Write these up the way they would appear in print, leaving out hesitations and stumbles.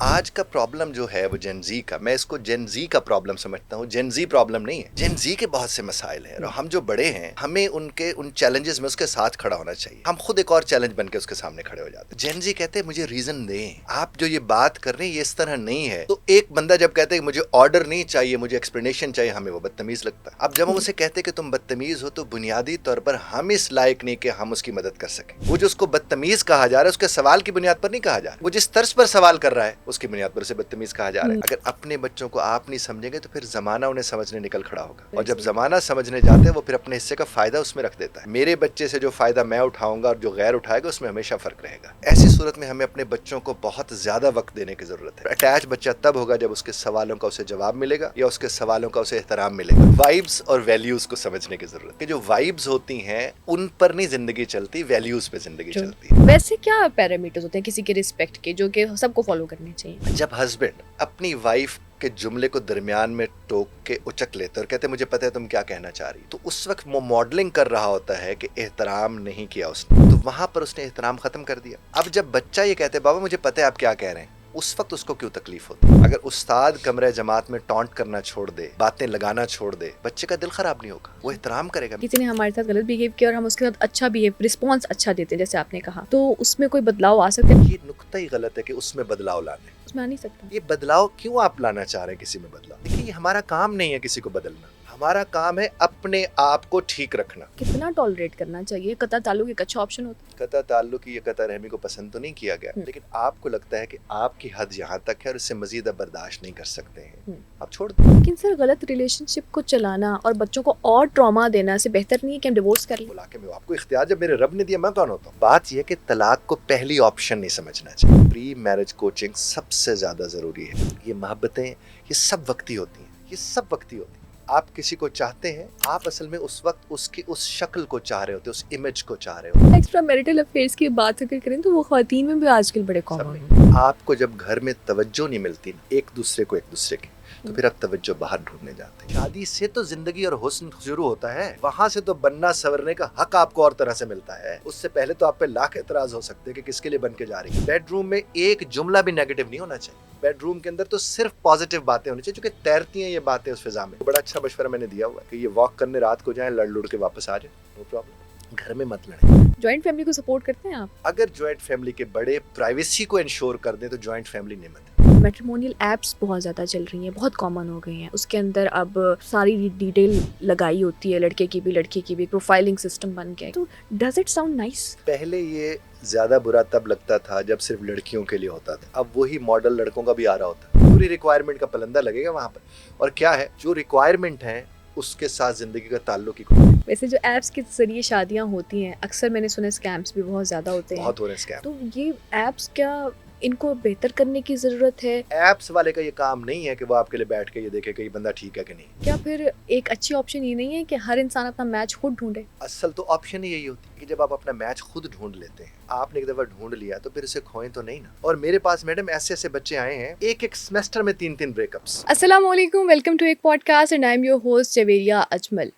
आज का प्रॉब्लम जो है वो जेन जी का, मैं इसको जेन जी का प्रॉब्लम समझता हूँ, जेन जी प्रॉब्लम नहीं है। जेन जी के बहुत से मसाइल हैं और हम जो बड़े हैं हमें उनके उन चैलेंजेस में उसके साथ खड़ा होना चाहिए। हम खुद एक और चैलेंज बन के उसके सामने खड़े हो जाते हैं। जेन जी कहते हैं मुझे रीजन दें, आप जो ये बात कर रहे हैं ये इस तरह नहीं है। तो एक बंदा जब कहते हैं मुझे ऑर्डर नहीं चाहिए, मुझे एक्सप्लेनेशन चाहिए, हमें वो बदतमीज लगता है। अब जब हम उसे कहते हैं कि तुम बदतमीज हो तो बुनियादी तौर पर हम इस लायक नहीं कि हम उसकी मदद कर सकें। वो जो उसको बदतमीज कहा जा रहा है उसके सवाल की बुनियाद पर नहीं कहा जा रहा, वो जिस तर्ज पर सवाल कर रहा है उसकी बुनियाद पर उसे बदतमीज कहा जा रहा है। अगर अपने बच्चों को आप नहीं समझेंगे तो फिर जमाना उन्हें समझने निकल खड़ा होगा, और जब जमाना समझने जाते हैं वो फिर अपने हिस्से का फायदा उसमें रख देता है। मेरे बच्चे से जो फायदा मैं उठाऊंगा और जो गैर उठाएगा उसमें हमेशा फर्क रहेगा। ऐसी सूरत में हमें अपने बच्चों को बहुत ज्यादा वक्त देने की जरूरत है। अटैच बच्चा तब होगा जब उसके सवालों का उसे जवाब मिलेगा या उसके सवालों का उसे एहतराम मिलेगा। वाइब्स और वैल्यूज को समझने की जरूरत है। जो वाइब्स होती हैं उन पर नहीं जिंदगी चलती, वैल्यूज पे जिंदगी चलती है। वैसे क्या पैरामीटर्स होते हैं किसी के रिस्पेक्ट के जो कि सबको फॉलो करने चाहिए? जब हस्बैंड अपनी वाइफ के जुमले को दरमियान में टोक के उचक लेते और कहते मुझे पता है तुम क्या कहना चाह रही, तो उस वक्त वो मॉडलिंग कर रहा होता है कि एहतराम नहीं किया उसने, तो वहां पर उसने एहतराम खत्म कर दिया। अब जब बच्चा ये कहते बाबा मुझे पता है आप क्या कह रहे हैं, उस वक्त उसको क्यों तकलीफ होती है? अगर उस्ताद कमरे जमात में टॉन्ट करना छोड़ दे, बातें लगाना छोड़ दे, बच्चे का दिल खराब नहीं होगा, वो एहतराम करेगा। किसी ने हमारे साथ गलत बिहेव किया और हम उसके साथ अच्छा बिहेव, रिस्पॉन्स अच्छा देते हैं जैसे आपने कहा, तो उसमें कोई बदलाव आ सकता है? ये नुक्ता ही गलत है कि उसमें बदलाव लाने। उसमें आ नहीं सकता। ये बदलाव क्यों आप लाना चाह रहे हैं किसी में बदलाव? देखिए ये हमारा काम नहीं है किसी को बदलना, हमारा काम है अपने आप को ठीक रखना। कितना टॉलरेट करना चाहिए? कता ताल्लुक एक अच्छा ऑप्शन होता है। कता ताल्लुक या कता रहमी को पसंद तो नहीं किया गया, लेकिन आपको लगता है कि आपकी हद यहाँ तक है और इससे मजीद अब बर्दाश्त नहीं कर सकते हैं, आप छोड़ दो। लेकिन सर गलत रिलेशनशिप को चलाना और बच्चों को और ट्रॉमा देना से बेहतर नहीं है कि हम डिवोर्स कर लें? बुला के मैं आपको इख्तियार जब मेरे रब ने दिया मैं कौन होता हूँ? बात यह है कि तलाक को पहली ऑप्शन नहीं समझना चाहिए। प्री मैरिज कोचिंग सबसे ज्यादा जरूरी है। ये मोहब्बतें ये सब वक्ती होती हैं, ये सब वक्ती होती हैं। आप किसी को चाहते हैं, आप असल में उस वक्त उसकी उस शक्ल को चाह रहे होते, उस इमेज को चाह रहे होते। एक्स्ट्रा मैरिटल अफेयर्स की बात अगर करें तो वो ख्वातीन में भी आजकल बड़े कॉमन हैं। आपको जब घर में तवज्जो नहीं मिलती एक दूसरे को एक दूसरे की, तो फिर आप तवज्जो बाहर ढूंढने जाते हैं। शादी से तो जिंदगी और हुस्न शुरू होता है, वहां से तो बनना सवरने का हक आपको और तरह से मिलता है। उससे पहले तो आप पे लाख एतराज हो सकते हैं कि किसके लिए बन के जा रही है। बेडरूम में एक जुमला भी नेगेटिव नहीं होना चाहिए। बेडरूम के अंदर तो सिर्फ पॉजिटिव बातें होनी चाहिए, क्योंकि तैरती हैं ये बातें उस फिजा में। बड़ा अच्छा मशवरा मैंने दिया हुआ है कि ये वॉक करने रात को जाएं, लड़ लुड़ के वापस आ जाए, नो प्रॉब्लम, घर में मत लड़ें। जॉइंट फैमिली को सपोर्ट करते हैं आप? अगर जॉइंट फैमिली के बड़े प्राइवेसी को इंश्योर कर दें तो जॉइंट फैमिली नेमत है। मैट्रिमोनियल ऐप्स बहुत ज़्यादा चल रही हैं, बहुत कॉमन हो गई हैं। उसके अंदर अब सारी डिटेल लगाई होती है, लड़के की भी लड़की की भी, प्रोफाइलिंग सिस्टम बन गया है। तो डज इट साउंड नाइस? पहले ये ज्यादा बुरा तब लगता था जब सिर्फ लड़कियों के लिए होता था, अब वही मॉडल लड़कों का भी आ रहा होता है। पूरी रिक्वायरमेंट का पलंदा लगेगा वहां पर, और क्या है जो रिक्वायरमेंट है उसके साथ जिंदगी का ताल्लुक ही कोई। वैसे जो ऐप्स के जरिए शादियां होती हैं, अक्सर मैंने सुना स्कैम्स भी बहुत ज़्यादा होते हैं। बहुत हो रहे हैं स्कैम। तो ये ऐप्स क्या इनको बेहतर करने की ज़रूरत है? ऐप्स वाले का ये काम नहीं है कि वो आपके लिए बैठ के ये देखे कि ये बंदा ठीक है कि नहीं। क्या फिर एक अच्छी ऑप्शन ये नहीं है कि हर इंसान अपना मैच खुद ढूंढे? असल तो ऑप्शन ही यही होती है कि जब आप अपना मैच खुद ढूंढ लेते हैं, आपने एक दफा ढूंढ लिया तो फिर उसे खोएं तो नहीं ना। और मेरे पास मैडम ऐसे ऐसे बच्चे आए हैं एक एक सेमेस्टर में 3-3 ब्रेकअप्स। अस्सलाम वालेकुम, वेलकम टू एक podcast and I am your host Javeria Ajmal.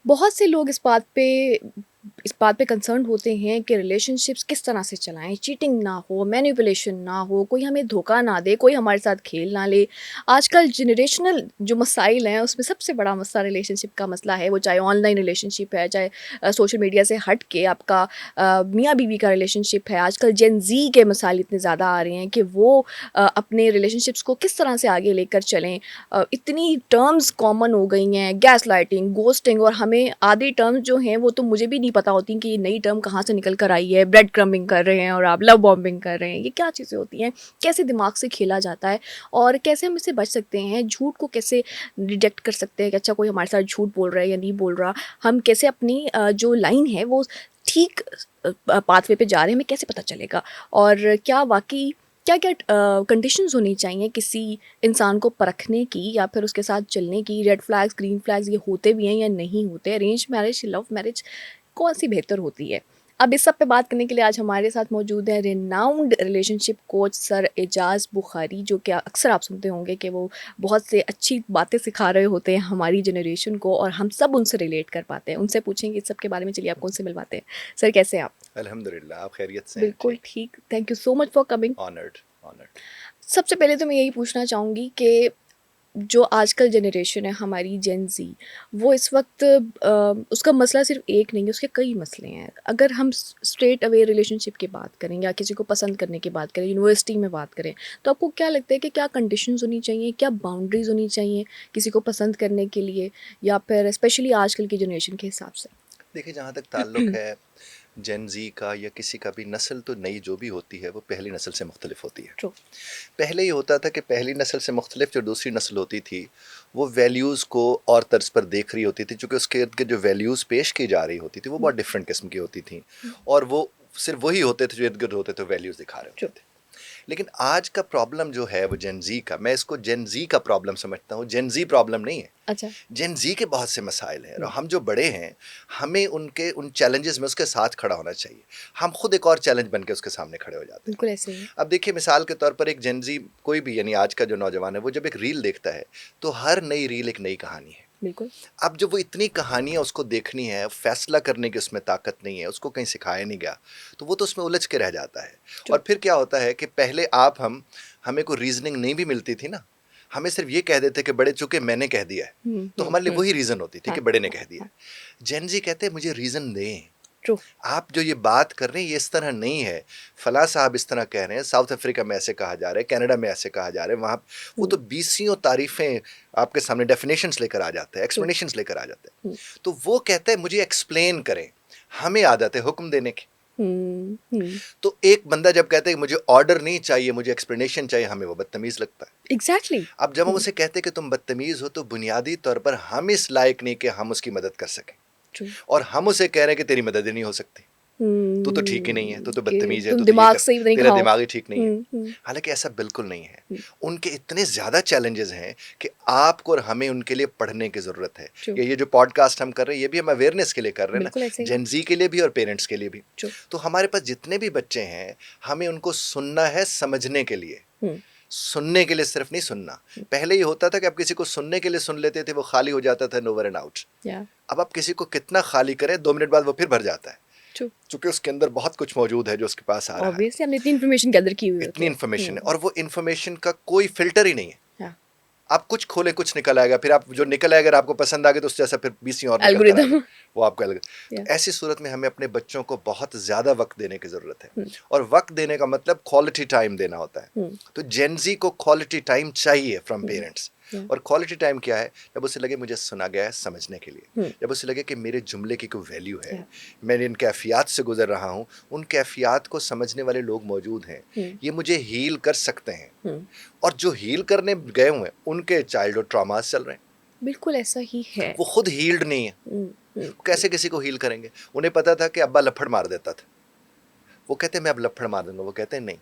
बहुत से लोग इस बात पे कंसर्न होते हैं कि रिलेशनशिप्स किस तरह से चलाएं, चीटिंग ना हो, मैनिपुलेशन ना हो, कोई हमें धोखा ना दे, कोई हमारे साथ खेल ना ले। आजकल जनरेशनल जो मसाइल हैं उसमें सबसे बड़ा मसला रिलेशनशिप का मसला है, वो चाहे ऑनलाइन रिलेशनशिप है, चाहे सोशल मीडिया से हट के आपका मियाँ बीवी का रिलेशनशिप है। आजकल जेन जी के मसाइल इतने ज़्यादा आ रहे हैं कि वो अपने रिलेशनशिप्स को किस तरह से आगे लेकर चलें। इतनी टर्म्स कॉमन हो गई हैं, गैस लाइटिंग, गोस्टिंग, और हमें आधी टर्म्स जो हैं वो तो मुझे भी नहीं पता होती कि ये नई टर्म कहाँ से निकल कर आई है। ब्रेड क्रम्बिंग कर रहे हैं और आप लव बॉम्बिंग कर रहे हैं, ये क्या चीज़ें होती हैं, कैसे दिमाग से खेला जाता है और कैसे हम इससे बच सकते हैं? झूठ को कैसे रिजेक्ट कर सकते हैं कि अच्छा कोई हमारे साथ झूठ बोल रहा है या नहीं बोल रहा? हम कैसे अपनी जो लाइन है वो ठीक पाथवे पे जा रहे हैं, हमें कैसे पता चलेगा? और क्या वाकई क्या क्या कंडीशंस होनी चाहिए किसी इंसान को परखने की या फिर उसके साथ चलने की? रेड फ्लैग्स, ग्रीन फ्लैग्स ये होते भी हैं या नहीं होते? अरेंज मैरिज, लव मैरिज, कौन सी बेहतर होती है? अब इस सब पे बात करने के लिए आज हमारे साथ मौजूद है renowned relationship coach sir Ejaz Bukhari, जो कि अक्सर आप सुनते होंगे कि वो बहुत से अच्छी बातें सिखा रहे होते हैं हमारी जनरेशन को और हम सब उनसे रिलेट कर पाते हैं। उनसे पूछेंगे इस सब के बारे में। चलिए आपको उनसे मिलवाते हैं। सर कैसे हैं आप? अल्हम्दुलिल्लाह, आप खैरियत से? बिल्कुल ठीक, thank you so much for coming. Honoured honoured. सबसे पहले तो मैं यही पूछना चाहूँगी कि जो आजकल जनरेशन है हमारी जेन ज़ी, वो इस वक्त उसका मसला सिर्फ एक नहीं है, उसके कई मसले हैं। अगर हम स्ट्रेट अवे रिलेशनशिप की बात करें या किसी को पसंद करने की बात करें, यूनिवर्सिटी में बात करें, तो आपको क्या लगता है कि क्या कंडीशंस होनी चाहिए, क्या बाउंड्रीज होनी चाहिए किसी को पसंद करने के लिए, या फिर स्पेशली आजकल की जनरेशन के हिसाब से? देखिए, जहाँ तक ताल्लुक़ है जेन ज़ी का या किसी का भी, नस्ल तो नई जो भी होती है वो पहली नस्ल से मुख्तलिफ होती है। ट्रू। पहले ये होता था कि पहली नस्ल से मुख्तलिफ जो दूसरी नस्ल होती थी वो वैल्यूज़ को और तर्ज पर देख रही होती थी, चूँकि उसके इर्द गिर्द जो वैल्यूज़ पेश की जा रही होती थी वो बहुत डिफरेंट किस्म की होती थी, और वो सिर्फ वही होते थे जो इर्द गिर्द होते थे, वैल्यूज़ दिखा रहे ट्रू। होते थे। लेकिन आज का प्रॉब्लम जो है वो जेन ज़ी का, मैं इसको जेन ज़ी का प्रॉब्लम समझता हूँ, जेन ज़ी प्रॉब्लम नहीं है। अच्छा। जेन ज़ी के बहुत से मसाइल हैं, और हम जो बड़े हैं हमें उनके उन चैलेंजेस में उसके साथ खड़ा होना चाहिए। हम खुद एक और चैलेंज बन के उसके सामने खड़े हो जाते हैं। बिल्कुल ऐसे ही है। अब देखिए, मिसाल के तौर पर एक जेन ज़ी कोई भी, यानी आज का जो नौजवान है, वो जब एक रील देखता है तो हर नई रील एक नई कहानी है। बिल्कुल। अब जब वो इतनी कहानियाँ उसको देखनी है, फैसला करने की उसमें ताकत नहीं है, उसको कहीं सिखाया नहीं गया, तो वो तो उसमें उलझ के रह जाता है। ट्रू। और फिर क्या होता है कि पहले हमें कोई रीजनिंग नहीं भी मिलती थी ना, हमें सिर्फ ये कह देते कि बड़े चुके मैंने कह दिया है, तो हमारे लिए वही रीज़न होती थी हाँ कि बड़े ने हाँ कह दिया हाँ। है। जेन ज़ी कहते हैं मुझे रीज़न दें, ट्रू। आप जो ये बात कर रहे हैं ये इस तरह नहीं है, फला साहब इस तरह कह रहे हैं, साउथ अफ्रीका में ऐसे कहा जा रहा है, कनाडा में ऐसे कहा जा रहा है, वहाँ वो तो बीसियों तारीफें आपके सामने डेफिनेशंस लेकर आ जाते हैं, ट्रू। एक्सप्लेनेशंस लेकर आ जाते हैं। तो वो कहता है मुझे एक्सप्लेन करें, हमें आदत है हुक्म देने की। तो एक बंदा जब कहता है कि मुझे ऑर्डर नहीं चाहिए, मुझे एक्सप्लेनेशन चाहिए, हमें वो बदतमीज लगता है। एग्जैक्टली। अब जब हम उसे कहते हैं कि तुम बदतमीज हो, तो बुनियादी तौर पर हम इस लायक नहीं कि हम उसकी मदद कर सकें, ट्रू। और हम उसे कह रहे हैं कि तेरी मदद ही नहीं हो सकती, तू तो ठीक ही नहीं है, तू तो कि बदतमीज है, तुम तू तो ये दिमाग कर, से ही नहीं तेरा खाओ। दिमाग ही ठीक नहीं है। हम्म। हालांकि ऐसा बिल्कुल नहीं है। उनके इतने ज़्यादा चैलेंजेस हैं कि आपको और हमें उनके लिए पढ़ने की ज़रूरत है। ट्रू। ये जो पॉडकास्ट हम कर रहे हैं ये भी हम अवेयरनेस के लिए कर रहे हैं बिल्कुल ऐसे ना, ही। जेन ज़ी के लिए भी और पेरेंट्स के लिए भी। ट्रू। तो हमारे पास जितने भी बच्चे हैं हमें उनको सुनना है, समझने के लिए। सुनने के लिए सिर्फ नहीं सुनना। पहले ये होता था कि आप किसी को सुनने के लिए सुन लेते थे, वो खाली हो जाता था, नोवर एंड आउट। अब आप किसी को कितना खाली करें, 2 मिनट बाद वो फिर भर जाता है, ट्रू। क्योंकि उसके अंदर बहुत कुछ मौजूद है जो उसके पास आ रहा है। ऑब्वियसली हमने इतनी इन्फॉर्मेशन गैदर की हुई होती इतनी है। इन्फॉर्मेशन है, और वो इन्फॉर्मेशन का कोई फिल्टर ही नहीं है। हाँ। आप कुछ खोले कुछ निकल आएगा, फिर आप जो निकल आएगा, अगर आपको पसंद आ गया तो उससे जैसा फिर 20 और निकलता रहेगा, एल्गोरिदम। वो आपको अलग। तो या। ऐसी सूरत में हमें अपने बच्चों को बहुत ज़्यादा वक्त देने की ज़रूरत है, और वक्त देने का मतलब क्वालिटी टाइम देना होता है। तो जेन ज़ी को क्वालिटी टाइम चाहिए फ्रॉम पेरेंट्स। और क्वालिटी टाइम क्या है? जब उसे लगे मुझे सुना गया है समझने के लिए, जब उसे लगे कि मेरे जुमले की कोई वैल्यू है, मैं इन कैफियत से गुजर रहा हूँ, उन कैफियत को समझने वाले लोग मौजूद हैं, ये मुझे हील कर सकते हैं। और जो हील करने गए हुए हैं उनके चाइल्डहुड ट्रॉमास चल रहे हैं, बिल्कुल ऐसा ही है। वो खुद हील्ड नहीं है। वो कैसे किसी को हील करेंगे? उन्हें पता था कि अब्बा लफड़ मार देता था, वो कहते हैं मैं अब लफड़ मार दूंगा, वो कहते हैं नहीं,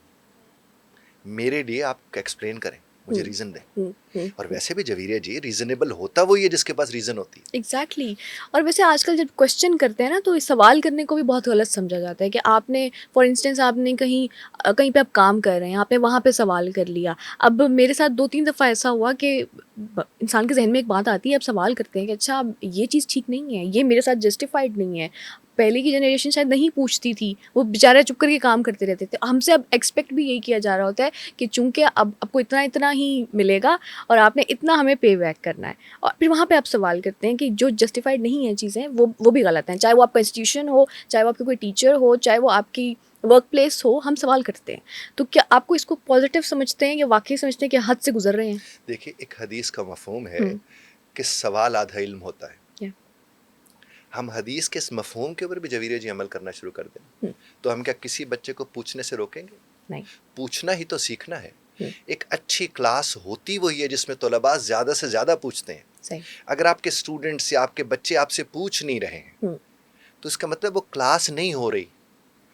मेरे लिए आप एक्सप्लेन करें, मुझे रीज़न दें। और वैसे भी जवीरिया जी, रीज़नेबल होता वही है जिसके पास रीज़न होती है। एग्जैक्टली। और वैसे आजकल जब क्वेश्चन करते हैं ना, तो इस सवाल करने को भी बहुत गलत समझा जाता है कि आपने फॉर इंस्टेंस आपने कहीं पे आप काम कर रहे हैं, आपने वहाँ पे सवाल कर लिया। अब मेरे साथ 2-3 दफ़ा ऐसा हुआ कि इंसान के जहन में एक बात आती है, अब सवाल करते हैं कि अच्छा ये चीज़ ठीक नहीं है, ये मेरे साथ जस्टिफाइड नहीं है। पहले की जनरेशन शायद नहीं पूछती थी, वो बेचारे चुप करके काम करते रहते थे। हमसे अब एक्सपेक्ट भी यही किया जा रहा होता है कि चूंकि अब आपको इतना इतना ही मिलेगा और आपने इतना हमें पे बैक करना है, और फिर वहाँ पे आप सवाल करते हैं कि जो जस्टिफाइड नहीं है चीज़ें, वो भी गलत हैं। चाहे वो आपका इंस्टीट्यूशन हो, चाहे वो आपके कोई टीचर हो, चाहे वो आपकी वर्क प्लेस हो, हम सवाल करते हैं। तो क्या आपको इसको पॉजिटिव समझते हैं या वाकई समझते हैं कि हद से गुजर रहे हैं? देखिए, एक हदीस का मफहूम है कि सवाल आधा इल्म होता है। हम हदीस के इस मफहूम के ऊपर भी जवीरिया जी अमल करना शुरू कर दें, तो हम क्या किसी बच्चे को पूछने से रोकेंगे? नहीं। पूछना ही तो सीखना है। एक अच्छी क्लास होती वही है जिसमें तलबा ज़्यादा से ज़्यादा पूछते हैं। सही। अगर आपके स्टूडेंट्स या आपके बच्चे आपसे पूछ नहीं रहे हैं, तो इसका मतलब वो क्लास नहीं हो रही,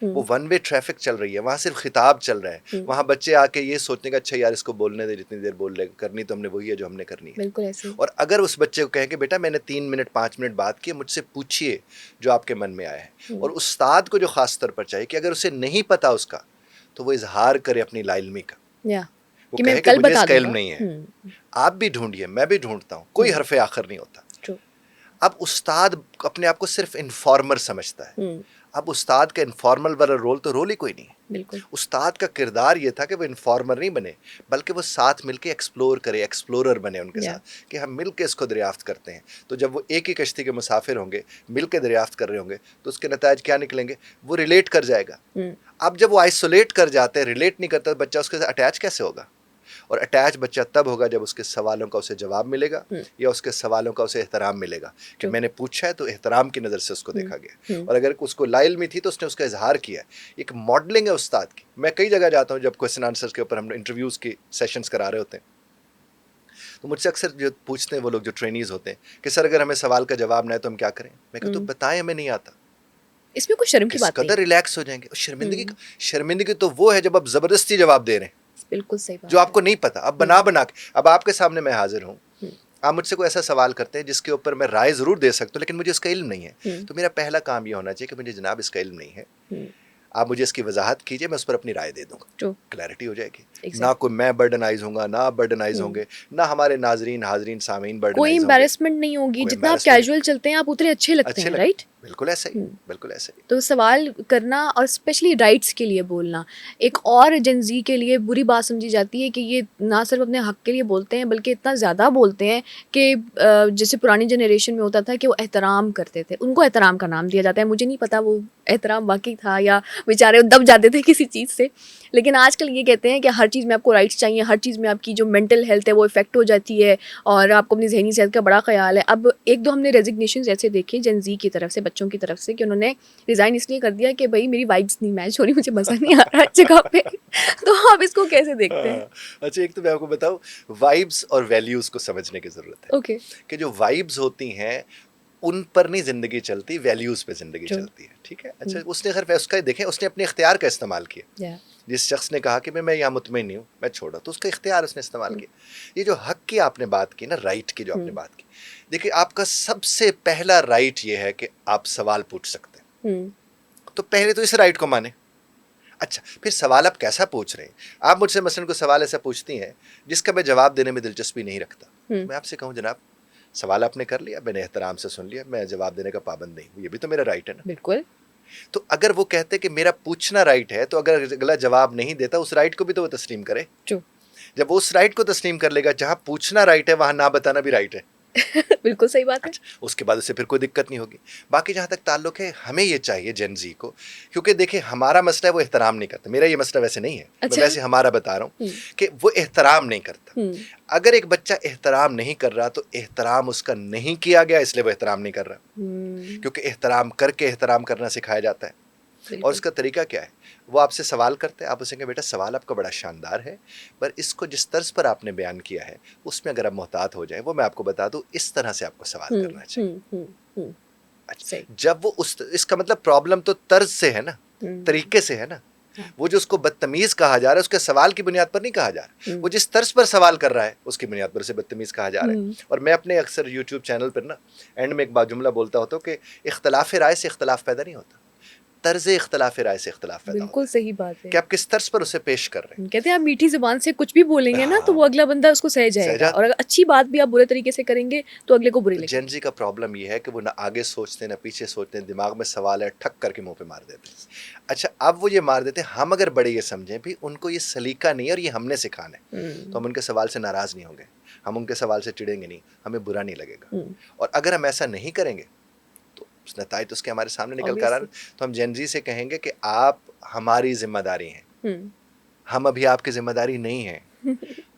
वो वन वे ट्रैफिक चल रही है, वहाँ सिर्फ खिताब चल रहा है। वहाँ बच्चे आके ये सोचने का अच्छा यार इसको बोलने दे, जितनी देर बोल रहे, करनी तो हमने वही है जो हमने करनी है। बिल्कुल ऐसे। और अगर उस बच्चे को कहें कि बेटा मैंने 3 मिनट 5 मिनट बात की, मुझसे पूछिए जो आपके मन में आया है, और उस्ताद को जो ख़ास तौर पर चाहिए कि अगर उसे नहीं पता उसका, तो वो इजहार करे अपनी लाइल्मी का, वो कि कहे मैं कि कल मुझे बता इसका इल्म दूंगा। नहीं है। आप भी ढूंढिए, मैं भी ढूंढता हूँ, कोई हरफ आखिर नहीं होता। ट्रू। अब उस्ताद अपने आप को सिर्फ इन्फॉर्मर समझता है, अब उस्ताद का इन्फॉर्मल वाला रोल तो रोल ही कोई नहीं है। बिल्कुल। उस्ताद का किरदार ये था कि वो इन्फॉर्मर नहीं बने, बल्कि वो साथ मिलके एक्सप्लोर करे, एक्सप्लोरर बने उनके या साथ, कि हम मिलके इसको दरियाफ्त करते हैं। तो जब वो एक ही कश्ती के मुसाफिर होंगे, मिलके दरियाफ्त कर रहे होंगे, तो उसके नतायज क्या निकलेंगे, वो रिलेट कर जाएगा। अब जब वो आइसोलेट कर जाते हैं, रिलेट नहीं करता, तो बच्चा उसके साथ अटैच कैसे होगा? और अटैच बच्चा तब होगा जब उसके सवालों का उसे जवाब मिलेगा, या उसके सवालों का उसे एहतराम मिलेगा कि ट्रू। मैंने पूछा है तो एहतराम की नज़र से उसको देखा गया। हम्म। और अगर उसको लाइल थी तो उसने उसका इजहार किया है। एक मॉडलिंग है उस्ताद की। मैं कई जगह जाता हूँ, जब क्वेश्चन आंसर्स के ऊपर हम इंटरव्यूज़ की सेशंस करा रहे होते हैं, तो मुझसे अक्सर जो पूछते हैं वो लोग जो ट्रेनीज होते हैं कि सर अगर हमें सवाल का जवाब ना है तो हम क्या करें? मैं कहता तो बताएं, हमें नहीं आता। इसमें कोई शर्म की किस बात नहीं कदर है। रिलैक्स हो जाएंगे। और शर्मिंदगी तो वो है जब आप जबरदस्ती जवाब दे रहे हैं, बिल्कुल सही जो बात है। आपको नहीं पता। अब बना बना के, अब आपके सामने मैं हाजिर हूँ, हम्म। आप मुझसे कोई ऐसा सवाल करते हैं जिसके ऊपर मैं राय जरूर दे सकता हूँ, लेकिन मुझे इसका इल्म नहीं है। हम्म। तो मेरा पहला काम ये होना चाहिए कि मुझे जनाब इसका इल्म नहीं है, हम्म। आप मुझे इसकी वजाहत कीजिए, मैं उस पर अपनी राय दे दूंगा। ट्रू। क्लैरिटी हो जाएगी। ना एग्जैक्ट। कोई मैं बर्डनाइज होऊंगा, ना आप बर्डनाइज हम्म। होंगे, ना हमारे नाजरीन हाजरीन सामीन कोई बर्डनाइज होंगे। एम्बैरेसमेंट नहीं होगी, कोई जितना आप एम्बैरेसमेंट, कैजुअल चलते हैं आप उतने अच्छे लगते अच्छे हैं, लगते राइट? हैं। बिल्कुल ऐसा ही, हम्म। बिल्कुल ऐसा ही। तो सवाल करना और स्पेशली राइट्स के लिए बोलना एक और जेंजी के लिए बुरी बात समझी जाती है कि ये ना सिर्फ अपने हक के लिए बोलते हैं बल्कि इतना ज़्यादा बोलते हैं कि जैसे पुरानी जनरेशन में होता था कि वो एहतराम करते थे, उनको एहतराम का नाम दिया जाता है। मुझे नहीं पता वो एहतराम वाकई था या बेचारे दब जाते थे किसी चीज़ से, लेकिन आजकल ये कहते हैं कि हर चीज़ में आपको राइट्स चाहिए, हर चीज़ में आपकी जो मेंटल हेल्थ है वो इफेक्ट हो जाती है और आपको अपनी जहनी सेहत का बड़ा ख्याल है। अब एक दो हमने रेजिग्नेशन ऐसे देखे जेंजी की तरफ से, बच्चों की तरफ से, कि उन्होंने रिज़ाइन इसलिए कर दिया कि भाई मेरी वाइब्स नहीं मैच हो रही, मुझे मज़ा नहीं आ रहा है जगह पे। तो आप इसको कैसे देखते हैं? हाँ, अच्छा एक तो मैं आपको बताऊं, वाइब्स और वैल्यूज को समझने की जरूरत है। ओके। कि जो वाइब्स होती हैं उन पर नहीं जिंदगी चलती, वैल्यूज पे जिंदगी ट्रू। चलती है। ठीक है, अच्छा उसने खैर उसका देखें, उसने अपने इख्तियार का इस्तेमाल किया। या जिस शख्स ने कहा कि मैं यहाँ मुतमईन नहीं हूँ, मैं छोड़ा, तो उसका इख्तियार उसने इस्तेमाल किया। ये जो हक की आपने बात की ना, राइट की जो आपने बात की, देखिए आपका सबसे पहला राइट ये है कि आप सवाल पूछ सकते हैं। तो पहले तो इस राइट को माने। अच्छा, फिर सवाल आप कैसा पूछ रहे हैं? आप मुझसे मसलन कोई सवाल ऐसा पूछती हैं जिसका मैं जवाब देने में दिलचस्पी नहीं रखता, मैं आपसे कहूँ जनाब सवाल आपने कर लिया, मैंने एहतराम से सुन लिया, मैं जवाब देने का पाबंद नहीं हूँ, ये भी तो मेरा राइट है ना। बिल्कुल। तो अगर वो कहते कि मेरा पूछना राइट है, तो अगर अगला जवाब नहीं देता, उस राइट को भी तो वो तस्लीम करे। ट्रू। जब वो उस राइट को तस्लीम कर लेगा, जहाँ पूछना राइट है वहाँ ना बताना भी राइट है, बिल्कुल सही बात है। अच्छा, उसके बाद उससे फिर कोई दिक्कत नहीं होगी। बाकी जहाँ तक ताल्लुक है, हमें ये चाहिए जेन जी को, क्योंकि देखिए हमारा मसला है वो एहतराम नहीं करता। मेरा ये मसला वैसे नहीं है, अच्छा। मैं वैसे हमारा बता रहा हूँ कि वो एहतराम नहीं करता। अगर एक बच्चा एहतराम नहीं कर रहा तो एहतराम उसका नहीं किया गया, इसलिए वो एहतराम नहीं कर रहा, क्योंकि एहतराम करके एहतराम करना सिखाया जाता है। और उसका तरीका क्या है? वो आपसे सवाल करते हैं, आप उसे कहें बेटा सवाल आपका बड़ा शानदार है, पर इसको जिस तर्ज पर आपने बयान किया है उसमें अगर आप मोहतात हो जाए, वो मैं आपको बता दूं, इस तरह से आपको सवाल करना चाहिए। अच्छा, जब वो उस, इसका मतलब प्रॉब्लम तो तर्ज से है ना, तरीके से है ना। वो जो उसको बदतमीज कहा जा रहा है उसके सवाल की बुनियाद पर नहीं कहा जा रहा, वो जिस तर्ज पर सवाल कर रहा है उसकी बुनियाद पर उसे बदतमीज कहा जा रहा है। और मैं अपने अक्सर यूट्यूब चैनल पर ना एंड में एक बात जुमला बोलता होता हूँ कि इख्तलाफ राय से इख्तलाफ पैदा नहीं होता, तर्ज इख्तलाफ राय से इख्तलाफ पैदा बिल्कुल होता सही बात है कि आप किस तर्ज पर उसे पेश कर रहे हैं। कहते हैं आप मीठी जुबान से कुछ भी बोलेंगे ना तो वो अगला बंदा उसको सह जाएगा, और अगर अच्छी बात भी आप बुरे तरीके से करेंगे तो अगले को बुरी लगेगी। जेन जी का प्रॉब्लम ये है कि वो ना आगे सोचते ना पीछे सोचते हैं, दिमाग में सवाल है ठक करके मुंह पे मार देते हैं। अच्छा, अब वो ये मार देते हैं, हम अगर बड़े ये समझें भी उनको ये सलीका नहीं है और ये हमने सिखाना है, तो हम उनके सवाल से नाराज नहीं होंगे, हम उनके सवाल से चिड़ेंगे नहीं, हमें बुरा नहीं लगेगा। और अगर हम ऐसा नहीं करेंगे तो नताइज तो उसके हमारे सामने निकल कर आ रहे, तो हम जेन जी से कहेंगे कि आप हमारी जिम्मेदारी हैं, हम अभी आपकी जिम्मेदारी नहीं है,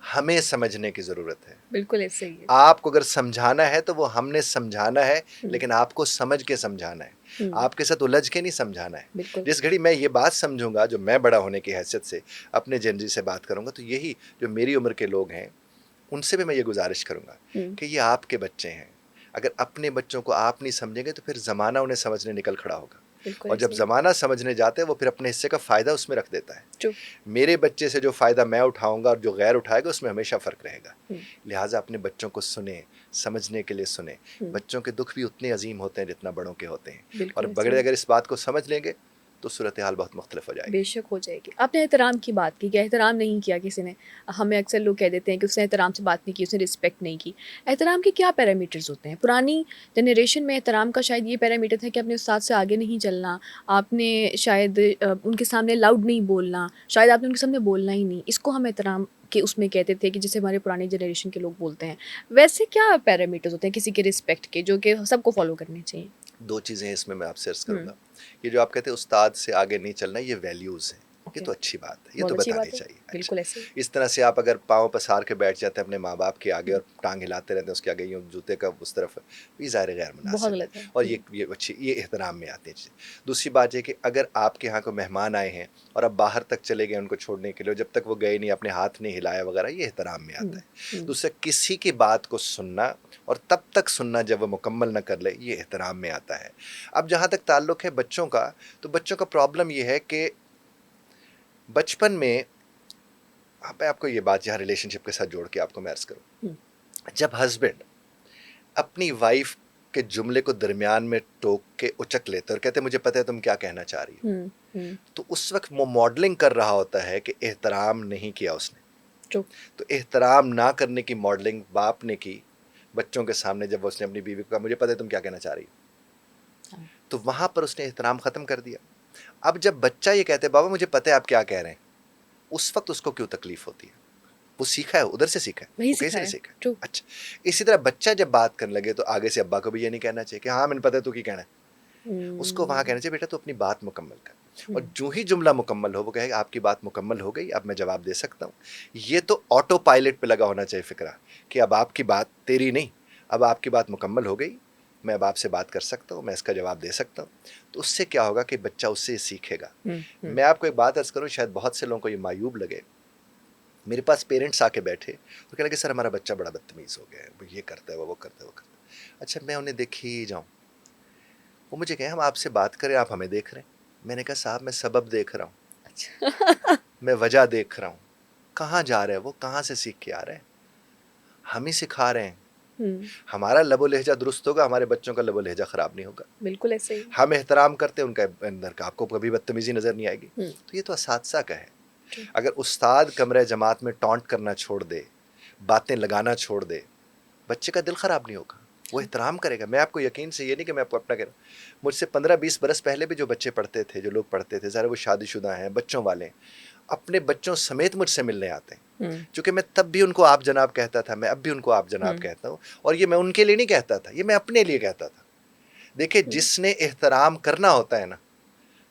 हमें समझने की जरूरत है। बिल्कुल ऐसे ही है। आपको अगर समझाना है तो वो हमने समझाना है, लेकिन आपको समझ के समझाना है, आपके साथ उलझ के नहीं समझाना है। जिस घड़ी मैं ये बात समझूंगा, जो मैं बड़ा होने की हैसियत से अपने जेन जी से बात करूंगा, तो यही जो मेरी उम्र के लोग हैं उनसे भी मैं ये गुजारिश करूंगा कि ये आपके बच्चे हैं, अगर अपने बच्चों को आप नहीं समझेंगे तो फिर ज़माना उन्हें समझने निकल खड़ा होगा, और जब ज़माना समझने जाते हैं वो फिर अपने हिस्से का फ़ायदा उसमें रख देता है। मेरे बच्चे से जो फ़ायदा मैं उठाऊंगा और जो गैर उठाएगा उसमें हमेशा फ़र्क रहेगा। लिहाजा अपने बच्चों को सुने, समझने के लिए सुने। बच्चों के दुख भी उतने अजीम होते हैं जितना बड़ों के होते हैं, और बगड़े अगर इस बात को समझ लेंगे तो सूरत हाल बहुत मुख्तलिफ हो जाएगी। बेशक हो जाएगी। आपने एहतराम की बात की कि एहतराम नहीं किया किसी ने। हमें अक्सर लोग कह देते हैं कि उसने एहतराम से बात नहीं की, उसने रिस्पेक्ट नहीं की। एहतराम के क्या पैरामीटर्स होते हैं? पुरानी जनरेशन में एहतराम का शायद ये पैरामीटर था कि अपने उस्ताद से आगे नहीं चलना, आपने शायद उनके सामने लाउड नहीं बोलना, शायद आपने उनके सामने बोलना ही नहीं। इसको हम एहतराम के उसमें कहते थे कि जैसे हमारे पुरानी जनरेशन के लोग बोलते हैं। वैसे क्या पैरामीटर्स होते हैं किसी के रिस्पेक्ट के जो कि सबको फॉलो करने चाहिए? 2 चीज़ें इसमें मैं आपसे अर्ज़ हुँ। करूँगा। ये जो आप कहते हैं उस्ताद से आगे नहीं चलना, ये वैल्यूज़ हैं। ये ओके, तो अच्छी बात है, ये बहुत तो अच्छी बतानी बात है। चाहिए। अच्छा, बिल्कुल ऐसे ही। इस तरह से आप अगर पाँव पसार के बैठ जाते हैं अपने माँ-बाप के आगे हुँ, और टाँग हिलाते रहते हैं उसके आगे यूँ जूते का उस तरफ, ये ज़ाहिर गैर बहुत मुनासिब है गलत है। और हुँ, ये अच्छी ये एहतराम में आती है चीज़ें। दूसरी बात ये कि अगर आपके यहाँ कोई मेहमान आए हैं और आप बाहर तक चले गए उनको छोड़ने के लिए, जब तक वो गए नहीं आपने हाथ नहीं हिलाया वगैरह, ये एहतराम में आता हुँ, है। हुँ, दूसरा, किसी की बात को सुनना और तब तक सुनना जब वो मुकम्मल ना कर ले, ये एहतराम में आता है। अब जहाँ तक ताल्लुक़ है बच्चों का, तो बच्चों का प्रॉब्लम ये है कि बचपन में, हाँ, मैं आपको ये बात यहाँ रिलेशनशिप के साथ जोड़ के आपको मैं अर्ज़ करूँ, हुँ, जब हस्बैंड अपनी वाइफ के जुमले को दरमियान में टोक के उचक लेते और कहते मुझे पता है तुम क्या कहना चाह रही हो, हुँ, हुँ, तो उस वक्त वो मॉडलिंग कर रहा होता है कि एहतराम नहीं किया उसने। ट्रू। तो एहतराम ना करने की मॉडलिंग बाप ने की बच्चों के सामने, जब उसने अपनी बीवी को कहा मुझे पता है तुम क्या कहना चाह रही हो, हाँ, तो वहां पर उसने एहतराम ख़त्म कर दिया। अब जब बच्चा ये कहते बाबा मुझे पता है आप क्या कह रहे हैं, उस वक्त उसको क्यों तकलीफ होती है? वो सीखा है, उधर से सीखा है, वही वो कहीं से नहीं सिखाया। सीखा है। ट्रू। अच्छा, इसी तरह बच्चा जब बात करने लगे तो आगे से अब्बा को भी ये नहीं कहना चाहिए कि हाँ मैंने पता है तू की कहना है। उसको वहां कहना हुँ, चाहिए बेटा तू अपनी बात मुकम्मल कर, और हुँ, जो ही जुमला मुकम्मल हो वो कहेगा आपकी बात मुकम्मल हो गई, अब मैं जवाब दे सकता हूँ। ये तो ऑटो पायलट पे लगा होना चाहिए फिक्रा कि अब आपकी बात तेरी नहीं, अब आपकी बात मुकम्मल हो गई, मैं अब आपसे बात कर सकता हूँ, मैं इसका जवाब दे सकता हूँ। तो उससे क्या होगा कि बच्चा उससे सीखेगा। हुँ, हुँ, मैं आपको एक बात अर्ज़ करूँ, शायद बहुत से लोगों को ये मायूब लगे, मेरे पास पेरेंट्स आके बैठे तो कह लगे सर हमारा बच्चा बड़ा बदतमीज़ हो गया है, वो ये करता है वो करता है वो करता है। अच्छा, मैं उन्हें देख ही जाऊँ, वो मुझे कहे हम आपसे बात करें आप हमें देख रहे हैं। मैंने कहा साहब मैं सबब देख रहा हूँ, अच्छा। मैं वजह देख रहा हूँ, कहाँ जा रहे हैं वो, कहाँ से सीख के आ रहे हैं, हम ही सिखा रहे हैं। हुँ, हमारा लबो लहजा दुरुस्त होगा, हमारे बच्चों का लबो लहजा ख़राब नहीं होगा। बिल्कुल ऐसे ही। हम एहतराम करते हैं उनका अंदर का, आपको कभी बदतमीज़ी नज़र नहीं आएगी। हुँ, तो ये तो असातिज़ा का है। ट्रू। अगर उस्ताद कमरे जमात में टॉन्ट करना छोड़ दे, बातें लगाना छोड़ दे, बच्चे का दिल ख़राब नहीं होगा, वो हाँ, एहतराम करेगा। मैं आपको यकीन से ये नहीं कि मैं आपको अपना कह रहा हूँ, मुझसे 15-20 बरस पहले भी जो बच्चे पढ़ते थे, जो लोग पढ़ते थे, ज़ाहिर है वो शादीशुदा हैं, बच्चों वाले हैं, अपने बच्चों समेत मुझसे मिलने आते हैं। हुँ, चूँकि मैं तब भी उनको आप जनाब कहता था, मैं अब भी उनको आप जनाब हुँ, कहता हूँ, और ये मैं उनके लिए नहीं कहता था, ये मैं अपने लिए कहता था। देखिए, हुँ, जिसने एहतराम करना होता है ना,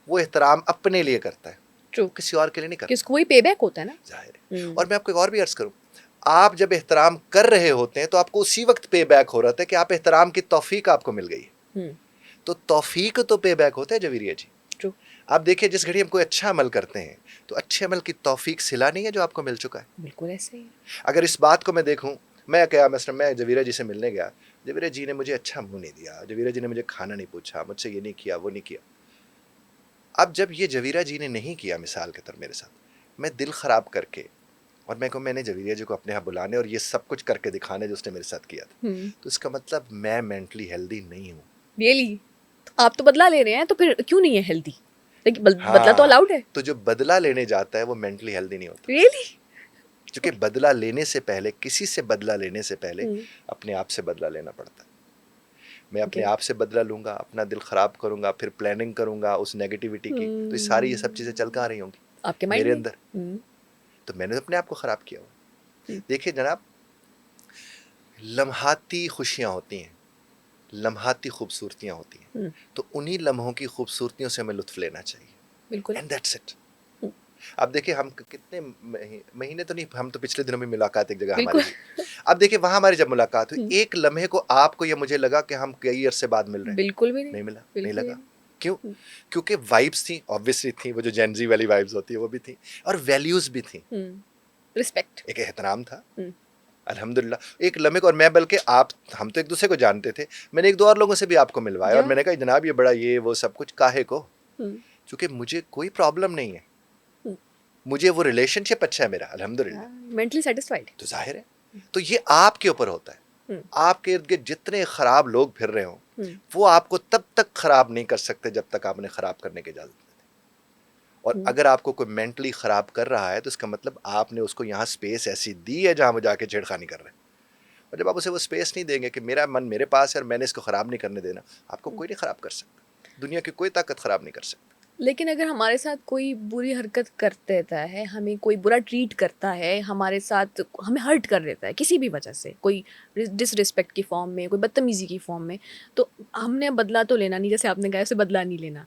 वो एहतराम अपने लिए करता है, ट्रू। वो किसी और के लिए नहीं कि करता, उसको वही पेबैक होता है ना? ज़ाहिर है। हुँ, और मैं आपको एक और भी अर्ज़ करूँ, आप जब एहतराम कर रहे होते हैं, तो आपको उसी वक़्त पे बैक हो रहा था कि आप एहतराम की तौफ़ीक आपको मिल गई है। हुँ, तो तौफ़ीक तो पे बैक होता है जवेरिया जी। ट्रू। आप देखिए जिस घड़ी हम कोई अच्छा अमल करते हैं, तो अच्छे अमल की तौफ़ीक सिला नहीं है जो आपको मिल चुका है। बिल्कुल ऐसे ही है। अगर इस बात को मैं देखूँ, मैं क्या मसलन मैं जवेरा जी से मिलने गया, जवेरा जी ने मुझे अच्छा मुँह नहीं दिया, जवेरा जी ने मुझे खाना नहीं पूछा, मुझसे ये नहीं किया, वो नहीं किया। अब जब ये जवेरा जी ने नहीं किया मिसाल के तौर मेरे साथ, मैं दिल ख़राब करके और मैं कहूँ मैंने जवेरिया जी को अपने यहाँ बुलाने और ये सब कुछ करके दिखाने जो उसने मेरे साथ किया था, हुँ, तो इसका मतलब मैं मेंटली हेल्दी नहीं हूँ। रियली? तो आप तो बदला ले रहे हैं, तो फिर क्यों नहीं है हेल्दी? लेकिन बदला तो हाँ, अलाउड है। तो जो बदला लेने जाता है वो मेंटली हेल्दी नहीं होता। रियली? क्योंकि ओके। बदला लेने से पहले, किसी से बदला लेने से पहले हुँ, अपने आप से बदला लेना पड़ता है। मैं अपने ओके। आप से बदला लूँगा, अपना दिल ख़राब करूँगा, फिर प्लानिंग करूँगा उस नेगेटिविटी की, तो ये सब चीज़ें चल कहाँ रही होंगी आपके माइंड मेरे में? अंदर। हुँ, तो मैंने तो अपने आप को ख़राब किया हुआ है। हुँ, देखिए जनाब, लम्हाती खुशियाँ होती हैं, लम्हाती खूबसूरतियाँ होती हैं, हुँ, तो उन्हीं लम्हों की खूबसूरतियों से हमें लुत्फ़ लेना चाहिए, बिल्कुल। And that's it. हुँ, अब देखिए हम कितने महीने तो नहीं, हम तो पिछले दिनों में मुलाकात एक जगह हमारी बिल्कुल। हुई। अब देखिए वहाँ हमारी जब मुलाकात हुई, हुँ, एक लम्हे को आपको या मुझे लगा कि हम कई अरसे बाद मिल रहे हैं। बिल्कुल भी नहीं, नहीं मिला, नहीं बिल्कुल भी लगा। नहीं। क्यों? हुँ, क्योंकि वाइब्स थी, ऑब्वियसली थी, वो जो जेन ज़ी वाली वाइब्स होती है वो भी थी, और वैल्यूज़ भी थी। हुँ, रिस्पेक्ट। एक एहतराम था, हुँ, अल्हम्दुलिल्लाह एक लम्हे को, और मैं बल्कि आप हम तो एक-दूसरे को जानते थे। मैंने 1-2 और लोगों से भी आपको मिलवाया और या मैंने कहा जनाब ये बड़ा ये वो सब कुछ काहे को? हुँ, चूँकि मुझे कोई प्रॉब्लम नहीं है। हुँ, मुझे वो रिलेशनशिप अच्छा है मेरा अल्हम्दुलिल्लाह। हाँ, मेंटली सैटिस्फाइड। तो ज़ाहिर है, तो ये आपके ऊपर होता है। हुँ, आपके इर्द-गिर्द जितने खराब लोग फिर रहे हों, हुँ, वो आपको तब तक खराब नहीं कर सकते जब तक आपने खराब करने की इजाज़त नहीं दी। और अगर आपको कोई मेंटली खराब कर रहा है तो इसका मतलब आपने उसको यहाँ स्पेस ऐसी दी है जहां वो जाके छेड़खानी कर रहे हैं। और जब आप उसे वो स्पेस नहीं देंगे कि मेरा मन मेरे पास है और मैंने इसको खराब नहीं करने देना, आपको कोई नहीं खराब कर सकता, दुनिया की कोई ताकत खराब नहीं कर सकती। लेकिन अगर हमारे साथ कोई बुरी हरकत कर देता है, हमें कोई बुरा ट्रीट करता है, हमारे साथ हमें हर्ट कर देता है किसी भी वजह से, कोई डिसरिस्पेक्ट की फॉर्म में, कोई बदतमीज़ी की फॉर्म में, तो हमने बदला तो लेना नहीं, जैसे आपने कहा उसे बदला नहीं लेना,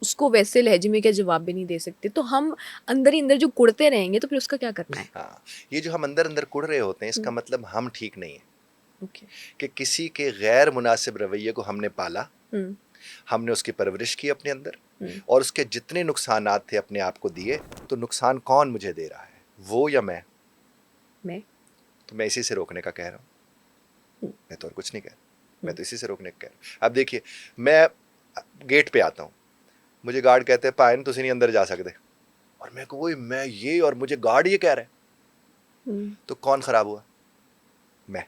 उसको वैसे लहजे में क्या जवाब भी नहीं दे सकते, तो हम अंदर ही अंदर जो कुड़ते रहेंगे तो फिर उसका क्या करना है? हाँ, ये जो हम अंदर अंदर कुड़ रहे होते हैं इसका हम्म, मतलब हम ठीक नहीं है ओके। कि किसी के गैर मुनासिब रवैये को हमने पाला, हम्म, हमने उसकी परवरिश की अपने अंदर, हम्म, और उसके जितने नुकसानात थे अपने आप को दिए। तो नुकसान कौन मुझे दे रहा है, वो या मैं? मैं। तो मैं इसी से रोकने का कह रहा हूँ, हम्म, मैं तो और कुछ नहीं कह रहा, मैं हम्म, तो इसी से रोकने का कह रहा हूँ। अब देखिए, मैं गेट पे आता हूँ, मुझे गार्ड कहते हैं पायन तुसी नहीं अंदर जा सकते, और मैं को वही मैं ये, और मुझे गार्ड ये कह रहा है, हम्म, तो कौन खराब हुआ? मैं।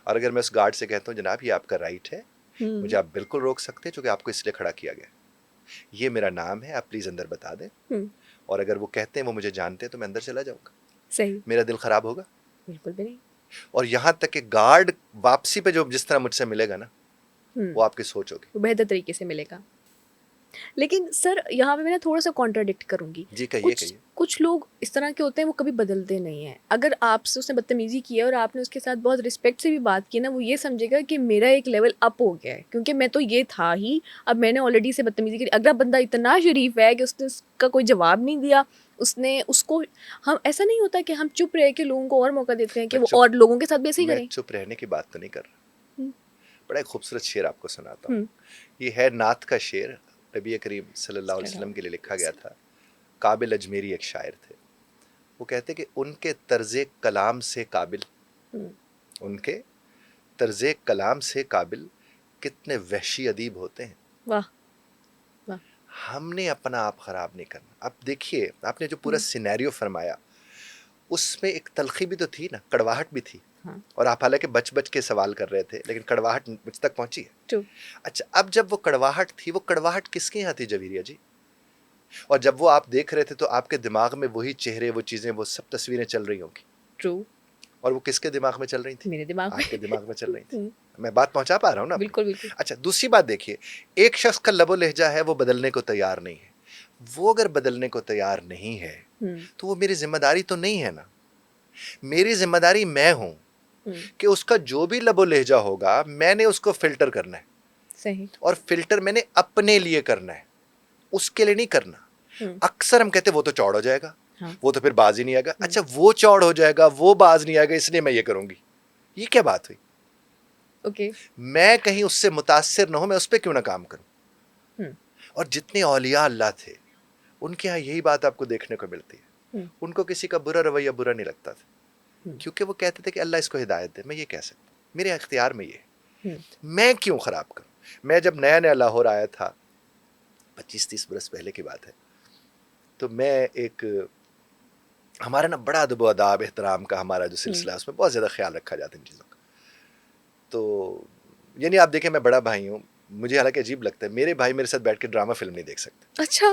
और अगर मैं उस गार्ड से कहता हूँ जनाब ये आपका राइट है, मुझे हम्म, आप बिल्कुल रोक सकते हैं क्योंकि आपको इसलिए खड़ा किया गया, ये मेरा नाम है, आप प्लीज अंदर बता दें, हम्म, और अगर वो कहते हैं वो मुझे जानते हैं तो मैं अंदर चला जाऊंगा, सही। मेरा दिल खराब होगा? बिल्कुल भी नहीं। और यहां तक कि गार्ड वापसी पे जो जिस तरह मुझसे मिलेगा ना, हम्म, वो आपकी सोच होगी। वो बेहतर तरीके से मिलेगा। लेकिन सर यहाँ पे मैं ना थोड़ा-सा कॉन्ट्राडिक्ट करूँगी। जी कहिए कुछ कहिए। कुछ लोग इस तरह के होते हैं, वो कभी बदलते नहीं हैं। अगर आपसे उसने बदतमीज़ी की है और आपने उसके साथ बहुत रिस्पेक्ट से भी बात की ना, वो ये समझेगा कि मेरा एक लेवल अप हो गया है, क्योंकि मैं तो ये था ही, अब मैंने ऑलरेडी इसे बदतमीज़ी की। अगला बंदा इतना शरीफ है कि उसने उसका कोई जवाब नहीं दिया, उसने उसको हम ऐसा नहीं होता कि हम चुप रह के लोगों को और मौका देते हैं कि मैं वो चुप और लोगों के साथ भी ऐसे ही मैं करें। चुप रहने की बात तो नहीं कर रहा, हुँ, बड़ा एक खूबसूरत शेर आपको सुनाता हूँ। हुँ। ये है नात का शेर, नबी करीम सल्लल्लाहु अलैहि वसल्लम के लिए लिखा गया था। काबिल अजमेरी एक शायर थे, वो कहते कि उनके तर्ज़े कलाम से काबिल, हुँ, उनके तर्ज़े कलाम से काबिल कितने वहशी अदीब होते हैं। वाह! वाह! हमने अपना आप खराब नहीं करना। अब देखिए, आपने जो पूरा हुँ, सिनेरियो फरमाया उसमें एक तलखी भी तो थी ना, कड़वाहट भी थी, हाँ, और आप हालांकि बच बच के सवाल कर रहे थे लेकिन कड़वाहट मुझ तक पहुंची है। ट्रू। अच्छा, अब जब वो कड़वाहट थी, वो कड़वाहट किसके यहाँ थी जवीरिया जी? और जब वो आप देख रहे थे तो आपके दिमाग में वही चेहरे, वो चीजें, वो सब तस्वीरें चल रही होंगी, ट्रू। और वो किसके दिमाग में चल रही थी? मेरे दिमाग में। आपके दिमाग में चल रही थी। हुँ, मैं बात पहुंचा पा रहा हूं ना अपनी? बिल्कुल, बिल्कुल। अच्छा, दूसरी बात देखिए, एक शख्स का लबो लहजा है, वो बदलने को तैयार नहीं है। वो अगर बदलने को तैयार नहीं है हुँ, तो वो मेरी जिम्मेदारी तो नहीं है ना। मेरी जिम्मेदारी मैं हूं हुँ, कि उसका जो भी लबो लहजा होगा मैंने उसको फिल्टर करना है, सही। और फिल्टर मैंने अपने लिए करना है, उसके लिए नहीं करना। हुँ, अक्सर हम कहते हैं वो तो चौड़ हो जाएगा, हाँ, वो तो फिर बाज ही नहीं आएगा। हुँ, अच्छा, वो चौड़ हो जाएगा, वो बाज नहीं आएगा, इसलिए मैं ये करूंगी, ये क्या बात हुई? ओके। मैं कहीं उससे मुतासिर ना हूं, मैं उस पर क्यों ना काम करूं? हुँ, और जितने औलिया अल्लाह थे उनके यहाँ यही बात आपको देखने को मिलती है। हुँ, उनको किसी का बुरा रवैया बुरा नहीं लगता था, हुँ, क्योंकि वो कहते थे कि अल्लाह इसको हिदायत दे, मैं ये कह सकता, मेरे अख्तियार में ये है, हुँ, मैं क्यों खराब करूं? मैं जब नया नया लाहौर आया था, 25-30 बरस पहले की बात है, तो मैं एक, हमारा ना बड़ा अदब अदाब एहतराम का हमारा जो हुँ, सिलसिला है उसमें बहुत ज़्यादा ख्याल रखा जाता है इन चीज़ों का। तो यानी आप देखें, मैं बड़ा भाई हूँ, मुझे हालांकि अजीब लगता है, मेरे भाई मेरे साथ बैठ के ड्रामा फिल्म नहीं देख सकते। अच्छा,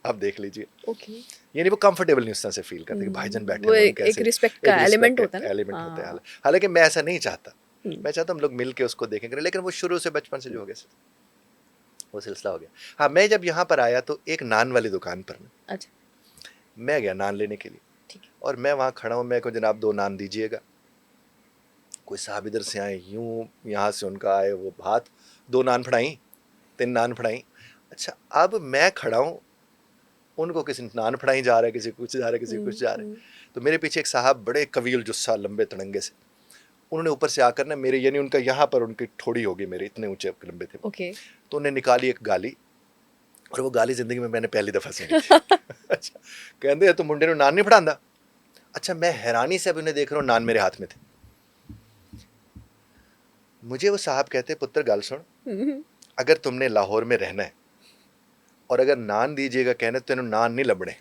आप देख लीजिए, ओके। यानी वो कंफर्टेबल नहीं उस तरह से फील करते कि भाईजान बैठे वो हैं, वो एक उनके एक ऐसे रिस्पेक्ट एक का रिस्पेक्ट एलिमेंट के होता है ना? एलिमेंट होते हैं। हाँ, हालांकि मैं ऐसा नहीं चाहता, हुँ, मैं चाहता हूँ हम लोग मिल के उसको देखें करें, लेकिन वो शुरू से बचपन से जो हो गया वो सिलसिला हो गया। हाँ, मैं जब यहाँ पर आया तो एक नान वाली दुकान पर ना अच्छा, मैं गया नान लेने के लिए, ठीक है। और मैं वहाँ खड़ा हूँ, मैं को जनाब 2 नान दीजिएगा। कोई साहब इधर से आए, यूं यहाँ से उनका आए वो बात, 2 नान फड़ाई, 3 नान फड़ाई। अच्छा, अब मैं खड़ा हूँ, उनको किसी नान फड़ाई जा रहा है, किसी कुछ जा रहा है, किसी हुँ, कुछ जा रहा है। हुँ, तो मेरे पीछे एक साहब बड़े कवील जुस्सा लंबे तड़ंगे से, उन्होंने ऊपर से आकर ना मेरे, यानी उनका यहाँ पर उनकी ठोड़ी होगी मेरे, इतने ऊंचे लंबे थे वो। ओके। तो उन्हें निकाली एक गाली, और वो गाली जिंदगी में मैंने पहली दफा सुनी थी। अच्छा, कहते तू मुंडे नान नहीं फड़ांदा। अच्छा, मैं हैरानी से अब उन्हें देख रहा हूँ, नान मेरे हाथ में थे। मुझे वो साहब कहते, पुत्र गल सुन, हुँ, अगर तुमने लाहौर में रहना है और अगर नान दीजिएगा कहने, तो तेनों नान नहीं लबने।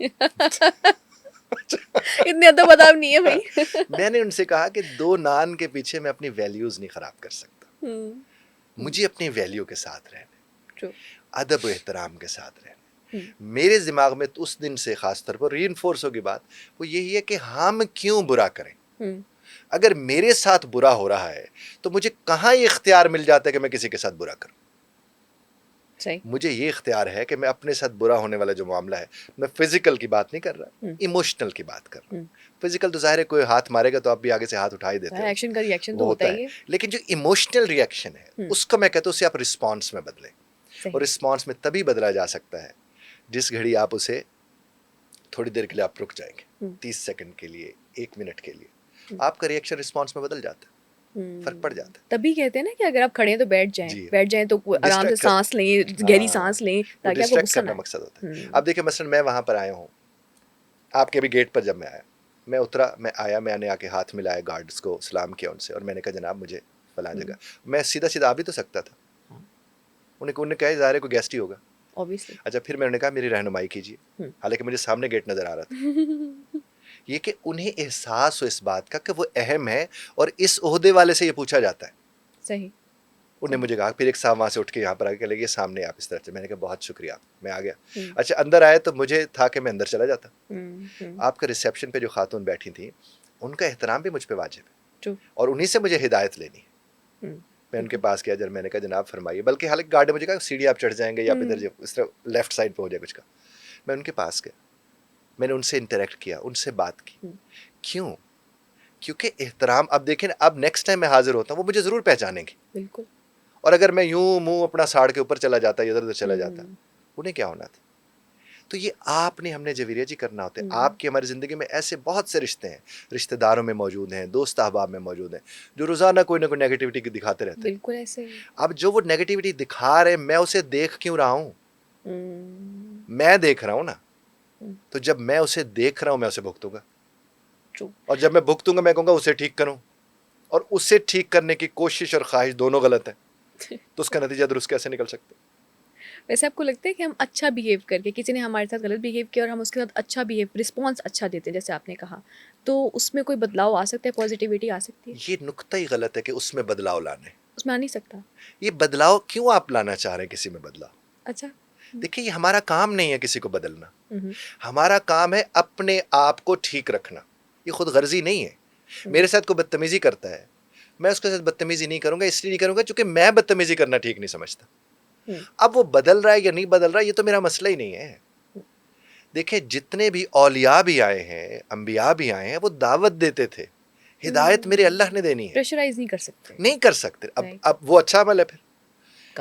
इतने अदब अदाब नहीं है भई। मैंने उनसे कहा कि 2 नान के पीछे मैं अपनी वैल्यूज नहीं खराब कर सकता, हुँ, हुँ, मुझे अपनी वैल्यू के साथ रहना, ट्रू। अदब एहतराम के साथ रहना। मेरे दिमाग में तो उस दिन से खास तौर पर रीइंफोर्स होगी बात, वो यही है कि हम क्यों बुरा करें। अगर मेरे साथ बुरा हो रहा है तो मुझे कहाँ ये इख्तियार मिल जाता है कि मैं किसी के साथ बुरा करूं। सही। मुझे ये इख्तियार है कि मैं अपने साथ बुरा होने वाला जो मामला है, मैं फिजिकल की बात नहीं कर रहा, इमोशनल की बात कर रहा हूँ। फिजिकल तो जाहिर है कोई हाथ मारेगा तो आप भी आगे से हाथ उठा ही देते हो, एक्शन का रिएक्शन वो तो होता होता ही है। है। लेकिन जो इमोशनल रिएक्शन है उसको मैं कहता हूँ उसे आप रिस्पॉन्स में बदलें। सही। और रिस्पॉन्स में तभी बदला जा सकता है जिस घड़ी आप उसे थोड़ी देर के लिए आप रुक जाएंगे, 30 सेकंड के लिए, 1 मिनट के लिए, आपका रिएक्शन रिस्पॉन्स में बदल जाता है, फर्क पड़ जाता है। तभी कहते हैं ना कि अगर आप खड़े हैं तो बैठ जाएं, जी, बैठ जाएं तो आराम से डिस्ट्रैक्ट कर, सांस लें, गहरी सांस लें, वो ताकि आपको डिस्ट्रैक्ट गुस्सा ना करना आए। मकसद होता है। अब देखिए मसलन मैं वहां पर आया हूँ, आपके भी गेट पर जब मैं आया, मैं उतरा, मैं आया, मैंने आके हाथ मिलाया गार्ड्स को, सलाम किया उनसे, और मैंने कहा जनाब मुझे फलां जगह, मैं सीधा सीधा आ भी तो सकता था, उन्हें कहा ज़ाहिर है कोई गेस्ट ही होगा। ऑब्वियसली। अच्छा, फिर मैंने कहा मेरी रहनुमाई कीजिए, हालांकि मुझे सामने गेट नजर आ रहा था। ये कि उन्हें एहसास हो इस बात का कि वो अहम है और इस ओहदे वाले से ये पूछा जाता है। सही। उन्हें मुझे कहा, फिर एक साहब वहाँ से उठ के यहाँ पर आके लगे सामने आप इस तरह से, मैंने कहा बहुत शुक्रिया, मैं आ गया। अच्छा, अंदर आए तो मुझे था कि मैं अंदर चला जाता। आपके रिसेप्शन पे जो खातून बैठी थी उनका एहतराम भी मुझ पे वाजिब है और उन्हीं से मुझे हिदायत लेनी है। मैं उनके पास गया, जब मैंने कहा जनाब फरमाइए, बल्कि हालांकि गार्ड ने मुझे कहा सीढ़ी आप चढ़ जाएंगे या इधर इस तरह लेफ्ट साइड पे हो जाए कुछ का। मैं उनके पास गया, मैंने उनसे इंटरेक्ट किया, उनसे बात की। क्यों? क्योंकि एहतराम, अब देखें, अब नेक्स्ट टाइम मैं हाजिर होता हूँ वो मुझे जरूर पहचानेंगे। बिल्कुल। और अगर मैं यूं मुंह अपना साड़ के ऊपर चला जाता, इधर उधर चला जाता, उन्हें क्या होना था। तो ये आपने, हमने जवेरिया जी करना होता है। आपकी हमारी ज़िंदगी में ऐसे बहुत से रिश्ते हैं, रिश्तेदारों में मौजूद हैं, दोस्त अहबाब में मौजूद हैं, जो रोज़ाना कोई ना कोई नेगेटिविटी दिखाते रहते हैं। बिल्कुल ऐसे ही। अब जो वो नेगेटिविटी दिखा रहे, मैं उसे देख क्यों रहा हूँ? मैं देख रहा हूँ ना, तो जब मैं उसे देख रहा हूँ मैं उसे भुगतूंगा, और जब मैं भुगतूंगा मैं कहूँगा उसे ठीक करूँ, और उसे ठीक करने की कोशिश और ख्वाहिश दोनों गलत है, तो उसका नतीजा दुरुस्त कैसे निकल सकता है? वैसे आपको लगता है कि हम अच्छा बिहेव करके, किसी ने हमारे साथ गलत बिहेव किया और हम उसके साथ अच्छा बिहेव, रिस्पॉन्स अच्छा देते हैं जैसे आपने कहा, तो उसमें कोई बदलाव आ सकता है, पॉजिटिविटी आ सकती है? ये नुक्ता ही गलत है कि उसमें बदलाव लाने, उसमें आ नहीं सकता। ये बदलाव क्यों आप लाना चाह रहे हैं किसी में बदलाव? अच्छा। देखिए, ये हमारा काम नहीं है किसी को बदलना, हमारा काम है अपने आप को ठीक रखना। ये खुद गर्जी नहीं है। मेरे साथ कोई बदतमीजी करता है, मैं उसके साथ बदतमीजी नहीं करूंगा, इसलिए नहीं करूंगा क्योंकि मैं बदतमीजी करना ठीक नहीं समझता। अब वो बदल रहा है या नहीं बदल रहा है ये तो मेरा मसला ही नहीं है। देखिए, जितने भी औलिया भी आए हैं, अंबिया भी आए हैं, वो दावत देते थे, हिदायत मेरे अल्लाह ने देनी है, प्रेशराइज नहीं कर सकते। नहीं कर सकते। अब वो अच्छा अमल है। फिर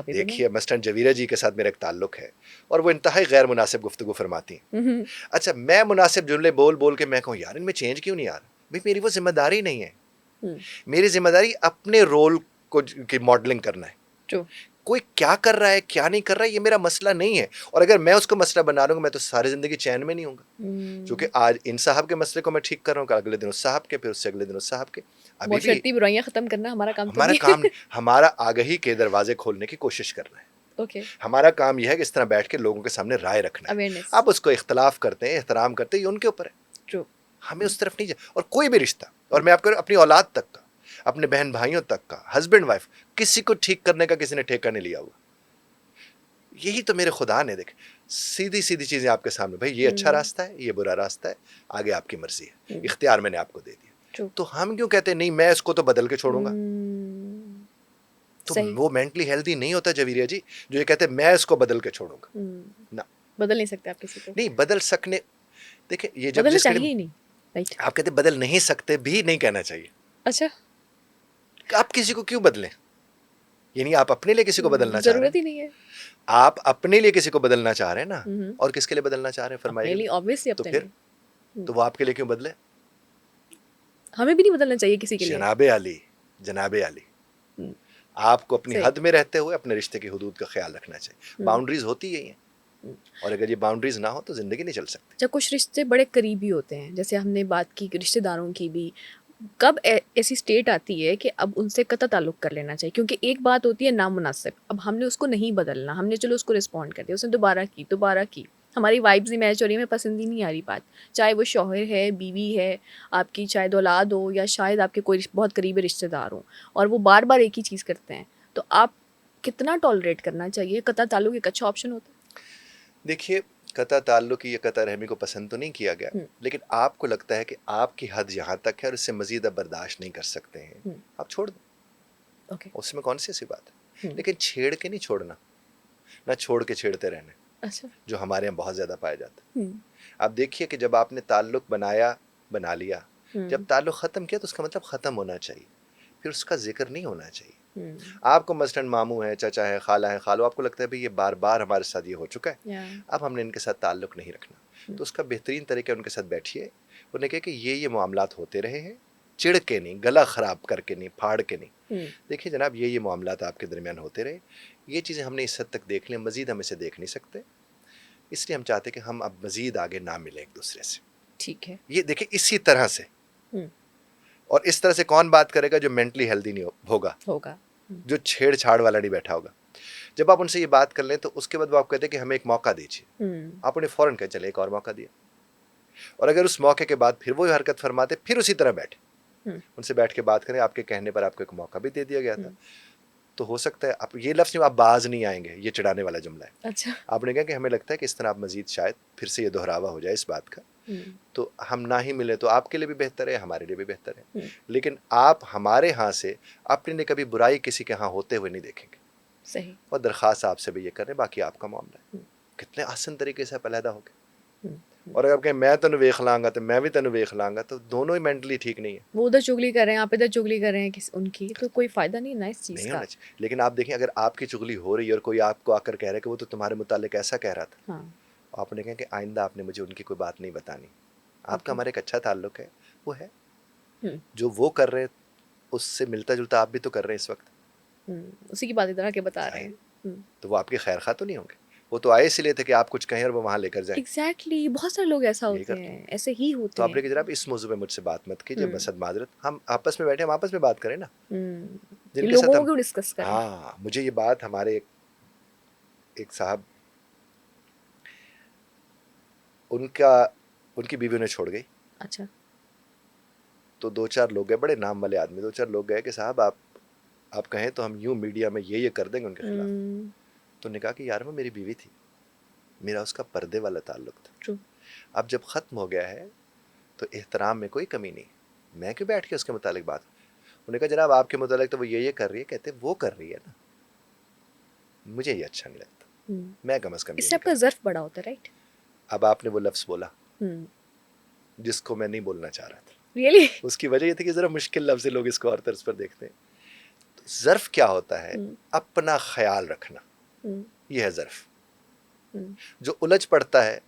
देखिए, मस्टन जवीरा जी के साथ मेरा एक ताल्लुक है और वो इंतहाई गैर मुनासिब गुफ्तगू फरमाती हैं। अच्छा, मैं मुनासिब जुमले बोल बोल के मैं कहूँ यार इनमें चेंज क्यों नहीं आ रहा? भाई, मेरी वो जिम्मेदारी नहीं है। मेरी जिम्मेदारी अपने रोल को की मॉडलिंग करना है। कोई क्या कर रहा है क्या नहीं कर रहा है ये मेरा मसला नहीं है, और अगर मैं उसको मसला बना लूंगा मैं तो सारी जिंदगी चैन में नहीं होऊंगा। क्योंकि आज इन साहब के मसले को मैं ठीक कर रहा हूँ, अगले दिन उस साहब के, फिर उससे अगले दिन उस साहब के। अभी भी बुराइयां खत्म करना हमारा काम तो हमारा नहीं काम नहीं, हमारा आगही के दरवाजे खोलने की कोशिश करना है। हमारा काम यह है कि इस तरह बैठ के लोगों के सामने राय रखना है। आप उसको इख्तलाफ करते हैं, एहतराम करते हैं, ये उनके ऊपर है। हमें उस तरफ नहीं जाए। और कोई भी रिश्ता, और मैं आपको अपनी औलाद तक का, अपने बहन भाइयों तक का, हस्बैंड वाइफ, किसी को ठीक करने का किसी ने ठेका नहीं लिया हुआ। यही तो मेरे खुदा ने, देख, सीधी सीधी चीजें आपके सामने, भाई ये अच्छा रास्ता है, ये बुरा रास्ता है, आगे आपकी मर्जी है, इख्तियार मैंने आपको दे दिया। तो हम क्यों कहते हैं नहीं मैं इसको तो बदल के छोड़ूंगा? तो वो मेंटली हेल्दी नहीं होता जवीरिया जी जो ये कहते हैं मैं इसको बदल के छोड़ूंगा। ना, बदल नहीं सकते आप किसी को। नहीं बदल सकने, देखिए ये जब बदलना चाहिए ही नहीं, राइट? आप कहते बदल नहीं सकते भी नहीं कहना चाहिए। अच्छा, आप किसी को क्यों बदलें? यानी आप अपने लिए किसी को बदलना चाह रहे हैं? जरूरत ही नहीं है। आप अपने लिए किसी को बदलना चाह रहे हैं ना, और किसके लिए बदलना चाह रहे हैं फरमाइए? ऑब्वियसली तो फिर तो वो आपके लिए क्यों बदले? हमें भी नहीं बदलना चाहिए किसी के लिए। जनाबे अली, जनाबे अली, आपको अपनी हद में रहते हुए अपने रिश्ते की हुदूद का ख्याल रखना चाहिए। बाउंड्रीज होती यही है, और अगर ये बाउंड्रीज ना हो तो जिंदगी नहीं चल सकती। जब कुछ रिश्ते बड़े करीबी होते हैं, जैसे हमने बात की रिश्तेदारों की भी, कब ऐसी स्टेट आती है कि अब उनसे कतई ताल्लुक़ कर लेना चाहिए? क्योंकि एक बात होती है नामुनासिब, अब हमने उसको नहीं बदलना, हमने चलो उसको रिस्पॉन्ड कर दिया, उसने दोबारा की, हमारी वाइब्स नहीं मैच हो रही, हमें पसंद ही नहीं आ रही बात, चाहे वो शौहर है, बीवी है आपकी, शायद औलाद हो, या शायद आपके कोई बहुत करीबी रिश्तेदार हो, और वो बार बार एक ही चीज़ करते हैं, तो आप कितना टॉलरेट करना चाहिए? कतई ताल्लुक़ एक अच्छा ऑप्शन होता है? देखिए, कता ताल्लुक या कता रहमी को पसंद तो नहीं किया गया, लेकिन आपको लगता है कि आपकी हद यहाँ तक है और इससे मजीद आप बर्दाश्त नहीं कर सकते हैं, आप छोड़ दो। ओके। उसमें कौन सी ऐसी बात है? लेकिन छेड़ के नहीं छोड़ना, ना छोड़ के छेड़ते रहने, अच्छा। जो हमारे यहाँ बहुत ज्यादा पाया जाता है। आप देखिए कि जब आपने ताल्लुक बना लिया, जब ताल्लुक खत्म किया तो उसका मतलब खत्म होना चाहिए, फिर उसका जिक्र नहीं होना चाहिए। आपको मसलन मामू है, चाचा है, खाला है, खालो, आपको लगता है भाई ये बार बार हमारे साथ ये हो चुका है, अब हमने इनके साथ ताल्लुक नहीं रखना, तो उसका बेहतरीन तरीका उनके साथ बैठिए, उन्हें कहे कि ये मामलात होते रहे हैं, चिढ़ के नहीं, गला ख़राब करके नहीं, फाड़ के नहीं, देखिए जनाब ये मामलात आपके दरमियान होते रहे, ये चीज़ें हमने इस हद तक देख लें, मज़ीद हम इसे देख नहीं सकते, इसलिए हम चाहते कि हम अब मज़ीद आगे ना मिलें एक दूसरे से। ठीक है। ये देखिए इसी तरह से, और इस तरह से कौन बात करेगा? जो मेंटली हेल्दी नहीं होगा, जो छेड़छाड़ वाला नहीं बैठा होगा। जब आप उनसे ये बात कर लें तो उसके बाद वो आप कहते हैं कि हमें एक मौका दीजिए, आप उन्हें फौरन कहें चले एक और मौका दिया, और अगर उस मौके के बाद फिर वो हरकत फरमाते, फिर उसी तरह बैठे, उनसे बैठ के बात करें, आपके कहने पर आपको एक मौका भी दे दिया गया था, तो हो सकता है आप ये लफ्ज़ नहीं, आप बाज नहीं आएंगे, ये चिढ़ाने वाला जुमला है। अच्छा। आपने कहा कि हमें लगता है कि इस तरह आप मजीद शायद फिर से ये दोहरावा हो जाए इस बात का, तो हम ना ही मिले तो आपके लिए भी बेहतर है, हमारे लिए भी बेहतर है, लेकिन आप हमारे यहाँ से अपने लिए कभी बुराई किसी के यहाँ होते हुए नहीं देखेंगे। सही। और दरख्वास्त आपसे भी ये करें, बाकी आपका मामला है। कितने आसान तरीके से पैदा हो गए, और अगर कहें मैं तेन वेख लांगा तो मैं भी तेन वेख लांगा, तो दोनों ही मेंटली ठीक नहीं है। वो उधर चुगली कर रहे हैं, आप इधर चुगली कर रहे हैं उनकी, तो कोई फायदा नहीं ना इस चीज़ नहीं का। होना चाहिए। लेकिन आप देखें अगर आपकी चुगली हो रही है और कोई आपको आकर कह रहा है कि वो तो तुम्हारे मुतालिक ऐसा कह रहा था, हाँ। आपने कहा कि आइंदा आपने मुझे उनकी कोई बात नहीं बतानी, आपका हमारे एक अच्छा ताल्लुक है, वो है जो वो कर रहे उससे मिलता जुलता आप भी तो कर रहे हैं इस वक्त, उसी की बात इधर आके बता रहे हैं, तो वो आपके खैर खा तो नहीं होंगे, वो तो आए इसलिए थे कि आप कुछ कहें और वो वहां लेकर जाए। एग्जैक्टली, बहुत सारे लोग ऐसा होते हैं, ऐसे ही होते तो हैं। आपने जनाब इस मौजू में मुझसे बात मत कीजिए, मसद माजरत, हम आपस में बैठे, हम आपस में बात करें ना, जिनके साथ हम, को डिस्कस करें। हाँ, मुझे ये बात हमारे एक साहब, उनकी बीवी उन्हें छोड़ गई। अच्छा। तो 2-4 लोग गए, बड़े नाम वाले आदमी, 2-4 लोग गए कि साहब आप कहें तो हम यूं मीडिया में ये कर देंगे उनके खिलाफ। तो उन्होंने कहा कि यार वो मेरी बीवी थी, मेरा उसका पर्दे वाला ताल्लुक था। True. अब जब ख़त्म हो गया है तो एहतराम में कोई कमी नहीं, मैं क्यों बैठ के उसके मुतालिक बात। उन्होंने कहा जनाब आपके मुतालिक तो वो ये कर रही है, कहते वो कर रही है ना, मुझे ये अच्छा नहीं लगता, मैं कम अज़ कम इससे आपका ज़र्फ बड़ा होता है, राइट? अब आपने वो लफ्ज़ बोला जिसको मैं नहीं बोलना चाह रहा था। Really? उसकी वजह ये थी कि ज़रा मुश्किल लफ्ज़ लोग इसको और तर्ज पर देखते हैं। तो ज़र्फ क्या होता है? अपना ख्याल रखना, ये है ज़र्फ। जो उलझ पड़ता है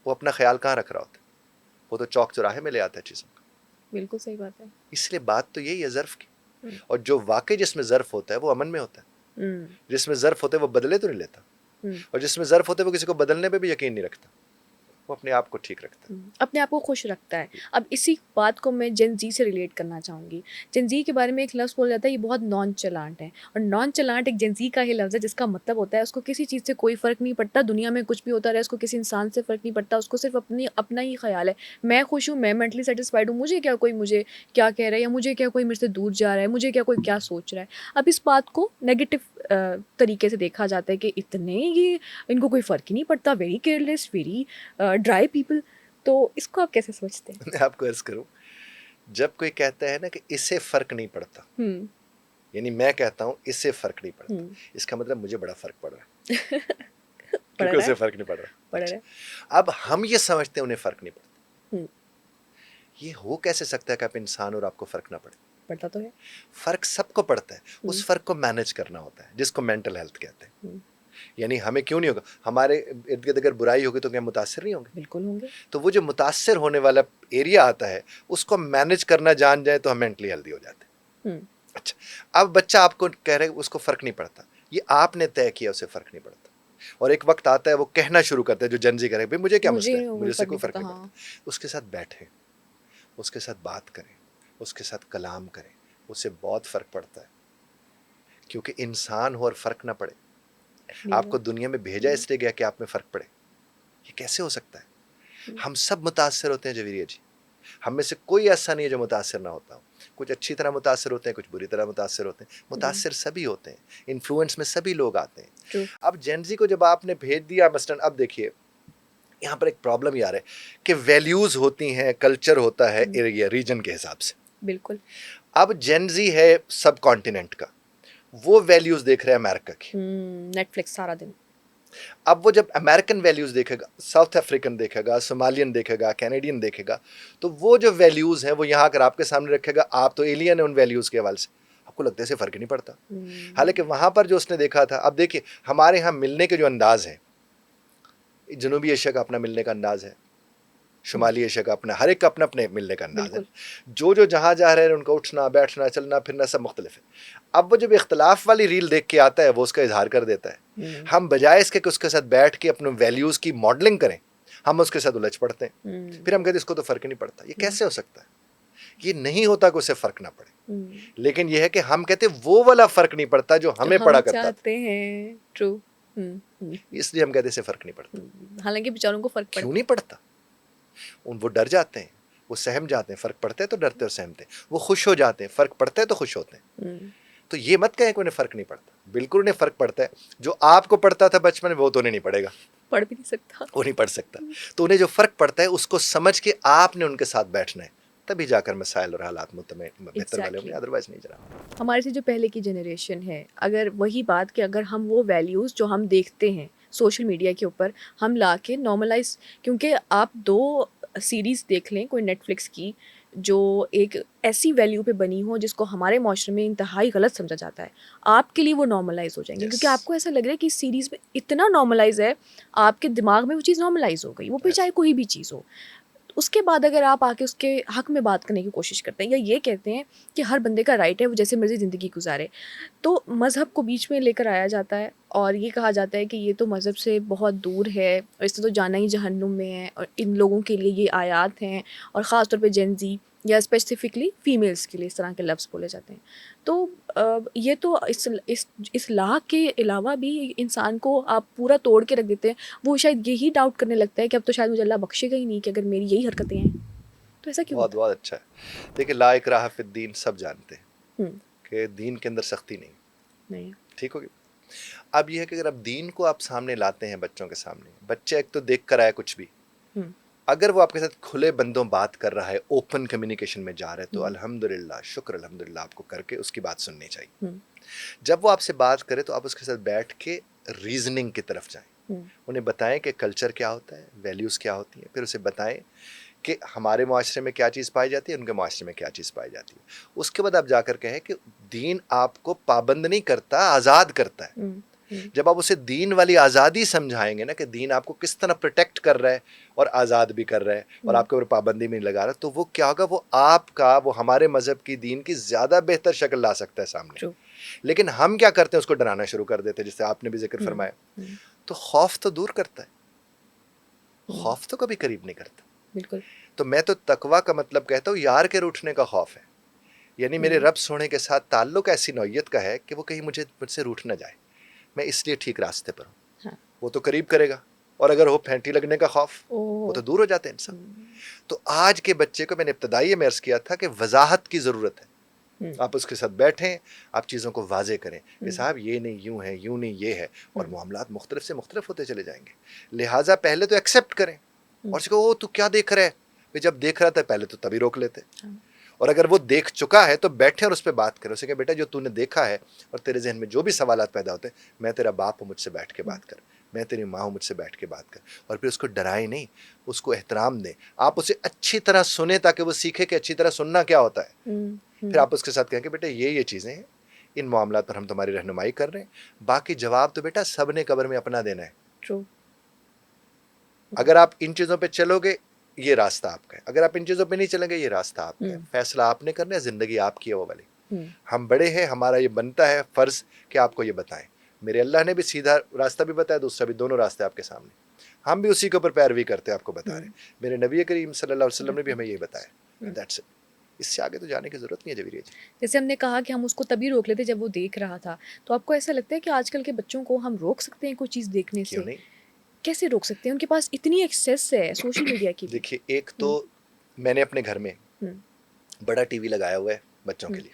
वो अपना ख्याल कहाँ रख रहा होता है, वो तो चौक चौराहे में ले आता है चीज़ों का। बिल्कुल सही बात है। इसलिए बात तो यही है ज़र्फ की, और जो वाकई जिसमें ज़र्फ होता है वो अमन में होता है, जिसमें ज़र्फ होता है वो बदले तो नहीं लेता, और जिसमें ज़र्फ होता है वो किसी को बदलने पे भी यकीन नहीं रखता, वो अपने आप को ठीक रखता है, अपने आप को खुश रखता है। अब इसी बात को मैं जेन जी से रिलेट करना चाहूँगी। जेन जी के बारे में एक लफ्ज़ बोला जाता है, ये बहुत नॉन चलांट है, और नॉन चलांट एक जेन जी का ही लफ्ज़ है, जिसका मतलब होता है उसको किसी चीज़ से कोई फ़र्क नहीं पड़ता, दुनिया में कुछ भी होता रहे उसको किसी इंसान से फ़र्क नहीं पड़ता, उसको सिर्फ अपना ही ख्याल है, मैं खुश हूँ, मैं मेंटली सेटिस्फाइड हूँ, मुझे क्या कोई मुझे क्या कह रहा है, या मुझे क्या कोई मेरे से दूर जा रहा है, मुझे क्या कोई क्या सोच रहा है। अब इस बात को नेगेटिव तरीके से देखा जाता है कि इतने ये इनको कोई फ़र्क ही नहीं पड़ता, very careless, very dry people. तो इसको आप कैसे सोचते हैं? मैं आपको अर्ज करूं, जब कोई कहता है ना कि इससे फर्क नहीं पड़ता, यानी मैं कहता हूं इससे फर्क नहीं पड़ता, इसका मतलब मुझे बड़ा फर्क पड़ रहा है क्योंकि उसे फर्क नहीं पड़ रहा। अब हम ये समझते हैं उन्हें फर्क नहीं पड़ता, ये हो कैसे सकता है कि आप इंसान और आपको फर्क ना पड़े? पड़ता तो है। फर्क सबको पड़ता है, उस फर्क को मैनेज करना होता है, जिसको मेंटल हेल्थ कहते हैं। यानी हमें क्यों नहीं होगा, हमारे इर्द गिर्द अगर बुराई होगी तो क्या मुतासिर नहीं होंगे? बिल्कुल होंगे। तो वो जो मुतासिर होने वाला एरिया आता है उसको मैनेज करना जान जाए तो हम मेंटली हेल्दी हो जाते हैं। अच्छा, अब बच्चा आपको कह रहे हैं उसको फर्क नहीं पड़ता, ये आपने तय किया उसे फर्क नहीं पड़ता, और एक वक्त आता है वो कहना शुरू करता है, जो जनजी करे भाई मुझे क्या मसला है, मुझे से कोई फर्क नहीं पड़ता। उसके साथ बैठे, उसके साथ बात करें, उसके साथ कलाम करें, उससे बहुत फर्क पड़ता है, क्योंकि इंसान हो और फर्क ना पड़े। आपको दुनिया में भेजा इसलिए गया कि आप में फर्क पड़े, ये कैसे हो सकता है? हम सब मुतासिर होते हैं जवीरिया जी, हम में से कोई ऐसा नहीं है जो मुतासिर ना होता हो। कुछ अच्छी तरह मुतासिर होते हैं, कुछ बुरी तरह मुतासिर होते हैं, मुतासिर सभी होते हैं, इन्फ्लुएंस में सभी लोग आते हैं। अब जेन ज़ी को जब आपने भेज दिया मसलन, अब देखिए यहाँ पर एक प्रॉब्लम ये आ रहा है कि वैल्यूज होती हैं, कल्चर होता है एरिया रीजन के हिसाब से। बिल्कुल। अब जेनजी है सब कॉन्टिनेंट का, वो वैल्यूज देख रहे हैं अमेरिका की। नेटफ्लिक्स सारा दिन। अब वो जब अमेरिकन वैल्यूज देखेगा, साउथ अफ्रीकन देखेगा, सोमालियन देखेगा, कैनेडियन देखेगा, तो वो जो वैल्यूज हैं वो यहाँ आकर आपके सामने रखेगा, आप तो एलियन है उन वैल्यूज के हवाले से, आपको लगता है इससे फर्क ही नहीं पड़ता। हालांकि वहां पर जो उसने देखा था, अब देखिए हमारे यहाँ मिलने के जो अंदाज है, जनूबी एशिया का अपना मिलने का अंदाज है, शुमाली एशिया का अपना, हर एक का अपना अपने मिलने का अंदाज है। जो जहाँ जा रहे हैं उनका उठना बैठना चलना फिरना सब मुख्तलिफ है। अब वो जब इख्तलाफ वाली रील देख के आता है वो उसका इजहार कर देता है। हम बजाय इसके कि उसके साथ बैठ के अपने वैल्यूज की मॉडलिंग करें, हम उसके साथ उलझ पड़ते हैं। फिर हम कहते हैं इसको तो फर्क ही नहीं पड़ता। ये कैसे हो सकता है? ये नहीं होता कि उसे फर्क ना पड़े, लेकिन ये है कि हम कहते हैं वो वाला फर्क नहीं पड़ता जो हमें पड़ा करता है। ट्रू। इसलिए हम कहते हैं इसे फर्क नहीं पड़ता। हालांकि बेचारों को फर्क क्यों नहीं पड़ता? वो डर जाते हैं, वो सहम जाते हैं, फर्क पड़ता है तो डरते और सहमते हैं। वो खुश हो जाते हैं, फर्क पड़ता है तो खुश होते हैं। तो ये मत कहें कि उन्हें फर्क नहीं पड़ता, बिल्कुल उन्हें फर्क पड़ता है। जो आपको पड़ता था बचपन में वो तो उन्हें नहीं पड़ेगा, पढ़ भी नहीं सकता, वो नहीं पढ़ सकता। तो उन्हें जो फर्क पड़ता है उसको समझ के आपने उनके साथ बैठना है, तभी जाकर मसाइल और हालात बेहतर वाले होंगे, अदरवाइज नहीं। जरा हमारे से जो पहले की जनरेशन है, अगर वही बात कि अगर हम वो वैल्यूज़ जो हम देखते हैं सोशल मीडिया के ऊपर हम ला के नॉर्मलाइज, क्योंकि आप 2 सीरीज़ देख लें कोई नेटफ्लिक्स की जो एक ऐसी वैल्यू पे बनी हो जिसको हमारे माशरे में इंतहाई गलत समझा जाता है, आपके लिए वो नॉर्मलाइज हो जाएंगे। क्योंकि आपको ऐसा लग रहा है कि इस सीरीज़ में इतना नॉर्मलाइज है, आपके दिमाग में वो चीज़ नॉर्मलाइज हो गई, वो फिर चाहे कोई भी चीज़ हो। उसके बाद अगर आप आके उसके हक में बात करने की कोशिश करते हैं या ये कहते हैं कि हर बंदे का राइट है वो जैसे मर्जी ज़िंदगी गुजारे, तो मज़हब को बीच में लेकर आया जाता है और ये कहा जाता है कि ये तो मज़हब से बहुत दूर है और इससे तो जाना ही जहन्नुम में है और इन लोगों के लिए ये आयात हैं, और ख़ास तौर पे जेन ज़ी या स्पेसिफिकली फ़ीमेल्स के लिए इस तरह के लफ्ज़ बोले जाते हैं। तो ये तो इस लाह के अलावा भी इंसान को आप पूरा तोड़ के रख देते हैं। वो शायद यही डाउट करने लगता है कि अब तो शायद मुझे अल्लाह बख्शेगा ही नहीं कि अगर मेरी यही हरकतें हैं। तो ऐसा क्यों? बहुत बहुत अच्छा है। देखिए ला इक्राह फिद्दीन सब जानते हैं कि दीन के अंदर सख्ती नहीं, ठीक होगी। अब यह है कि अगर अब दीन को आप सामने लाते हैं बच्चों के सामने, बच्चे एक तो देख कर आए कुछ भी, अगर वो आपके साथ खुले बंदों बात कर रहा है, ओपन कम्युनिकेशन में जा रहा है, तो अल्हम्दुलिल्लाह, शुक्र अल्हम्दुलिल्लाह आपको करके उसकी बात सुननी चाहिए। जब वो आपसे बात करे तो आप उसके साथ बैठ के रीजनिंग की तरफ जाएं, उन्हें बताएं कि कल्चर क्या होता है, वैल्यूज़ क्या होती हैं, फिर उसे बताएं कि हमारे माशरे में क्या चीज़ पाई जाती है, उनके माशरे में क्या चीज़ पाई जाती है। उसके बाद आप जाकर कहें कि दीन आपको पाबंद नहीं करता, आज़ाद करता है। जब आप उसे दीन वाली आज़ादी समझाएंगे ना कि दीन आपको किस तरह प्रोटेक्ट कर रहा है और आज़ाद भी कर रहा है और आपके ऊपर पाबंदी भी नहीं लगा रहा, तो वो क्या होगा, वो आपका, वो हमारे मज़हब की, दीन की ज़्यादा बेहतर शक्ल ला सकता है सामने। लेकिन हम क्या करते हैं, उसको डराना शुरू कर देते हैं, जिससे आपने भी जिक्र फरमाया। तो खौफ तो दूर करता है, खौफ तो कभी करीब नहीं करता। बिल्कुल। तो मैं तो तकवा का मतलब कहता हूँ यार के रूठने का खौफ है, यानी मेरे रब सोने के साथ ताल्लुक ऐसी नौयत का है कि वो कहीं मुझसे रूठ ना जाए, मैं इसलिए ठीक रास्ते पर हूँ। हाँ। वो तो करीब करेगा। और अगर हो फैंटी लगने का खौफ, वो तो दूर हो जाते हैं इंसान। तो आज के बच्चे को मैंने इब्तदाई में अर्ज किया था कि वजाहत की ज़रूरत है। आप उसके साथ बैठें, आप चीज़ों को वाजे करें कि साहब ये नहीं यूं है, यूं नहीं ये है, और मामलात मुख्तलिफ से मुख्तलिफ होते चले जाएंगे। लिहाजा पहले तो एक्सेप्ट करें और उसको, ओ तू क्या देख रहा है, जब देख रहा था पहले तो तभी रोक लेते। और अगर वो देख चुका है तो बैठे और उस पर बात करें, उसे कहें बेटा जो तूने देखा है और तेरे जहन में जो भी सवालात पैदा होते हैं, मैं तेरा बाप हूँ, मुझसे बैठ के बात कर, मैं तेरी माँ हूँ, मुझसे बैठ के बात कर। और फिर उसको डराए नहीं, उसको एहतराम दें, आप उसे अच्छी तरह सुने ताकि वो सीखे कि अच्छी तरह सुनना क्या होता है। फिर आप उसके साथ कहें कि बेटा ये चीज़ें हैं, इन मामलात पर हम तुम्हारी रहनुमाई कर रहे हैं, बाकी जवाब तो बेटा सब ने कब्र में अपना देना है। ट्रू। अगर आप इन चीज़ों पर चलोगे ये रास्ता आपका है, अगर आप इन चीज़ों पे नहीं चलेंगे ये रास्ता आपका है। फैसला आपने करना है, जिंदगी आपकी है वो वाली। हम बड़े हैं, हमारा ये बनता है फ़र्ज़ कि आपको ये बताएं। मेरे अल्लाह ने भी सीधा रास्ता भी बताया, दूसरा भी, दोनों रास्ते आपके सामने, हम भी उसी के ऊपर पैरवी करते हैं, आपको बता रहे हैं। मेरे नबी करीम सल्लल्लाहु अलैहि वसल्लम ने भी हमें यही बताया। दैट्स इट, इससे आगे तो जाने की ज़रूरत नहीं है। जबीरिया जी, जैसे हमने कहा कि हम उसको तभी रोक लेते जब वो देख रहा था, तो आपको ऐसा लगता है कि आजकल के बच्चों को हम रोक सकते हैं कोई चीज़ देखने से? क्यों नहीं? कैसे रोक सकते हैं? उनके पास इतनी एक्सेस है सोशल मीडिया की। देखिए, एक तो मैंने अपने घर में बड़ा टीवी लगाया हुआ है बच्चों के लिए,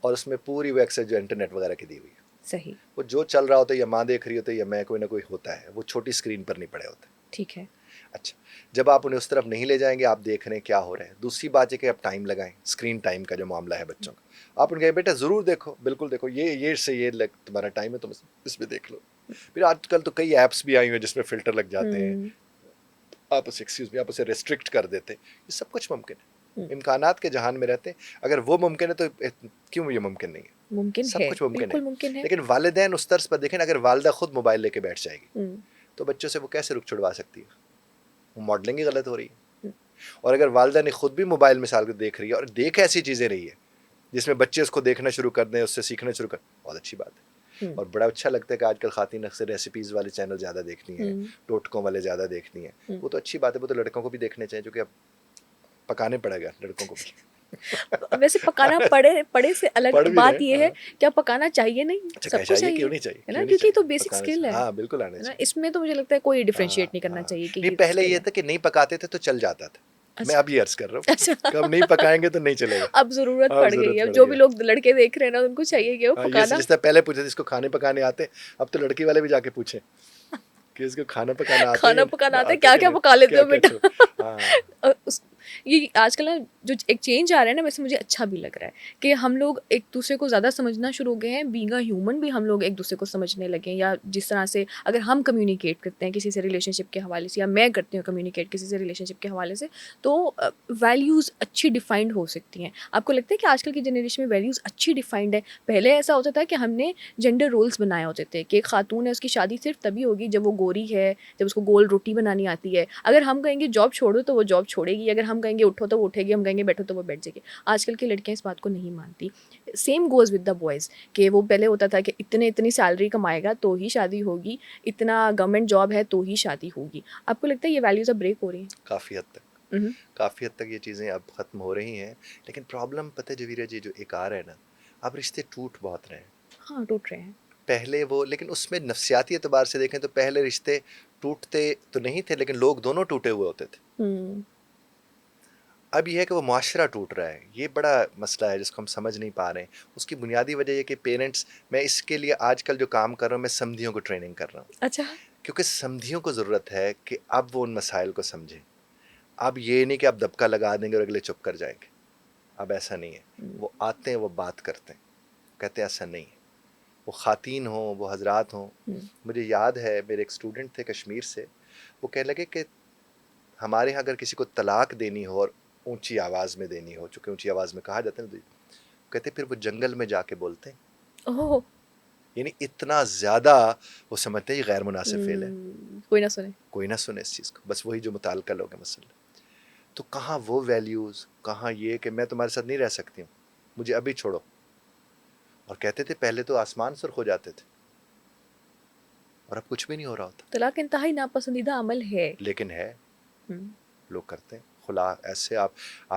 और उसमें पूरी वो एक्सेस जो इंटरनेट वगैरह की दी हुई है। सही। वो जो चल रहा होता है, या माँ देख रही होती है या मैं, कोई ना कोई होता है, वो छोटी स्क्रीन पर नहीं पड़े होते। ठीक है। अच्छा, जब आप उन्हें उस तरफ नहीं ले जाएंगे, आप देख रहे हैं क्या हो रहा है। दूसरी बात है कि आप टाइम लगाएं, स्क्रीन टाइम का जो मामला है बच्चों का, आप उनके कहें बेटा ज़रूर देखो, बिल्कुल देखो, ये से ये तुम्हारा टाइम है, तुम इसमें देख लो। फिर आजकल तो कई ऐप्स भी आई हुई हैं जिसमें फ़िल्टर लग जाते हैं, हम्म, आप उसे आप उसे रिस्ट्रिक्ट कर देते हैं। ये सब कुछ मुमकिन है, हम्म, इम्कानात के जहान में रहते हैं। अगर वो मुमकिन है तो क्यों ये मुमकिन नहीं है? मुमकिन सब है, कुछ मुमकिन है। बिल्कुल मुमकिन है। लेकिन वालिदैन उस तर्ज पर देखें, अगर वालदा खुद मोबाइल लेके बैठ जाएगी हम्म, तो बच्चों से वो कैसे रुख छुड़वा सकती है? वो मॉडलिंग ही गलत हो रही है। हम्म, और अगर वालदा ने खुद भी मोबाइल मिसाल को देख रही है और देख ऐसी चीज़ें रही है जिसमें बच्चे उसको देखना शुरू कर दें, उससे सीखना शुरू कर, बहुत अच्छी बात है। हम्म, और बड़ा अच्छा लगता है कि आजकल खातिन अक्सर रेसिपीज़ वाले चैनल ज़्यादा देखती हैं, हम्म, टोटकों वाले ज़्यादा देखती हैं। हम्म। वो तो अच्छी बात है, वो तो लड़कों को भी देखने चाहिए, जो कि अब पकाने पड़ेगा लड़कों को भी। वैसे पकाना पड़े पड़े से अलग पढ़ भी रहे बात हैं, ये है, हाँ। क्या पकाना चाहिए नहीं, अच्छा, क्या सबको चाहिए, चाहिए, क्यों नहीं चाहिए, है ना, क्यों नहीं क्योंकि ये तो चाहिए, बेसिक पकाने स्किल चाहिए, है हाँ बिल्कुल आने है ना, चाहिए। इसमें तो मुझे लगता है कोई हाँ, डिफरेंशिएट नहीं करना हाँ। चाहिए कि नहीं, ये पहले स्किल ये है। था कि नहीं पकाते थे तो चल जाता था। मैं अच्छा, अभी अर्ज कर रहा हूँ अच्छा। कि अब नहीं पकाएंगे तो नहीं चलेगा। अब ज़रूरत हाँ, पड़ गई जरूरत है, अब पड़ जो गई भी है। लोग लड़के देख रहे हैं ना उनको चाहिए कि वो हाँ, ये पकाना। जिस तरह पहले पूछे थे इसको खाने पकाने आते, अब तो लड़की वाले भी जाके पूछे कि इसको खाना पकाना आते खाना हैं पकाना आता है, आते क्या कि क्या नहीं, पका लेते क्या हो क्या बेटा। छो। हाँ, उस ये आजकल ना जो एक चेंज आ रहा है ना, वैसे मुझे अच्छा भी लग रहा है कि हम लोग एक दूसरे को ज़्यादा समझना शुरू हो गए हैं, बीइंग अ ह्यूमन भी हम लोग एक दूसरे को समझने लगे हैं, या जिस तरह से अगर हम कम्युनिकेट करते हैं किसी से रिलेशनशिप के हवाले से, या मैं करती हूँ कम्युनिकेट किसी से रिलेशनशिप के हवाले से, तो वैल्यूज़ अच्छी डिफाइंड हो सकती हैं। आपको लगता है कि आजकल की जनरेशन में वैल्यूज़ अच्छी डिफाइंड है? पहले ऐसा होता था कि हमने जेंडर रोल्स बनाए होते थे कि एक खातून है, उसकी शादी सिर्फ तभी होगी जब वो गोरी है, जब उसको गोल रोटी बनानी आती है। अगर हम कहेंगे जॉब छोड़ो तो वो जॉब छोड़ेगी, अगर हम कहेंगे उठो तो वो उठेगी, हम कहेंगे बैठो तो वो बैठ जाएगी। आजकल की लड़कियां इस बात को नहीं मानती। Same goes with the boys कि वो पहले होता था कि इतनी सैलरी कमाएगा तो ही शादी होगी, इतना गवर्नमेंट जॉब है तो ही शादी होगी। आपको लगता है ये वैल्यूज़ अब ब्रेक हो रही हैं? काफ़ी हद तक, हुँ, काफ़ी हद तक ये चीज़ें अब ख़त्म हो रही हैं। लेकिन प्रॉब्लम पता है जवीरा जी जो एक आ रहा है ना, अब रिश्ते टूट बहुत रहे हैं। हाँ, टूट रहे हैं। पहले वो, लेकिन उसमें नफ्सियाती एतबार से देखें तो पहले रिश्ते टूटते तो नहीं थे, लेकिन लोग दोनों टूटे हुए होते थे। हुँ, अब ये है कि वो मुआशरा टूट रहा है, ये बड़ा मसला है जिसको हम समझ नहीं पा रहे हैं। उसकी बुनियादी वजह ये कि पेरेंट्स, मैं इसके लिए आजकल जो काम कर रहा हूँ, मैं समधियों को ट्रेनिंग कर रहा हूँ, अच्छा। क्योंकि समधियों को ज़रूरत है कि अब वो उन मसाइल को समझें। अब ये नहीं कि आप दबका लगा देंगे और अगले चुप कर जाएंगे, अब ऐसा नहीं है। हुँ, वो आते हैं, वो बात करते हैं, कहते हैं ऐसा नहीं है। वो ख़ातीन हों, वो हजरात हों। हुँ, मुझे याद है मेरे एक स्टूडेंट थे कश्मीर से, वो कहने लगे कि हमारे यहाँ अगर किसी को तलाक देनी हो और ऊंची आवाज़ में देनी हो, चूँकि ऊंची आवाज़ में कहा जाता है ना, तो कहते फिर वो जंगल में जाके बोलते हैं। ओह! यानी इतना ज़्यादा वो समझते हैं ये गैर मुनासिब फ़ेल है, कोई ना सुने। कोई ना सुने इस चीज़ को, बस वही जो मुताल्लिक़ लोग हैं मसला। तो कहाँ वो वैल्यूज़, कहाँ ये कि मैं तुम्हारे साथ नहीं रह सकती हूँ, मुझे अभी छोड़ो। और कहते थे पहले तो आसमान सुर्ख हो जाते थे और अब कुछ भी नहीं हो रहा होता, तलाक इंतहाई नापसंदीदा अमल है। लेकिन है, हुँ, लोग करते हैं खुला ऐसे। आप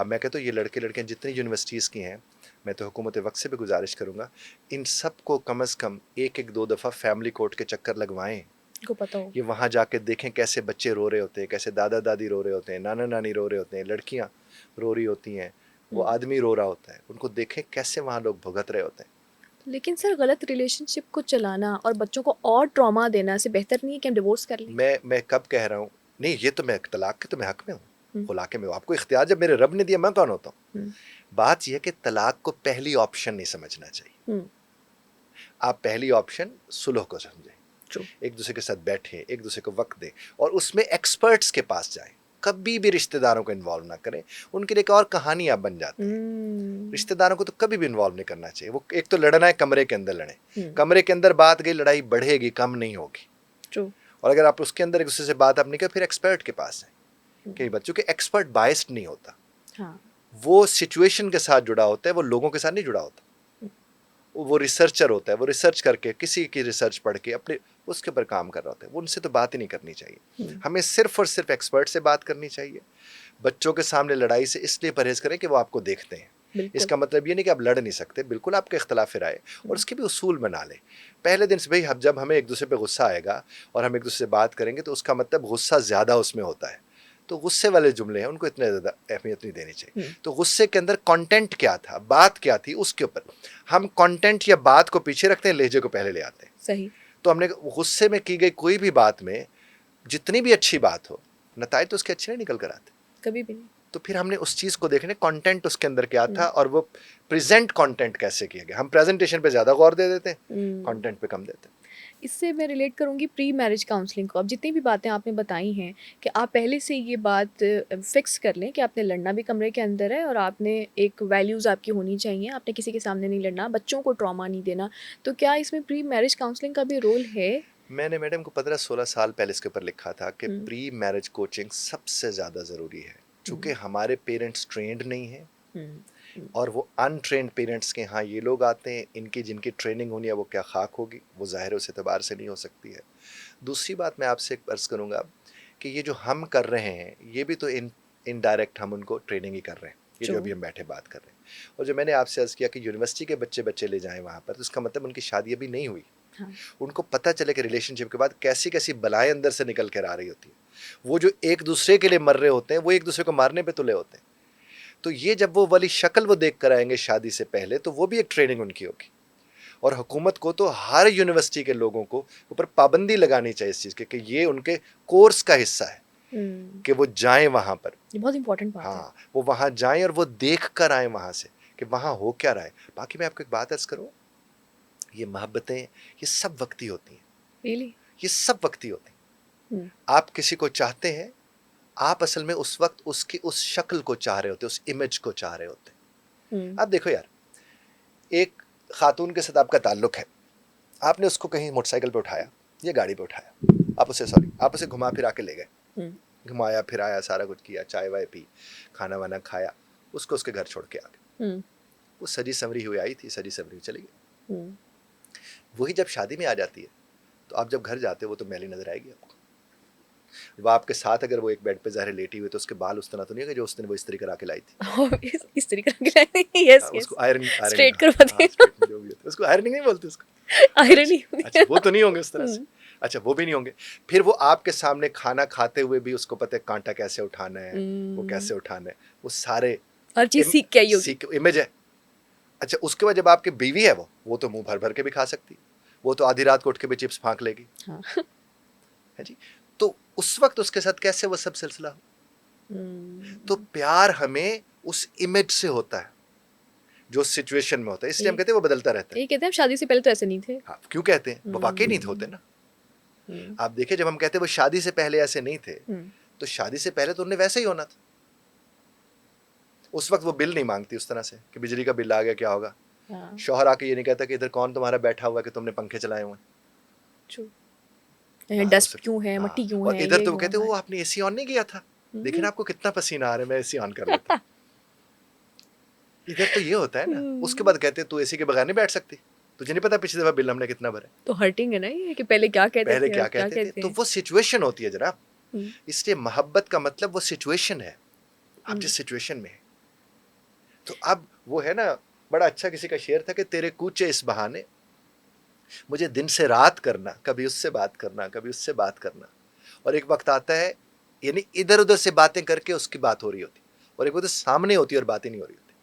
मैं कहता हूँ ये लड़के लड़कियाँ जितनी यूनिवर्सिटीज़ की हैं, मैं तो हुकूमत वक्त से भी गुजारिश करूँगा, इन सब को कम अज़ कम एक एक दो दफ़ा फैमिली कोर्ट के चक्कर लगवाएं। को पता हो। ये वहाँ जाके देखें कैसे बच्चे रो रहे होते हैं, कैसे दादा दादी रो रहे होते हैं, नाना नानी रो रहे होते हैं, लड़कियाँ रो रही होती हैं, वो हुँ। आदमी रो रहा होता है, उनको देखें कैसे वहाँ लोग भुगत रहे होते हैं। लेकिन सर गलत रिलेशनशिप को चलाना और बच्चों को और ट्रॉमा देना से बेहतर नहीं है कि हम डिवोर्स कर लें? मैं कब कह रहा हूँ, नहीं ये तो मैं तलाक के तो मैं हक में हूँ, हुँ, खुला के में हूँ। आपको इख्तियार जब मेरे रब ने दिया, मैं कौन होता हूँ? हुँ, बात यह है कि तलाक को पहली ऑप्शन नहीं समझना चाहिए। हुँ, आप पहली ऑप्शन सुलह को समझें, ट्रू। एक दूसरे के साथ बैठें, एक दूसरे को वक्त दें, और उसमें एक्सपर्ट्स के पास जाएं। कभी भी रिश्तेदारों को इन्वॉल्व ना करें, उनके लिए एक और कहानी आप बन जाते हैं। हुँ, रिश्तेदारों को तो कभी भी इन्वॉल्व नहीं करना चाहिए। वो एक तो लड़ना है कमरे के अंदर लड़ें, हुँ, कमरे के अंदर बात गई, लड़ाई बढ़ेगी, कम नहीं होगी। ट्रू। और अगर आप उसके अंदर एक दूसरे से बात आप नहीं कर, फिर एक्सपर्ट के पास है। कई बच्चों के एक्सपर्ट बायस्ड नहीं होता, हाँ, वो सिचुएशन के साथ जुड़ा होता है, वो लोगों के साथ नहीं जुड़ा होता। वो रिसर्चर होता है, वो रिसर्च करके किसी की रिसर्च पढ़ के अपने उसके ऊपर काम कर रहा होता है। वो उनसे तो बात ही नहीं करनी चाहिए, हुँ, हमें सिर्फ और सिर्फ एक्सपर्ट से बात करनी चाहिए। बच्चों के सामने लड़ाई से इसलिए परहेज करें कि वो आपको देखते हैं। बिल्कुल। इसका मतलब ये नहीं कि आप लड़ नहीं सकते, बिल्कुल आपके इख्तलाफ राय, और उसके भी उसूल बना लें पहले दिन से। भाई हम जब हमें एक दूसरे पे गुस्सा आएगा और हम एक दूसरे से बात करेंगे तो उसका मतलब गुस्सा ज़्यादा उसमें होता है, तो गुस्से वाले जुमले हैं उनको इतने ज़्यादा अहमियत नहीं देनी चाहिए। हुँ, तो गुस्से के अंदर कंटेंट क्या था, बात क्या थी, उसके ऊपर हम कंटेंट या बात को पीछे रखते हैं, लहजे को पहले ले आते हैं। सही। तो हमने गुस्से में की गई कोई भी बात में जितनी भी अच्छी बात हो, नताइज तो उसके अच्छे नहीं निकल कर आते। कभी भी नहीं। तो फिर हमने उस चीज को देखने, कंटेंट उसके अंदर क्या था और वो प्रेजेंट कंटेंट कैसे किया गया। हम प्रेजेंटेशन पे ज्यादा गौर दे देते हैं, कंटेंट पे कम देते हैं। इससे मैं रिलेट करूँगी प्री मैरिज काउंसलिंग को। अब जितनी भी बातें आपने बताई हैं कि आप पहले से ये बात फिक्स कर लें कि आपने लड़ना भी कमरे के अंदर है और आपने एक वैल्यूज़ आपकी होनी चाहिए, आपने किसी के सामने नहीं लड़ना, बच्चों को ट्रॉमा नहीं देना। तो क्या इसमें प्री मैरिज काउंसलिंग का भी रोल है? मैंने मैडम को 15-16 साल पहले इसके ऊपर लिखा था कि हम्म, प्री मैरिज कोचिंग सबसे ज़्यादा ज़रूरी है, क्योंकि हमारे पेरेंट्स ट्रेंड नहीं हैं हम्म, और वो अनट्रेंड पेरेंट्स के यहाँ ये लोग आते हैं। इनकी जिनकी ट्रेनिंग होनी है वो क्या खाक होगी, वो ज़ाहिर उस एतबार से नहीं हो सकती है। दूसरी बात मैं आपसे एक अर्ज़ करूँगा कि ये जो हम कर रहे हैं ये भी तो इनडायरेक्ट हम उनको ट्रेनिंग ही कर रहे हैं, ये जो True. अभी हम बैठे बात कर रहे हैं। और जो मैंने आपसे अर्ज़ किया कि यूनिवर्सिटी के बच्चे ले जाएं वहाँ पर, तो इसका मतलब उनकी शादी अभी नहीं हुई। हाँ, उनको पता चले कि रिलेशनशिप के बाद कैसी कैसी बलाएं अंदर से निकल कर आ रही होती है। वो जो एक दूसरे के लिए मर रहे होते हैं वो एक दूसरे को मारने पे तुले होते हैं। तो ये जब वो वाली शक्ल वो देख कर आएंगे शादी से पहले, तो वो भी एक ट्रेनिंग उनकी होगी। और हुकूमत को तो हर यूनिवर्सिटी के लोगों को ऊपर पाबंदी लगानी चाहिए इस चीज़ के कि ये उनके कोर्स का हिस्सा है कि वो जाएं वहाँ पर। ये बहुत इंपॉर्टेंट बात है। हाँ, वो वहाँ जाएं और वो देख कर आए वहाँ से कि वहाँ हो क्या रहा है। बाकी मैं आपको एक बात अर्ज करूँ, ये मोहब्बतें ये सब वक्ती होती हैं। रियली? ये सब वक्ती होती हैं। आप किसी को चाहते हैं, आप असल में उस वक्त उसकी उस शक्ल को चाह रहे होते, उस इमेज को चाह रहे होते। आप देखो यार, एक खातून के साथ आपका ताल्लुक है, आपने उसको कहीं मोटरसाइकिल पे उठाया या गाड़ी पे उठाया, आप उसे घुमा फिरा के ले गए, घुमाया फिराया, सारा कुछ किया, चाय वाय पी, खाना वाना खाया, उसको उसके घर छोड़ के आ गए। वो सजी संवरी हुई आई थी, सजी संवरी चली गई। वही जब शादी में आ जाती है तो आप जब घर जाते हो वो तो मैली नजर आएगी आपको। वो आपके साथ अगर वो एक बेड पे ज़ाहिर लेटी हुई तो उसके बाल उस तरह तो नहीं है जो उस दिन वो इस्त्री करा के लाई थी। इस तरीके की यस उसको आयरन स्ट्रेट करवा हाँ, दिया। जो भी होता है उसको आयरनिंग नहीं बोलते उसको। आयरनी अच्छा वो तो नहीं होंगे उस तरह से। अच्छा वो भी नहीं होंगे। फिर वो आपके सामने खाना खाते हुए भी उसको पता है कांटा कैसे उठाना है, वो कैसे उठाना है, वो सारे हर चीज सीख के आई होगी। इमेज है। अच्छा उसके बाद जब आपकी बीवी है वो तो मुंह भर भर के भी खा सकती है, वो तो आधी रात को उठ के भी चिप्स फांक लेगी। हाँ। है जी। तो उस वक्त उसके साथ कैसे वो सब सिलसिला हो। तो प्यार हमें उस इमेज से होता है जो सिचुएशन में होता है, इसलिए हम कहते हैं वो बदलता रहता है। ये कहते हैं शादी से पहले तो ऐसे नहीं थे। हाँ, क्यों कहते हैं? वो वाकई नहीं होते ना। आप देखिए जब हम कहते हैं वो शादी से पहले ऐसे नहीं थे, तो शादी से पहले तो उन्हें वैसे ही होना था। उस वक्त वो बिल नहीं मांगती उस तरह से कि बिजली का बिल आ गया क्या होगा। हाँ। शौहर आके ये नहीं कहता कि इधर कौन तुम्हारा बैठा हुआ कि तुमने पंखे चलाए हुए हैं, डस्ट क्यों है, मट्टी क्यों है। और इधर तो वो कहते वो आपने एसी ऑन नहीं किया था, लेकिन आपको कितना पसीना आ रहा है, मैं एसी ऑन कर लेता। इधर तो ये होता है ना। उसके बाद कहते तू एसी के बगैर नहीं बैठ सकती, तुझे नहीं पता पिछली दफा बिल हमने कितना भरा। तो हर्टिंग है ना ये कि पहले क्या कहते थे। तो वो सिचुएशन होती है जनाब। इसलिए मोहब्बत का मतलब वो सिचुएशन है, आप जिस सिचुएशन में है। तो अब वो है ना, बड़ा अच्छा किसी का शेर था कि तेरे कूचे इस बहाने मुझे दिन से रात करना, कभी उससे बात करना, कभी उससे बात करना। और एक वक्त आता है यानी इधर उधर से बातें करके उसकी बात हो रही होती, और एक वक्त सामने होती और बातें नहीं हो रही होती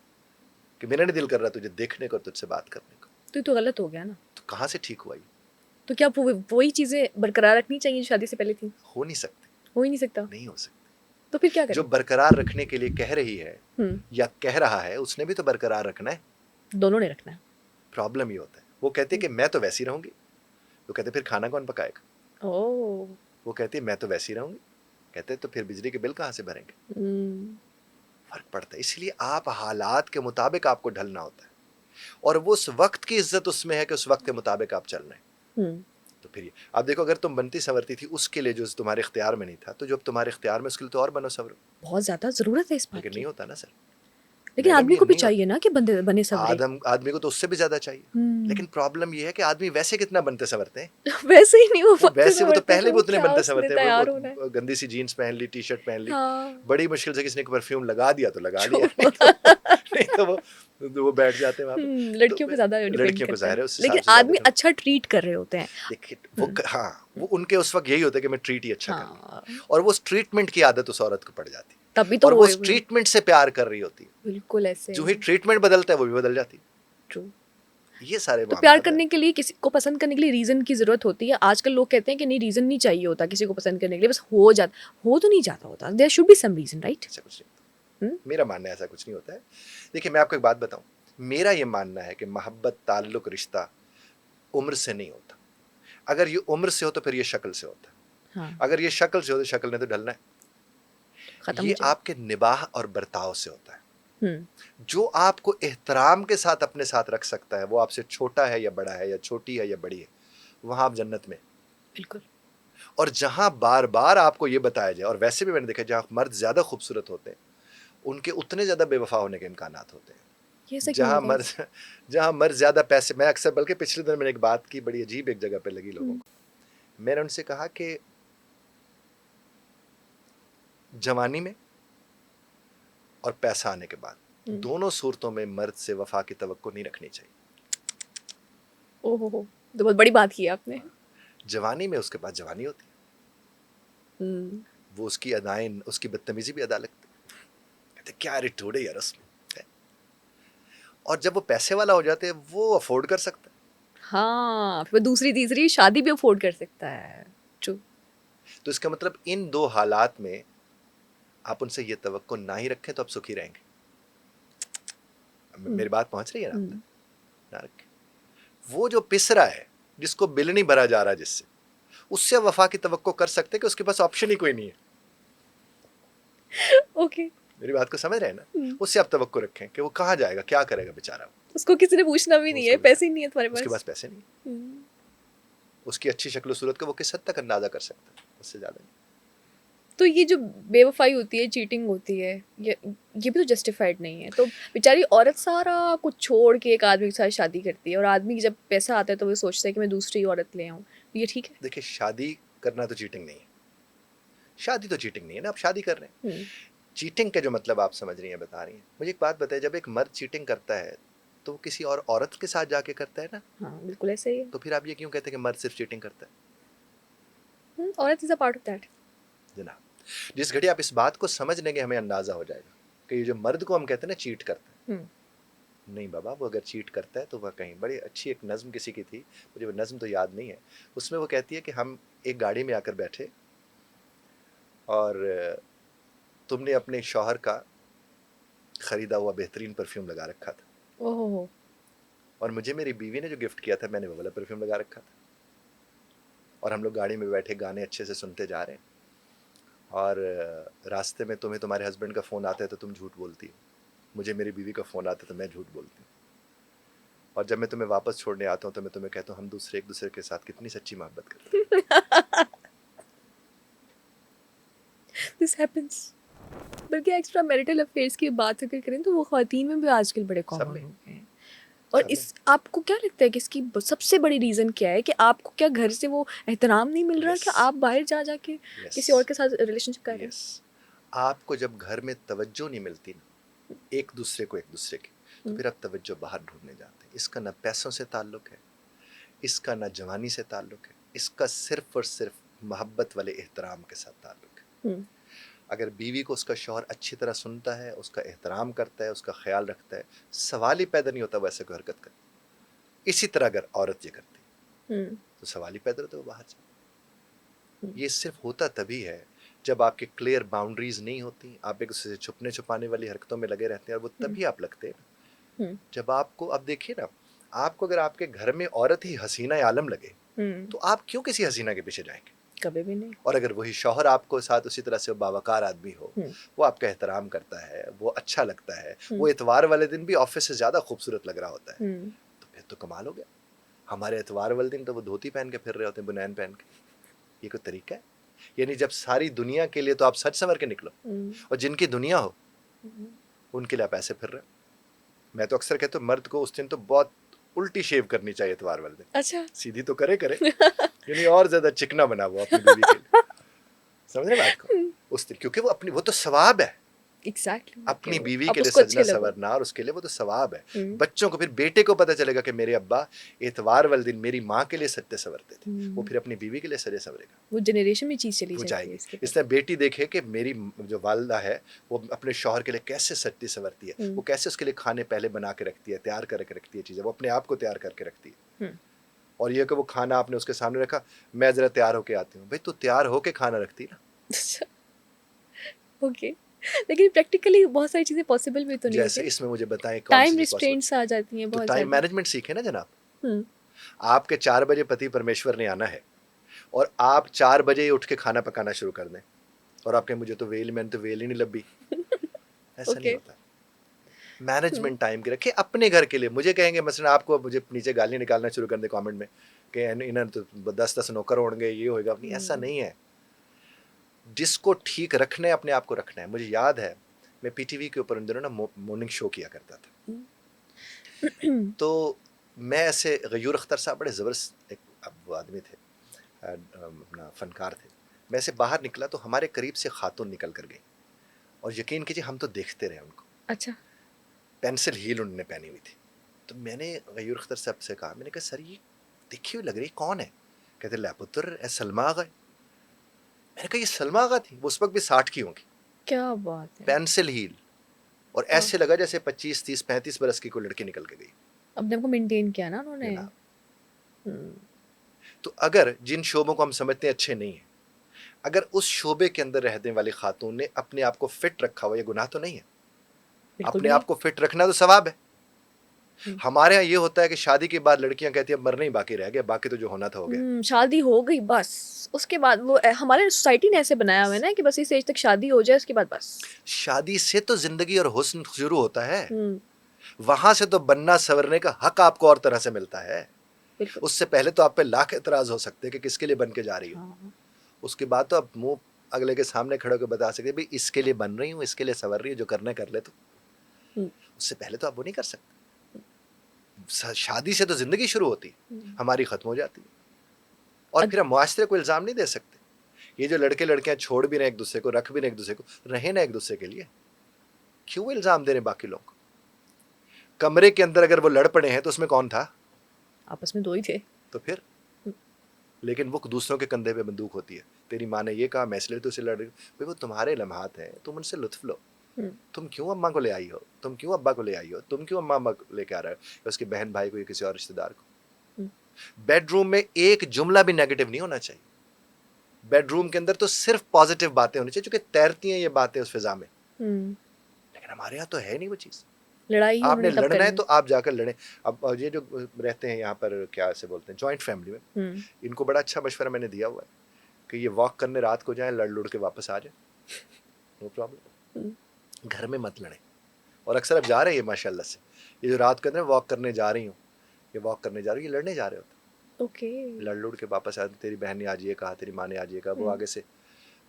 कि मेरा नहीं दिल कर रहा तुझे देखने को, तुझसे बात करने को। तो गलत हो गया ना। तो कहाँ से ठीक हुआ ये? तो क्या वही चीजें बरकरार रखनी चाहिए जो शादी से पहले थी? हो नहीं सकती। हो ही नहीं सकता। नहीं हो सकती। तो फिर क्या करें? जो बरकरार रखने के लिए कह रही है या कह रहा है उसने भी तो बरकरार रखना है। दोनों ने रखना है। प्रॉब्लम ये होता है, वो कहते हैं कि मैं तो वैसी रहूंगी, तो कहते फिर खाना कौन पकाएगा। वो कहती है मैं तो वैसी रहूंगी, कहते तो फिर बिजली के बिल कहाँ से भरेंगे। फर्क पड़ता है। इसलिए आप हालात के मुताबिक आपको ढलना होता है, और वो उस वक्त की इज्जत उसमें है कि उस वक्त के मुताबिक आप चल रहे हैं। तो फिर आप देखो अगर तुम बनती संवरती थी उसके लिए जो तुम्हारे इख्तियार में नहीं था, तो जो अब तुम्हारे इख्तियार में उसके लिए तो और बनो सवरो। बहुत ज्यादा जरूरत है इस बात की। लेकिन नहीं होता ना सर। लेकिन आदमी को भी चाहिए ना कि बने सवरे। आदमी को तो उससे भी ज्यादा चाहिए। लेकिन प्रॉब्लम ये है कि आदमी वैसे कितना बनते संवरते हैं। वैसे ही नहीं वैसे वो तो पहले भी उतने बनते संवरते हैं। गंदी सी जीन्स पहन ली, टी शर्ट पहन ली, बड़ी मुश्किल से किसी ने परफ्यूम लगा दिया तो लगा लिया, नहीं तो वो बैठ जाते हैं वहाँ पे। लड़कियों पे ज्यादा लड़कियों को जाहिर है, लेकिन आदमी अच्छा ट्रीट कर रहे होते हैं। देखिए वो हाँ, वो उनके उस वक्त यही होता है कि मैं ट्रीट ही अच्छा करूँ, और वो ट्रीटमेंट की आदत उस औरत को पड़ जाती है। तभी तो और वो ट्रीटमेंट से प्यार कर रही होती है। बिल्कुल ऐसे जो ही ट्रीटमेंट बदलता है वो भी बदल जाती है। ट्रू। ये सारे तो प्यार मामलात हैं। करने के लिए, किसी को पसंद करने के लिए रीज़न की ज़रूरत होती है। आजकल लोग कहते हैं कि नहीं, रीज़न नहीं चाहिए होता किसी को पसंद करने के लिए, बस हो तो नहीं जाता होता। There should be some reason, right? ऐसा कुछ नहीं होता। मेरा मानना है ऐसा कुछ नहीं होता है। देखिए मैं आपको एक बात बताऊं, मेरा ये मानना है कि मोहब्बत, ताल्लुक, रिश्ता उम्र से नहीं होता। अगर ये उम्र से हो तो फिर ये शक्ल से होता है। हाँ, अगर ये शक्ल से हो तो शक्ल ने तो ढलना है। ख़त्म ये हो जाए। आपके निबाह और बर्ताव से होता है। हुँ, जो आपको एहतराम के साथ अपने साथ रख सकता है, वो आपसे छोटा है या बड़ा है, या छोटी है या बड़ी है, वहां आप जन्नत में। बिल्कुल। और जहां बार बार आपको ये बताया जाए, और वैसे भी मैंने देखा जहां मर्द ज्यादा खूबसूरत होते हैं उनके उतने ज्यादा बेवफा होने के इम्कान होते हैं। ये ऐसा क्यों जहां होता है? मर्द जहां मर्द ज्यादा पैसे, मैं अक्सर, बल्कि पिछले दिन मैंने एक बात की, बड़ी अजीब एक जगह पे लगी लोगों हुँ, को। मैंने उनसे कहा कि जवानी में और पैसा आने के बाद हुँ। दोनों सूरतों में मर्द से वफा की तवक्को नहीं रखनी चाहिए। ओह हो! तो बहुत बड़ी बात की है आपने। जवानी में उसके बाद जवानी होती है, हुँ, वो उसकी अदाएं, उसकी बदतमीजी भी अदा लगती है। कहते क्या एटीट्यूड है यार उसमें है? और जब वो पैसे वाला हो जाते हैं वो अफोर्ड कर सकता है। हाँ, फिर वो दूसरी तीसरी शादी भी अफ़ोर्ड कर सकता है। ट्रू। तो इसका मतलब इन दो हालात में आप उनसे ये तवक्को ना ही रखें तो आप सुखी रहेंगे। हुँ, मेरी बात पहुंच रही है ना आप तक? हुँ। ना रखें। वो जो पिस रहा है, जिसको बिल नहीं भरा जा रहा, जिससे उससे वफा की तवक्को कर सकते हैं कि उसके पास ऑप्शन ही कोई नहीं है। ओके। मेरी बात को समझ रहे हैं ना? हुँ। उससे आप तवक्को रखें कि वो कहाँ जाएगा, क्या करेगा बेचारा। उसको किसी ने पूछना भी नहीं है, उसको पैसे ही नहीं है तुम्हारे उसके पास पास। पैसे नहीं, हुँ। उसकी अच्छी शक्ल सूरत का वो किस हद तक अंदाजा कर सकता है, उससे ज्यादा नहीं। तो ये जो बेवफ़ाई होती है, चीटिंग होती है, ये भी तो जस्टिफाइड नहीं है। तो बेचारी औरत सारा कुछ छोड़ के एक आदमी के साथ शादी करती है, और आदमी की जब पैसा आता है तो वो सोचता है कि मैं दूसरी औरत ले आऊँ। ये ठीक है? देखिए शादी करना तो चीटिंग नहीं है। शादी तो चीटिंग नहीं है ना, आप शादी कर रहे हैं। हुँ, चीटिंग का जो मतलब आप समझ रही हैं, बता रही हैं, मुझे एक बात बताइए, जब एक मर्द चीटिंग करता है तो वो किसी और औरत के साथ जाके करता है ना, हाँ, बिल्कुल ऐसा ही है। तो फिर आप ये क्यों कहते हैं कि मर्द सिर्फ चीटिंग करता है? औरत is a part of that. जनाब, जिस घड़ी आप इस बात को समझ लेंगे हमें अंदाजा हो जाएगा कि ये जो मर्द को हम कहते हैं ना चीट करता है, हुँ, नहीं बाबा, वो अगर चीट करता है तो वह कहीं, बड़ी अच्छी एक नज्म किसी की थी, मुझे वो नज्म तो याद नहीं है, उसमें वो कहती है कि हम एक गाड़ी में आकर बैठे और तुमने अपने शौहर का खरीदा हुआ बेहतरीन परफ्यूम लगा रखा था, ओह हो हो! और मुझे मेरी बीवी ने जो गिफ्ट किया था मैंने वो वाला परफ्यूम लगा रखा था, और हम लोग गाड़ी में बैठे गाने अच्छे से सुनते जा रहे हैं, और रास्ते में तुम्हें तुम्हारे हस्बैंड का फ़ोन आता है तो तुम झूठ बोलती हो, मुझे मेरी बीवी का फ़ोन आता है तो मैं झूठ बोलती हूँ, और जब मैं तुम्हें वापस छोड़ने आता हूँ तो मैं तुम्हें कहता हूँ हम दूसरे एक दूसरे के साथ कितनी सच्ची मोहब्बत करते हैं। This happens. बल्कि एक्स्ट्रा मैरिटल अफेयर्स की बात अगर करें तो वो ख़वातीन में भी आजकल बड़े सब कॉमन में, हो गए हैं। और सब में। इस आपको क्या लगता है कि इसकी सबसे बड़ी रीज़न क्या है? कि आपको क्या घर से वो एहतराम नहीं मिल रहा यस, कि आप बाहर जा जाके यस, किसी और के साथ रिलेशनशिप कर रहे हैं? यस। आपको जब घर में तवज्जो नहीं मिलती ना एक दूसरे को, एक दूसरे की, तो हुँ, फिर आप तवज्जो बाहर ढूंढने जाते हैं। इसका ना पैसों से ताल्लुक है, इसका ना जवानी से ताल्लुक है, इसका सिर्फ और सिर्फ मोहब्बत वाले एहतराम के साथ ताल्लुक है। हुँ, अगर बीवी को उसका शौहर अच्छी तरह सुनता है, उसका एहतराम करता है, उसका ख्याल रखता है, सवाल ही पैदा नहीं होता वैसे कोई हरकत करे। इसी तरह अगर औरत ये करती हुँ, तो सवाल ही पैदा होता है वो बाहर जाए। हुँ, ये सिर्फ होता तभी है जब आपके क्लियर बाउंड्रीज नहीं होती, आप एक दूसरे से छुपने छुपाने वाली हरकतों में लगे रहते हैं, और वो हुँ, तभी आप लगते हैं ना हुँ, जब आपको, अब देखिए ना, आपको अगर आपके घर में औरत ही हसीना आलम लगे हुँ, तो आप क्यों किसी हसीना के पीछे जाएंगे? कभी भी नहीं। और अगर वही शौहर आपको साथ उसी तरह से बावकार आदमी हो, हुँ, वो आपका एहतराम करता है, वो अच्छा लगता है, हुँ, वो इतवार वाले दिन भी ऑफिस से ज्यादा खूबसूरत लग रहा होता है, हुँ, तो फिर तो कमाल हो गया। हमारे इतवार वाले दिन तो वो धोती पहन के फिर रहे होते हैं, बुनैन पहन के। ये कोई तरीका है? यानी जब सारी दुनिया के लिए तो आप सच संवर के निकलो, हुँ, और जिनकी दुनिया हो हुँ। उनके लिए आप ऐसे फिर रहे हो। मैं तो अक्सर कहता हूँ मर्द को उस दिन तो बहुत उल्टी शेव करनी चाहिए इतवार वाले दिन। अच्छा। सीधी तो करे करे, यानी और ज्यादा चिकना बना वो अपनी बीवी के लिए। समझ रहे बात को? हुँ, उस दिन, क्योंकि वो अपनी, वो तो सवाब है, एग्जैक्टली अपनी कि बीवी आप के लिए उसको अच्छे सजना लगो। संवरना, और उसके लिए वो तो सवाब है। हम्म, बच्चों को, फिर बेटे को पता चलेगा कि मेरे अब्बा इतवार वाले दिन मेरी माँ के लिए सजते संवरते थे, वो हम्म, फिर अपनी बीवी के लिए सजे संवरेगा, वो जनरेशन में चीज चली वो जाती है जाएगी। इसके बाद। इसलिए बेटी देखे कि मेरी जो वालदा है वो अपने शौहर के लिए कैसे सजती संवरती है, हम्म, वो कैसे उसके लिए खाने पहले बना के रखती है, तैयार करके रखती है चीज़ें, वो अपने आप को तैयार करके रखती है। हम्म। और ये कि वो खाना आपने उसके सामने रखा, मैं ज़रा तैयार होके आती हूँ, भाई तू तैयार होके खाना रखती ना। ओके। लेकिन प्रैक्टिकली बहुत सारी चीजें पॉसिबल भी तो नहीं जैसे होती ना। इसमें मुझे बताएं कौन सी टाइम चीज़ पॉसिबल। रिस्ट्रेंट्स आ जाती हैं तो बहुत टाइम ज्यादा। मैनेजमेंट सीखे ना जनाब। हम्म, आपके 4 बजे पति परमेश्वर ने आना है, और आप 4 बजे ही उठ के खाना पकाना शुरू कर दें, और आप कहें मुझे तो मैंने तो वेल ही नहीं लभी, ऐसा नहीं ओके। होता। मैनेजमेंट टाइम की रखे अपने घर के लिए। मुझे कहेंगे मसलन आपको, मुझे नीचे गालियां निकालना शुरू कर दे कमेंट में कि इन्हें तो 10-10 नौकर होंगे, ये होएगा, नहीं, ऐसा हम्म, नहीं है। जिसको ठीक रखना है अपने आप को रखना है। मुझे याद है मैं पीटीवी के ऊपर उन दिनों ना मॉर्निंग शो किया करता था, हम्म, तो मैं ऐसे, गयूर अख्तर साहब बड़े ज़बरदस्त एक वो आदमी थे, अपना फनकार थे। मैं ऐसे बाहर निकला तो हमारे करीब से खातून निकल कर गई, और यकीन कीजिए हम तो देखते रहे उनको। अच्छा। पेंसिल हील उन्होंने पहनी हुई थी। तो मैंने गयूर अख्तर साहब से कहा, मैंने कहा सर ये देखी हुई लग रही, कौन है? कहते ला पुत्र ए सलमा आगा है। मैंने कहा ये सलमा आगा थी? वो उस वक्त भी 60 की होंगी, क्या बात है। पेंसिल हील, और वाह। ऐसे लगा जैसे 25-30-35 बरस की कोई लड़की निकल के गई। अपने आप को मेंटेन किया ना उन्होंने। जनाब, हम्म, तो अगर जिन शोबों को हम समझते हैं अच्छे नहीं है, अगर उस शोबे के अंदर रहने वाली खातून ने अपने आप को फिट रखा हुआ, ये गुनाह तो नहीं है। बिल्कुल अपने भी नहीं। आप को फिट रखना तो सवाब है। हम्म, हमारे यहाँ ये होता है कि शादी के बाद लड़कियां कहती है मरना ही बाकी रह गया, बाकी तो जो होना था हो गया। शादी हो गई बस, उसके बाद वो हमारे सोसाइटी ने ऐसे बनाया हुआ है ना कि बस इस एज तक शादी हो जाए उसके बाद बस। शादी से तो जिंदगी और हुस्न शुरू होता है, हम्म, वहां से तो बनना सवरने का हक आपको और तरह से मिलता है। बिल्कुल। उससे पहले तो आप पे लाख एतराज हो सकते हैं कि किसके लिए बन के जा रही हो। हाँ। उसके बाद तो आप मुंह अगले के सामने खड़े होकर बता सकते भाई इसके लिए बन रही हूँ, इसके लिए सवर रही हूँ, जो करना है कर ले। तो हम्म, उससे पहले तो आप वो नहीं कर सकते। शादी से तो जिंदगी शुरू होती है, हम्म, हमारी खत्म हो जाती है। और फिर हम मुआशरे को इल्जाम नहीं दे सकते। ये जो लड़के लड़कियां छोड़ भी रहे एक दूसरे को, रख भी रहे एक दूसरे को, रहे ना एक दूसरे के लिए, क्यों इल्जाम दे रहे बाकी लोग? कमरे के अंदर अगर वो लड़ पड़े हैं तो उसमें कौन था? आपस में दो ही थे। तो फिर, लेकिन वो दूसरों के कंधे पे बंदूक होती है। तेरी माँ ने ये कहा मैं इसलिए तो उसे लड़ रही हूँ। भाई वो तुम्हारे लम्हात हैं, तुम उनसे लुत्फ लो। हम्म, तुम क्यों अम्मा को ले आई हो, तुम क्यों अब्बा को ले आई हो, तुम क्यों अम्मा को लेके आ रहे हो, या उसकी बहन भाई को या किसी और रिश्तेदार को। हम्म, बेडरूम में एक जुमला भी नेगेटिव नहीं होना चाहिए। बेडरूम के अंदर तो सिर्फ पॉजिटिव बातें होनी चाहिए, क्योंकि तैरती हैं ये बातें उस फिजा में। हम्म। लेकिन हमारे यहाँ तो है नहीं वो चीज़। लड़ाई ही आपने उन्होंने तब लड़ना है करनी। तो आप जाकर लड़ें। अब ये जो रहते हैं यहाँ पर, क्या से बोलते हैं, जॉइंट फैमिली में, हम्म, इनको बड़ा अच्छा मशवरा मैंने दिया हुआ है कि ये वॉक करने रात को जाएं, लड़ लुड़ के वापस आ जाए, नो प्रॉब्लम, हम्म, घर में मत लड़ें। और अक्सर अब जा रहे हैं ये माशाल्लाह से, ये जो रात को वॉक करने जा रही हूँ, ये वॉक करने जा रही है, ये लड़ने जा रहे होते, ओके। लड़ लुड़ के वापस आते। तेरी बहन ने आज ये कहा, तेरी माँ ने आज ये कहा। वो हम्म, आगे से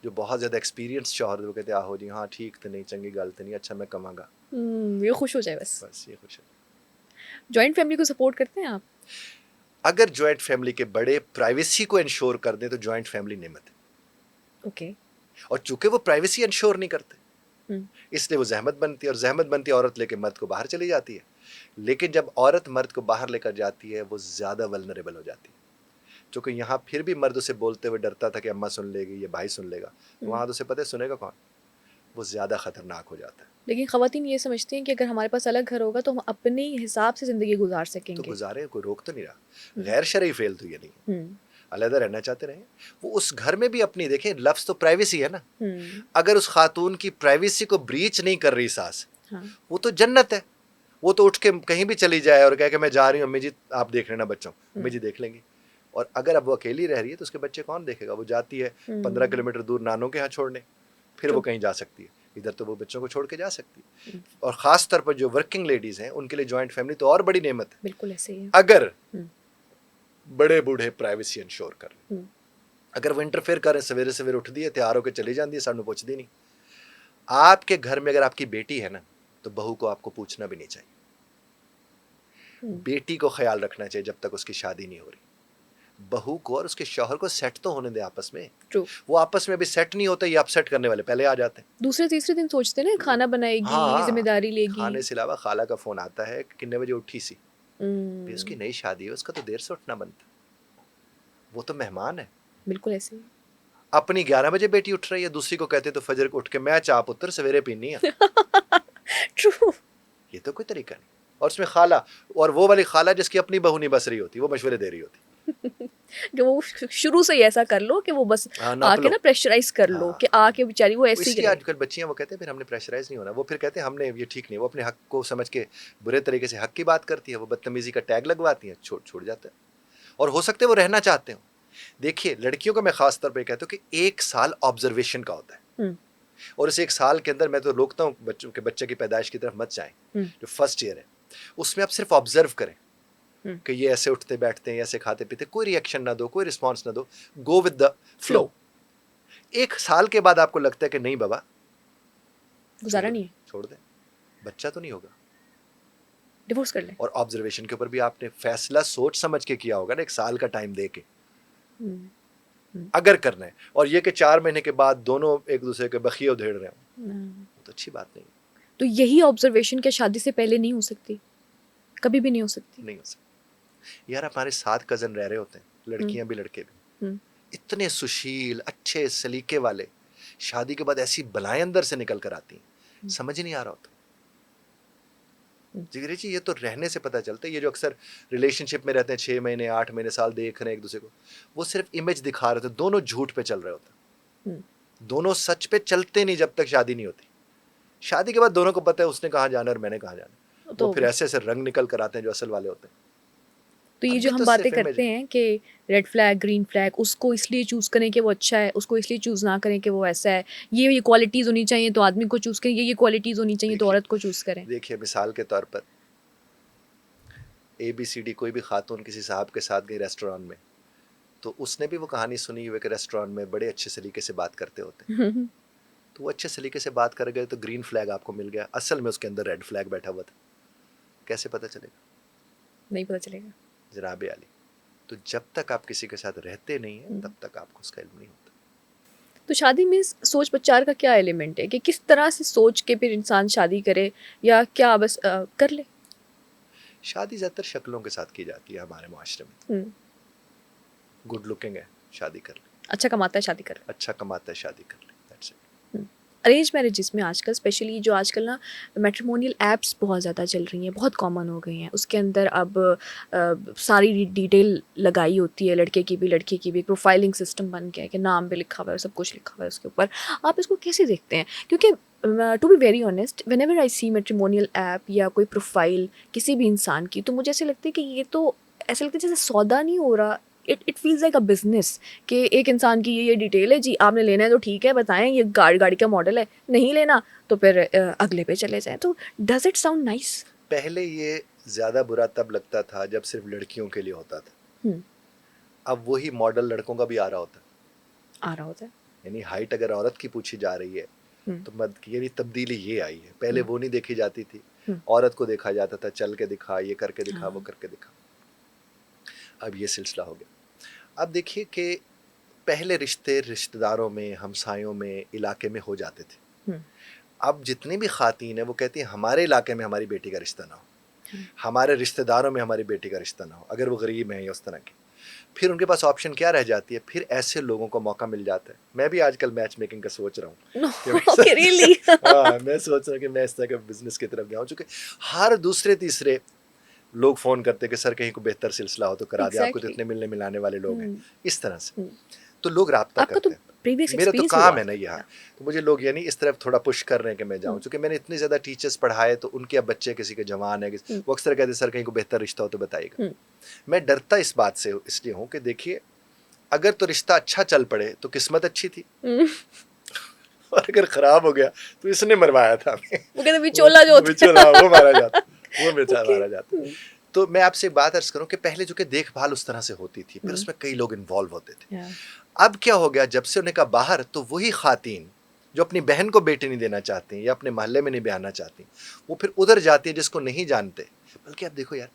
जो बहुत ज़्यादा एक्सपीरियंस शौहर, वो कहते आहो जी हाँ ठीक तो नहीं, चंगी गल तो नहीं, अच्छा मैं कमांगा, ये खुश हो जाए बस। बस ये खुश है। जॉइंट फैमिली को सपोर्ट करते हैं आप? अगर जॉइंट फैमिली के बड़े प्राइवेसी को इंश्योर कर दें तो जॉइंट फैमिली नेमत है। ओके। और चूंकि वो प्राइवेसी इंश्योर नहीं करते, हम्म, इसलिए वो जहमत बनती है, और जहमत बनती है औरत लेके मर्द को बाहर चली जाती है। लेकिन जब औरत मर्द को बाहर लेकर जाती है वो ज़्यादा वल्नरेबल हो जाती है। क्योंकि यहाँ फिर भी मर्द उसे बोलते हुए डरता था कि अम्मा सुन लेगी, ये भाई सुन लेगा, हम्म। वहाँ तो उसे पता है सुनेगा कौन। वो ज़्यादा खतरनाक हो जाता है। लेकिन ख़वातीन ये समझती हैं कि अगर हमारे पास अलग घर होगा तो हम अपने हिसाब से ज़िंदगी गुजार तो सकेंगे। गुजारे, कोई रोक तो नहीं रहा। हम्म, गैर शरई फेल तो ये नहीं है, हम्म, अलहदा रहना चाहते रहे। वो उस घर में भी अपनी, देखें लफ्ज़ तो प्राइवेसी है ना। हम्म। अगर उस खातून की प्राइवेसी को ब्रीच नहीं कर रही सास, हाँ। वो तो जन्नत है। वो तो उठ के कहीं भी चली जाए और कहे कि मैं जा रही हूँ अम्मी जी आप देख लेना बच्चों, अम्मी हम्म, जी देख लेंगी। और अगर अब वो अकेली रह रही है तो उसके बच्चे कौन देखेगा? वो जाती है 15 किलोमीटर दूर नानों के यहाँ छोड़ने, फिर वो ट्रू। कहीं जा सकती है। इधर तो वो बच्चों को छोड़ के जा सकती है। और ख़ास तौर पर जो वर्किंग लेडीज़ हैं उनके लिए जॉइंट फैमिली तो और बड़ी नेमत है, बिल्कुल ऐसे ही है। अगर हम्म, बड़े बूढ़े प्राइवेसी इंश्योर कर। हम्म, अगर वो इंटरफेयर करें, सवेरे सवेरे उठती है, तैयार होकर चली जाती है, सानू पूछती नहीं। आपके घर में अगर आपकी बेटी है ना, तो बहू को आपको पूछना भी नहीं चाहिए। हम्म, बेटी को ख्याल रखना चाहिए जब तक उसकी शादी नहीं हो रही। बहू को और उसके शौहर को सेट तो होने दे आपस में। ट्रू। वो आपस में अभी सेट नहीं होते, ये अपसेट करने वाले पहले आ जाते हैं। दूसरे तीसरे दिन सोचते हैं ना खाना बनाएगी, हाँ, जिम्मेदारी लेगी। खाने से अलावा खाला का फोन आता है कि कितने बजे उठी सी, भी उसकी हम्म, नई शादी है, उसका तो देर से उठना बनता, वो तो मेहमान है। बिल्कुल ऐसे ही। अपनी 11 बजे बेटी उठ रही है, दूसरी को कहते तो फजर को उठ के मैच आप पुत्र सवेरे पीनी है। ट्रू। ये तो कोई तरीका नहीं। और उसमें खाला, और वो वाली खाला जिसकी अपनी बहू नहीं बस रही होती, वो मशवरे दे रही होती। कि वो शुरू से ही ऐसा कर लो कि वो बस हाँ, नाप आके लो। ना प्रेशराइज कर लो हाँ, कि आके बेचारी वो ऐसे ही इसलिए करे। आजकल बच्चियां वो कहते हैं फिर हमने प्रेशराइज नहीं होना, वो फिर कहते हैं हमने ये ठीक नहीं, वो अपने हक को समझ के बुरे तरीके से हक की बात करती है, वो बदतमीजी का टैग लगवाती है, छोड़ छोड़ जाता है। और हो सकता है वो रहना चाहते हो। देखिए लड़कियों को मैं खास तौर पे कहता हूँ कि 1 साल ऑब्जर्वेशन का होता है, हम्म, और इस 1 साल के अंदर मैं तो रोकता हूँ बच्चों के, बच्चे की पैदाइश की तरफ मत जाएं। जो फर्स्ट ईयर है उसमें आप सिर्फ ऑब्जर्व करें कि ये ऐसे उठते बैठते हैं, ऐसे खाते पीते, कोई रिएक्शन ना दो, कोई रिस्पॉन्स ना दो, गो विद द फ्लो। 1 साल के बाद आपको लगता है कि नहीं बाबा गुजारा नहीं है, छोड़ दे, बच्चा तो नहीं होगा, डिवोर्स कर ले। और ऑब्जर्वेशन के ऊपर भी आपने फैसला सोच समझ के किया होगा ना, 1 साल का टाइम दे के अगर करना है। और ये कि 4 महीने के बाद दोनों एक दूसरे के बखिए उधेड़ रहे हो, तो अच्छी बात नहीं। तो यही ऑब्जर्वेशन क्या शादी से पहले नहीं हो सकती? कभी भी नहीं हो सकती। नहीं हो सकती यार। हमारे 7 कजन रह रहे होते हैं, लड़कियां भी लड़के भी, इतने सुशील अच्छे सलीके वाले, शादी के बाद ऐसी बलाएं अंदर से निकल कर आती हैं, समझ ही नहीं आ रहा होता। जिगरी जी ये तो रहने से पता चलता है। ये जो अक्सर रिलेशनशिप में रहते हैं 6 महीने 8 महीने साल देख रहे हैं एक दूसरे को, वो सिर्फ इमेज दिखा रहे थे, दोनों झूठ पे चल रहे होते, दोनों सच पे चलते नहीं जब तक शादी नहीं होती। शादी के बाद दोनों को पता है उसने कहाँ जाना और मैंने कहाँ जाना, तो वो फिर ऐसे ऐसे रंग निकल कर आते हैं जो असल वाले होते हैं। तो ये अभी जो हम तो बातें सिर्फ करते हैं कि रेड फ्लैग ग्रीन फ्लैग, उसको इसलिए चूज करें कि वो अच्छा है, उसको इसलिए चूज ना करें कि वो ऐसा है, ये क्वालिटीज होनी चाहिए तो आदमी को चूज करें, ये क्वालिटीज होनी चाहिए तो औरत को चूज करें। देखिए मिसाल के तौर पर ABCD कोई भी खातून किसी साहब के साथ गई रेस्टोरेंट में, तो उसने भी वो कहानी सुनी हुई कि रेस्टोरेंट में बड़े अच्छे सलीके से बात करते होते हैं, तो वो अच्छे सलीके से बात कर गए तो ग्रीन फ्लैग आपको मिल गया, असल में उसके अंदर रेड फ्लैग बैठा हुआ था। कैसे पता चलेगा? नहीं पता चलेगा जनाबे आली। तो जब तक आप किसी के साथ रहते नहीं हैं तब तक आपको उसका इल्म नहीं होता। तो शादी में सोच विचार का क्या एलिमेंट है कि किस तरह से सोच के फिर इंसान शादी करे, या क्या बस कर ले? शादी ज्यादातर शक्लों के साथ की जाती है हमारे मुआशरे में। गुड लुकिंग है शादी कर ले, अच्छा कमाता है शादी कर ले, अच्छा कमाता है शादी कर ले, दैट्स इट। अरेंज मैरिजेस में आजकल स्पेशली जो आजकल ना मैट्रिमोनियल ऐप्स बहुत ज़्यादा चल रही हैं, बहुत कॉमन हो गई हैं, उसके अंदर अब सारी डिटेल लगाई होती है, लड़के की भी लड़की की भी, प्रोफाइलिंग सिस्टम बन गया है कि नाम भी लिखा हुआ है, सब कुछ लिखा हुआ है उसके ऊपर। आप इसको कैसे देखते हैं? क्योंकि to be very honest, whenever I see matrimonial app या कोई प्रोफाइल किसी भी इंसान की, तो मुझे ऐसे लगता है कि ये तो ऐसा लगता है जैसे सौदा नहीं हो रहा, it feels like a business, कि एक इंसान की ये डिटेल है जी, आपने लेना है तो ठीक है बताएं, ये गाड़ी का मॉडल है, नहीं लेना तो फिर अगले पे चले जाएं। तो डज इट साउंड नाइस? पहले ये ज्यादा बुरा तब लगता था जब सिर्फ लड़कियों के लिए होता था, अब वही मॉडल लड़कों का भी आ रहा होता है। यानी हाइट अगर औरत की पूछी जा रही है तो मत, यानी तब्दीली ये आई है। पहले वो नहीं देखी जाती थी, औरत को देखा जाता था, चल के दिखा, ये करके दिखा, वो करके दिखा। अब ये सिलसिला हो गया। अब देखिए कि पहले रिश्ते रिश्तेदारों में, हमसायों में, इलाके में हो जाते थे। अब जितनी भी खातीन है वो कहती हैं हमारे इलाके में हमारी बेटी का रिश्ता ना हो, हमारे रिश्तेदारों में हमारी बेटी का रिश्ता ना हो, अगर वो गरीब हैं या उस तरह के। फिर उनके पास ऑप्शन क्या रह जाती है? फिर ऐसे लोगों को मौका मिल जाता है। मैं भी आजकल मैच मेकिंग का सोच रहा हूँ। Okay, really? हाँ, मैं सोच रहा हूँ कि मैं इस तरह के बिजनेस की तरफ जाऊँ, क्योंकि हर दूसरे तीसरे लोग फोन करते कि सर कहीं को बेहतर सिलसिला हो तो करा दे, आपको तो इतने मिलने मिलाने वाले लोग हैं, इस तरह से। तो लोग राब्ता आपका करते तो हैं। प्रीवियस मेरा तो एक्सपीरियंस काम हुआ है ना यहाँ, तो मुझे लोग यानी इस तरफ थोड़ा पुश कर रहे हैं कि मैं जाऊँ, क्योंकि मैंने इतने ज़्यादा टीचर्स पढ़ाए, तो उनके अब बच्चे किसी के जवान है, वो अक्सर कहते सर कहीं को बेहतर रिश्ता हो तो बताइएगा। मैं डरता इस बात से इसलिए हूँ कि देखिए अगर तो रिश्ता अच्छा चल पड़े तो किस्मत अच्छी थी, और अगर खराब हो गया तो इसने मरवाया था हमें। वो कहते बिचौला जो होता है वो मारा जाता, वो बेचारा मारा जाता। तो मैं आपसे बात अर्ज करूं कि पहले जो कि देखभाल उस तरह से होती थी, फिर उसमें कई लोग इन्वॉल्व होते थे। अब क्या हो गया, जब से उन्हें कहा बाहर, तो वही खातीन जो अपनी बहन को बेटी नहीं देना चाहती या अपने मोहल्ले में नहीं ब्याहना चाहती, वो फिर उधर जाती है जिसको नहीं जानते। बल्कि आप देखो यार,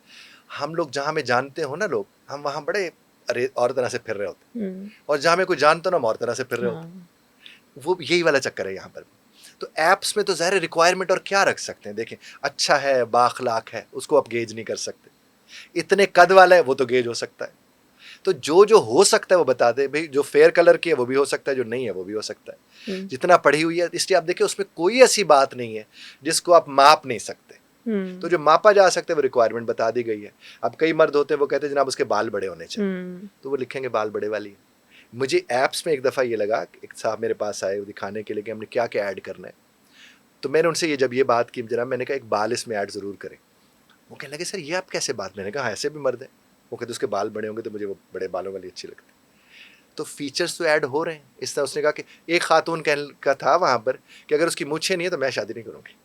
हम लोग जहाँ में जानते हो ना लोग, हम वहाँ बड़े अरे और तरह से फिर रहे होते हैं, हम्म, और जहाँ मैं कोई जानता हूँ ना हम और तरह से फिर रहे होते हैं। हाँ, वो यही वाला चक्कर है यहाँ पर। तो ऐप्स में तो ज़ाहिर रिक्वायरमेंट और क्या रख सकते हैं, देखें अच्छा है बाखलाक है उसको आप गेज नहीं कर सकते, इतने कद वाला है वो तो गेज हो सकता है। तो जो हो सकता है वो बता दे भाई, जो फेयर कलर की है वो भी हो सकता है, जो नहीं है वो भी हो सकता है, हम्म, जितना पढ़ी हुई है। इसलिए आप देखिए उसमें कोई ऐसी बात नहीं है जिसको आप माप नहीं सकते। तो जो मापा जा सकता है वो रिक्वायरमेंट बता दी गई है। अब कई मर्द होते हैं वो कहते हैं जनाब उसके बाल बड़े होने चाहिए, तो वो लिखेंगे बाल बड़े वाली है। मुझे ऐप्स में एक दफ़ा ये लगा, एक साहब मेरे पास आए वो दिखाने के लिए कि हमने क्या क्या ऐड करना है। तो मैंने उनसे जब ये बात की जनाब, मैंने कहा एक बाल इसमें ऐड ज़रूर करें। वो कहने लगे सर ये आप कैसे बात, मैंने कहा हाँ, ऐसे भी मर्द है। वो कहते उसके बाल बड़े होंगे तो मुझे वो बड़े बालों वाली अच्छी लगती है। तो फीचर्स तो ऐड हो रहे हैं इस तरह। उसने कहा कि एक खातून का था वहाँ पर कि अगर उसकी मूछें नहीं है तो मैं शादी नहीं करूँगी।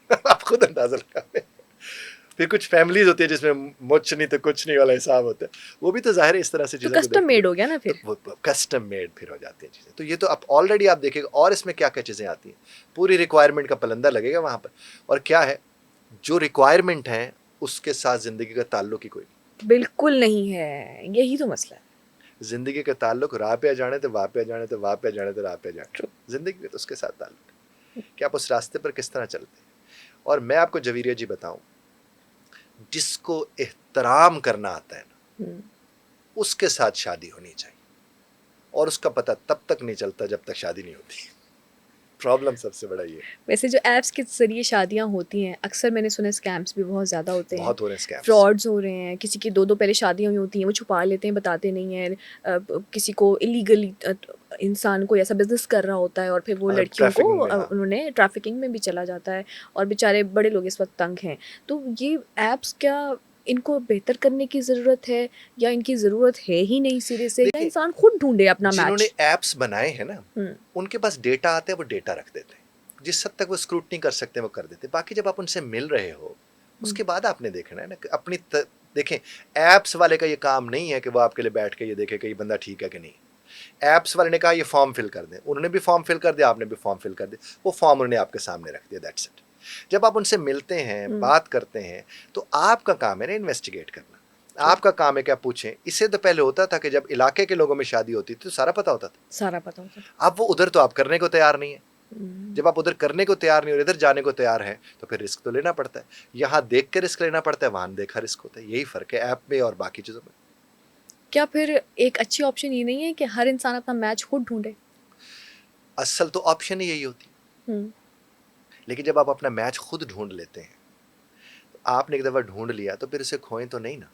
आप खुद अंदाजा लगा। फिर कुछ फैमिलीज होती है जिसमें मुझ नहीं तो कुछ नहीं वाला हिसाब होता है, वो भी तो जाहिर है इस तरह से तो चीज़ों को कस्टम देखते हैं। मेड हो गया ना तो फिर। वो कस्टम मेड फिर हो जाती है चीज़ें। तो ये तो आप ऑलरेडी आप देखेगा, और इसमें क्या क्या चीज़ें आती हैं, पूरी रिक्वायरमेंट का पलंदा लगेगा वहाँ पर। और क्या है जो रिक्वायरमेंट है उसके साथ ज़िंदगी का ताल्लुक ही कोई नहीं। बिल्कुल नहीं है, यही तो मसला है। ज़िंदगी का ताल्लुक राह पे आ जाने तो वाह पे आ जाने तो वाह पे आ जाने तो राह पे आ जाने, ट्रू। ज़िंदगी में तो उसके साथ ताल्लुक है कि आप उस रास्ते पर किस तरह चलते हैं। और मैं आपको जवीरिया जी बताऊं, जिसको एहतराम करना आता है ना उसके साथ शादी होनी चाहिए, और उसका पता तब तक नहीं चलता जब तक शादी नहीं होती। प्रॉब्लम सबसे बड़ा ये है। वैसे जो ऐप्स के ज़रिए शादियाँ होती हैं, अक्सर मैंने सुना है स्कैम्स भी बहुत ज़्यादा होते हैं, बहुत हो रहे हैं स्कैम्स। फ्रॉड्स हो रहे हैं, किसी की 2-2 पहले शादियाँ हुई होती हैं, वो छुपा लेते हैं, बताते नहीं हैं। किसी को इल्लीगली इंसान कोई ऐसा बिज़नेस कर रहा होता है और फिर वो और लड़कियों को ट्रैफिकिंग में, हाँ, उन्होंने ट्रैफिकिंग में भी चला जाता है और बेचारे बड़े लोग इस वक़्त तंग हैं। तो ये ऐप्स क्या इनको बेहतर करने की ज़रूरत है या इनकी ज़रूरत है ही नहीं सिरे से, या देखिए इंसान खुद ढूँढे अपना जिन्होंने मैच? ऐप्स बनाए हैं ना हुँ, उनके पास डेटा आता है, वो डेटा रख देते हैं। जिस हद तक वो स्क्रूटनी कर सकते हैं वो कर देते हैं। बाकी जब आप उनसे मिल रहे हो हुँ, उसके बाद आपने देखना है ना कि देखें, ऐप्स वाले का ये काम नहीं है कि वो आपके लिए बैठ के ये देखे कि ये बंदा ठीक है कि नहीं। ऐप्स वाले ने कहा ये फॉर्म फिल कर दें, उन्होंने भी फॉर्म फिल कर दिया, आपने भी फॉर्म फिल कर दिया, वो फॉर्म उन्होंने आपके सामने रख दिया, दैट्स इट। जब आप उनसे मिलते हैं हुँ, बात करते हैं तो आपका काम है ना इन्वेस्टिगेट करना। ट्रू, आपका काम है क्या पूछें। इससे तो पहले होता था कि जब इलाके के लोगों में शादी होती थी तो सारा पता होता था। सारा पता होता था। अब वो उधर तो आप करने को तैयार नहीं है। हुँ, जब आप उधर करने को तैयार नहीं और इधर जाने को तैयार हैं तो फिर रिस्क तो लेना पड़ता है। यहाँ देख के रिस्क लेना पड़ता है, वहाँ देखा रिस्क होता है। यही फ़र्क है ऐप में और बाकी चीज़ों में। क्या फिर एक अच्छी ऑप्शन ये नहीं है कि हर इंसान अपना मैच खुद ढूँढे? असल तो ऑप्शन ही यही होती है। हुँ, लेकिन जब आप अपना मैच खुद ढूंढ लेते हैं, तो आपने एक दफ़ा ढूंढ लिया तो फिर उसे खोएं तो नहीं ना।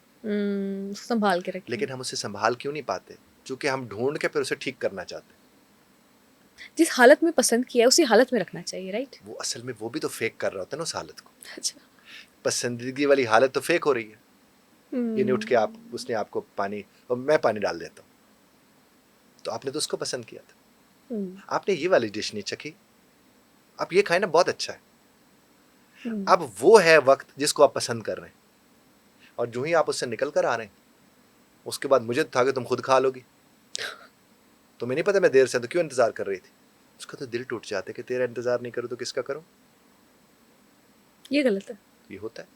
सँभाल के रखें। लेकिन हम उसे संभाल क्यों नहीं पाते, चूंकि हम ढूंढ के फिर उसे ठीक करना चाहते हैं। जिस हालत में पसंद किया है उसी हालत में रखना चाहिए, राइट? वो असल में वो भी तो फेक कर रहा होता है ना उस हालत को। अच्छा। पसंदीदगी वाली हालत तो फेक हो रही है। ये नहीं उठ के आप हुँ, उसने आपको पानी और मैं पानी डाल देता हूँ, तो आपने तो उसको पसंद किया था। हुँ, आपने ये वाली डिश नहीं चखी, आप ये खाए ना बहुत अच्छा है। हुँ। अब वो है वक्त जिसको आप पसंद कर रहे हैं, और जो ही आप उससे निकल कर आ रहे हैं उसके बाद मुझे था कि तुम खुद खा लोगी। तुम्हें नहीं पता मैं देर से तो क्यों इंतजार कर रही थी। उसका तो दिल टूट जाता है कि तेरा इंतजार नहीं करूँ तो किसका करूँ। ये गलत है। ये होता है,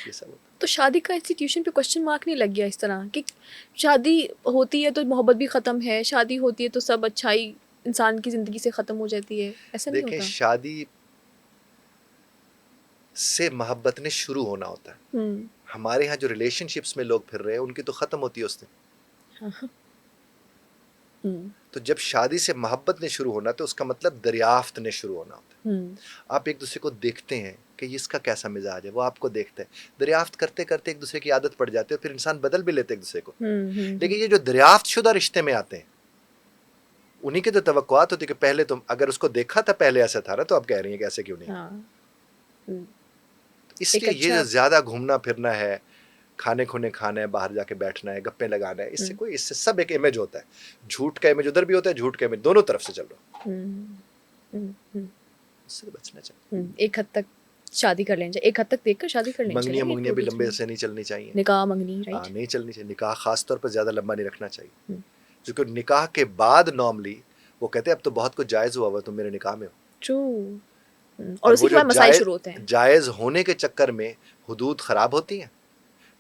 ये सब होता तो शादी का इंस्टीट्यूशन पे क्वेश्चन मार्क नहीं लग गया इस तरह कि शादी होती है तो मोहब्बत भी ख़त्म है, शादी होती है तो सब अच्छाई इंसान की ज़िंदगी से ख़त्म हो जाती है, ऐसा है। नहीं देखें होता? शादी से मोहब्बत ने शुरू होना होता है। हुँ, हमारे यहाँ जो रिलेशनशिप्स में लोग फिर रहे हैं उनकी तो ख़त्म होती है उस दिन। हाँ, हाँ। हुँ, तो जब शादी से मोहब्बत ने शुरू होना तो उसका मतलब दरियाफ्त ने शुरू होना होता है। हुँ, आप एक दूसरे को देखते हैं कि इसका कैसा मिजाज है, वो आपको देखते हैं। दरियाफ्त करते करते एक दूसरे की आदत पड़ जाती है और फिर इंसान बदल भी लेते एक दूसरे को। हुँ, हुँ, हुँ। लेकिन ये जो दरियाफ्त शुदा रिश्ते में आते हैं उन्हीं की तो तवक्कुआत होती है कि पहले तुम अगर उसको देखा था पहले ऐसा था ना, तो आप कह रही हैं कि ऐसे क्यों नहीं। हाँ, हुँ। एक इसलिए ये जो अच्छा ज्यादा घूमना फिरना है, खाने खुने खाना है, बाहर जाके बैठना है, गप्पे लगाना है, इससे हुँ, कोई, इससे सब एक इमेज होता है। झूठ का इमेज उधर भी होता है, झूठ का इमेज दोनों तरफ से चल रहा है। हुँ, हुँ, हुँ, उससे तो बचना चाहिए। हुँ। एक हद तक शादी कर लेनी चाहिए, एक हद तक देखकर शादी कर लेनी चाहिए मंगनियां ना, ये मंगनियां भी टोटल लंबे चीज़। से नहीं चलनी चाहिए। निकाह मंगनी, हाँ राइट? नहीं चलनी चाहिए। निकाह खास तौर पर ज्यादा लंबा नहीं रखना चाहिए, हुँ, क्योंकि निकाह के बाद नॉर्मली वो कहते हैं अब तो बहुत कुछ जायज हुआ हुआ, तुम मेरे निकाह में हो। ट्रू। और और उसी वो के जो बाद मसाइल शुरू होते हैं। जायज होने के चक्कर में हुदूद खराब होती हैं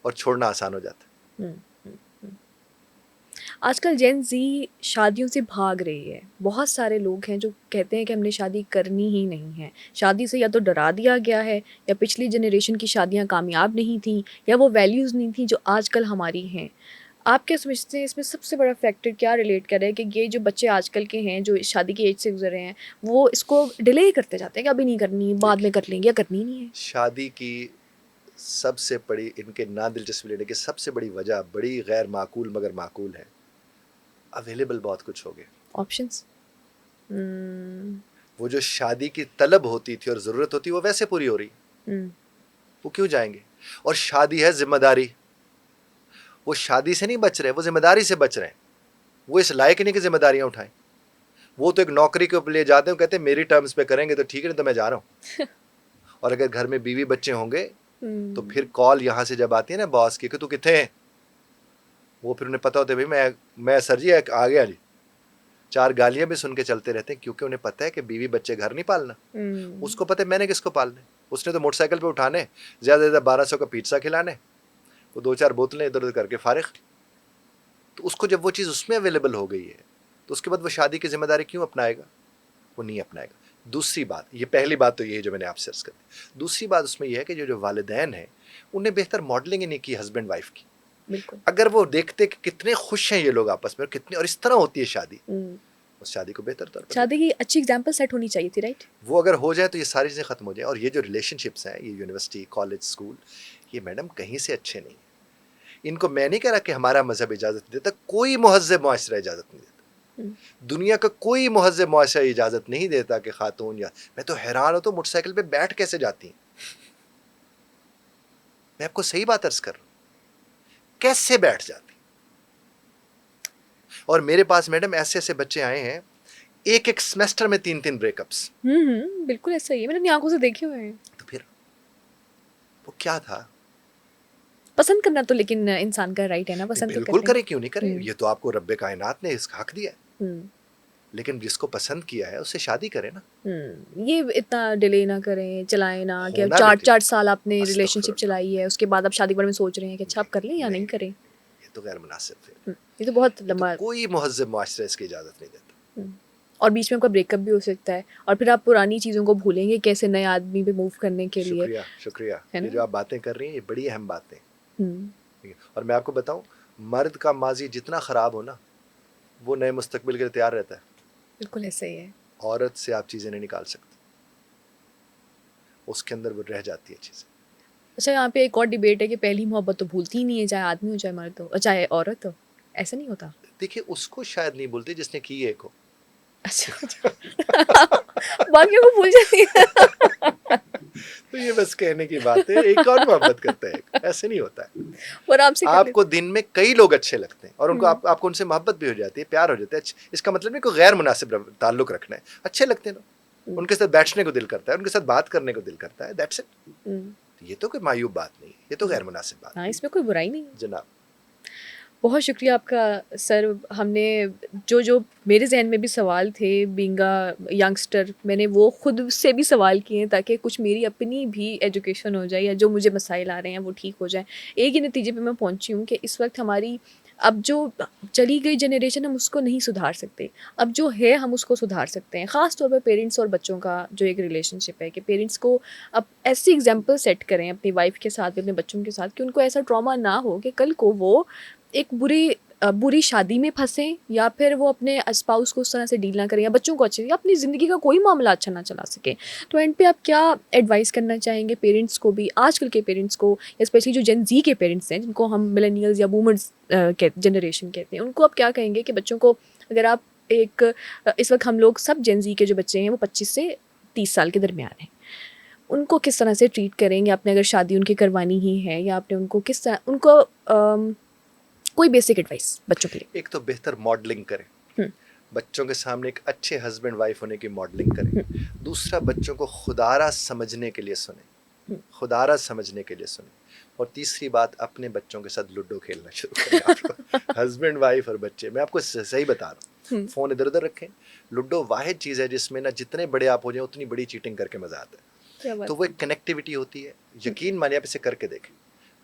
और छोड़ना आसान हो जाता है। हुँ, हुँ, हुँ। आजकल जेन ज़ी शादियों से भाग रही है। बहुत सारे लोग हैं जो कहते हैं कि हमने शादी करनी ही नहीं है। शादी से या तो डरा दिया गया है, या पिछली जनरेशन की शादियाँ कामयाब नहीं थीं, या वो वैल्यूज़ नहीं थी जो आजकल हमारी हैं। आप क्या समझते हैं इसमें सबसे बड़ा फैक्टर क्या रिलेट कर रहा है कि ये जो बच्चे आजकल के हैं जो इस शादी की एज से गुज़र रहे हैं, वो इसको डिले करते जाते हैं कि अभी नहीं करनी, बाद में कर लेंगे, या करनी ही नहीं है? शादी की सबसे बड़ी इनके ना दिलचस्पी लेने की सबसे बड़ी वजह बड़ी गैर माकूल मगर माकूल है। अवेलेबल बहुत कुछ हो गए। ऑप्शंस? हुँ, वो जो शादी की तलब होती थी और ज़रूरत होती वो वैसे पूरी हो रही, हुँ, वो क्यों जाएंगे? और शादी है जिम्मेदारी, वो शादी से नहीं बच रहे, वो जिम्मेदारी से बच रहे हैं। वो इस लायक नहीं कि जिम्मेदारियां उठाएं। वो तो एक नौकरी के ऊपर ले जाते हैं, कहते हैं मेरी टर्म्स पे करेंगे तो ठीक है, नहीं तो मैं जा रहा हूँ। और अगर घर में बीवी बच्चे होंगे तो हुँ, फिर कॉल यहाँ से जब आती है ना बॉस की कि तू कितने है, वो फिर उन्हें पता होता है भाई मैं सर जी आ गया जी। 4 गालियां भी सुन के चलते रहते हैं, क्योंकि उन्हें पता है कि बीवी बच्चे घर नहीं पालना। हुँ, उसको पता है मैंने किसको पालने, उसने तो मोटरसाइकिल पे उठाने, ज़्यादा से ज़्यादा 1200 का पिज्ज़ा खिलाने, वो 2-4 बोतलें इधर उधर करके फारिग। तो उसको जब वो चीज़ उसमें अवेलेबल हो गई है तो उसके बाद वो शादी की जिम्मेदारी क्यों अपनाएगा? वो नहीं अपनाएगा। दूसरी बात, ये पहली बात तो ये है जो मैंने आपसे अर्ज कर दी। दूसरी बात उसमें यह है कि जो वालिदैन हैं उन्हें बेहतर मॉडलिंग ही नहीं की हस्बैंड वाइफ की। बिल्कुल। अगर वो देखते कि कितने खुश हैं ये लोग आपस में और कितनी और इस तरह होती है शादी, हुँ, उस शादी को बेहतर तौर पर शादी देखें। की अच्छी एग्ज़ाम्पल सेट होनी चाहिए थी, राइट? वो अगर हो जाए तो ये सारी चीज़ें खत्म हो जाए। और ये जो रिलेशनशिप्स हैं, ये यूनिवर्सिटी कॉलेज स्कूल, ये मैडम कहीं से अच्छे नहीं हैं। इनको मैं नहीं कह रहा कि हमारा मजहब इजाज़त नहीं देता, कोई महज़ब मुआशरा इजाज़त नहीं देता, हुँ, दुनिया का कोई महज़ब मुआशरा इजाज़त नहीं देता कि खातून या, मैं तो हैरान होता हूँ मोटरसाइकिल पे बैठ कैसे जाती हैं। मैं आपको सही बात अर्ज कर रहा हूँ, कैसे बैठ जाती। और मेरे पास मैडम ऐसे ऐसे बच्चे आए हैं, एक एक सेमेस्टर में 3-3 ब्रेकअप्स। बिल्कुल ऐसा ही है, मैंने अपनी आँखों से देखे हुए हैं। तो फिर वो क्या था? पसंद करना तो लेकिन इंसान का राइट है ना, नहीं, पसंद तो बिल्कुल करते हैं। करें, क्यों नहीं करें, हुँ, ये तो आपको रब्बे कायनात ने इसका हक दिया है। हुँ, लेकिन जिसको पसंद किया है उससे शादी करें ना। ये इतना डिले ना करें, चलाएँ ना कि अब होना भी 4-4 चाहिए। साल आपने रिलेशनशिप अस्तगफिरुल्लाह। चलाई है, उसके बाद आप शादी के बारे में सोच रहे हैं कि अच्छा अब कर लें या नहीं, नहीं करें? ये तो गैर मुनासिब फिर। ये तो बहुत ये तो लंबा। कोई मुहज़्ज़ब मुआशरा इसकी इजाज़त नहीं देता। हुँ, और बीच में आपका ब्रेकअप भी हो सकता है, और फिर आप पुरानी चीज़ों को भूलेंगे कैसे नए आदमी पे मूव करने के लिए, शुक्रिया, शुक्रिया। है ये ना? जो आप बातें कर रही हैं ये बड़ी अहम बातें हैं, हुँ, ठीक है? और मैं आपको बताऊँ, मर्द का माज़ी जितना ख़राब हो ना, वो नए मुस्तक़बिल के लिए तैयार रहता है। बिल्कुल ऐसा ही है। औरत से आप चीज़ें नहीं निकाल सकते, उसके अंदर वो रह जाती है चीज़ें। अच्छा, यहाँ पे एक और डिबेट है कि पहली मोहब्बत तो भूलती ही नहीं है, चाहे आदमी हो, चाहे मर्द हो, चाहे औरत हो। ऐसा नहीं होता? देखिए, उसको शायद नहीं भूलती जिसने की एक हो। अच्छा, अच्छा। बाकियों को भूल जाती है। तो ये बस कहने की बात है, एक कौन मोहब्बत करता है एक? ऐसे नहीं होता है। वो आराम से कर आपको लेते। दिन में कई लोग अच्छे लगते हैं और उनको हुँ, आपको उनसे मोहब्बत भी हो जाती है, प्यार हो जाता है। इसका मतलब नहीं कोई गैर मुनासिब ताल्लुक रखना है। अच्छे लगते हैं लोग, हुँ, उनके साथ बैठने को दिल करता है, उनके साथ बात करने को दिल करता है, दैट्स इट। हुँ, ये तो कोई मायूब बात नहीं है, ये तो हुँ। गैर मुनासिब बात हाँ, इसमें कोई बुराई नहीं है। है। जनाब, बहुत शुक्रिया आपका सर। हमने जो मेरे ज़हन में भी सवाल थे बीइंग अ यंगस्टर, मैंने वो खुद से भी सवाल किए हैं ताकि कुछ मेरी अपनी भी एजुकेशन हो जाए, या जो मुझे मसाइल आ रहे हैं वो ठीक हो जाएँ। एक ही नतीजे पे मैं पहुंची हूँ कि इस वक्त हमारी अब जो चली गई जनरेशन, हम उसको नहीं सुधार सकते। अब जो है हम उसको सुधार सकते हैं। ख़ास तौर पे पेरेंट्स और बच्चों का जो एक रिलेशनशिप है, कि पेरेंट्स को अब ऐसी एग्जांपल सेट करें अपनी वाइफ के साथ भी, अपने बच्चों के साथ, कि उनको ऐसा ट्रॉमा ना हो कि कल को वो एक बुरी शादी में फँसें, या फिर वो अपने स्पाउस को उस तरह से डील ना करें, या बच्चों को अच्छे, या अपनी ज़िंदगी का कोई मामला अच्छा ना चला सकें। तो एंड पे आप क्या एडवाइस करना चाहेंगे पेरेंट्स को भी, आजकल के पेरेंट्स को, या स्पेशली जो जेन ज़ी के पेरेंट्स हैं जिनको हम मिलेनियल्स या बूमर्स जनरेशन कहते हैं, उनको आप क्या कहेंगे कि बच्चों को, अगर आप इस वक्त हम लोग सब जेन ज़ी के जो बच्चे हैं वो 25 से 30 साल के दरमियान हैं, उनको किस तरह से ट्रीट करेंगे? आपने अगर शादी उनकी करवानी ही है, या आपने उनको किस तरह उनको कोई बेसिक एडवाइस बच्चों के लिए? एक तो बेहतर मॉडलिंग करें, हुँ, बच्चों के सामने एक अच्छे हस्बैंड वाइफ होने की मॉडलिंग करें। हुँ, दूसरा, बच्चों को खुदारा समझने के लिए सुने, हुँ। खुदारा समझने के लिए सुने। और तीसरी बात, अपने बच्चों के साथ लूडो खेलना शुरू करें आप लोग, हस्बैंड वाइफ और बच्चे। मैं आपको सही बता रहा हूँ, हुँ, फ़ोन इधर उधर रखें। लूडो वाहिद चीज़ है जिसमें ना जितने बड़े आप हो जाए उतनी बड़ी चीटिंग करके मज़ा आता है। क्या बात तो वो है। एक कनेक्टिविटी होती है, हुँ, यकीन मानिए आप इसे करके देखें।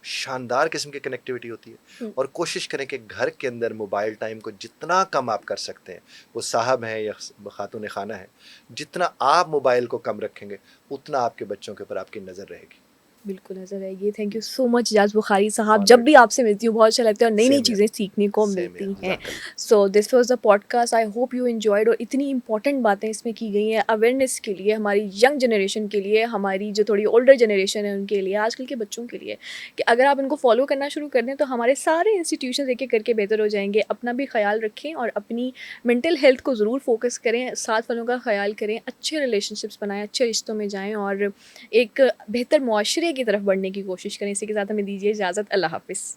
शानदार किस्म की कनेक्टिविटी होती है। हम्म, और कोशिश करें कि घर के अंदर मोबाइल टाइम को जितना कम आप कर सकते हैं, वो साहब हैं या खातून खाना है, जितना आप मोबाइल को कम रखेंगे उतना आपके बच्चों के ऊपर आपकी नज़र रहेगी। बिल्कुल नज़र आएगी। Thank you so much Ejaz Bukhari साहब, जब ऑनर्ड। भी आपसे मिलती हूँ बहुत अच्छा लगता है और नई-नई सेम ईयर। चीज़ें सीखने को सेम ईयर। मिलती हैं। जज़ाकल्लाह। So this was the podcast, I hope you enjoyed. और इतनी इम्पोर्टेंट बातें इसमें की गई हैं अवेयरनेस के लिए, हमारी यंग जनरेशन के लिए, हमारी जो थोड़ी ओल्डर जनरेशन है उनके लिए, आजकल के बच्चों के लिए, कि अगर आप इनको फॉलो करना शुरू कर दें तो हमारे सारे इंस्टीट्यूशंस एक-एक करके बेहतर हो जाएँगे। अपना भी ख़्याल रखें और अपनी मेंटल हेल्थ को ज़रूर फ़ोकस करें, साथ वालों का ख़्याल करें, अच्छे रिलेशनशिप्स बनाएँ, अच्छे रिश्तों में जाएँ और एक बेहतर मुआशरे की तरफ बढ़ने की कोशिश करें। इसी के साथ हमें दीजिए इजाज़त। अल्लाह हाफ़िज़।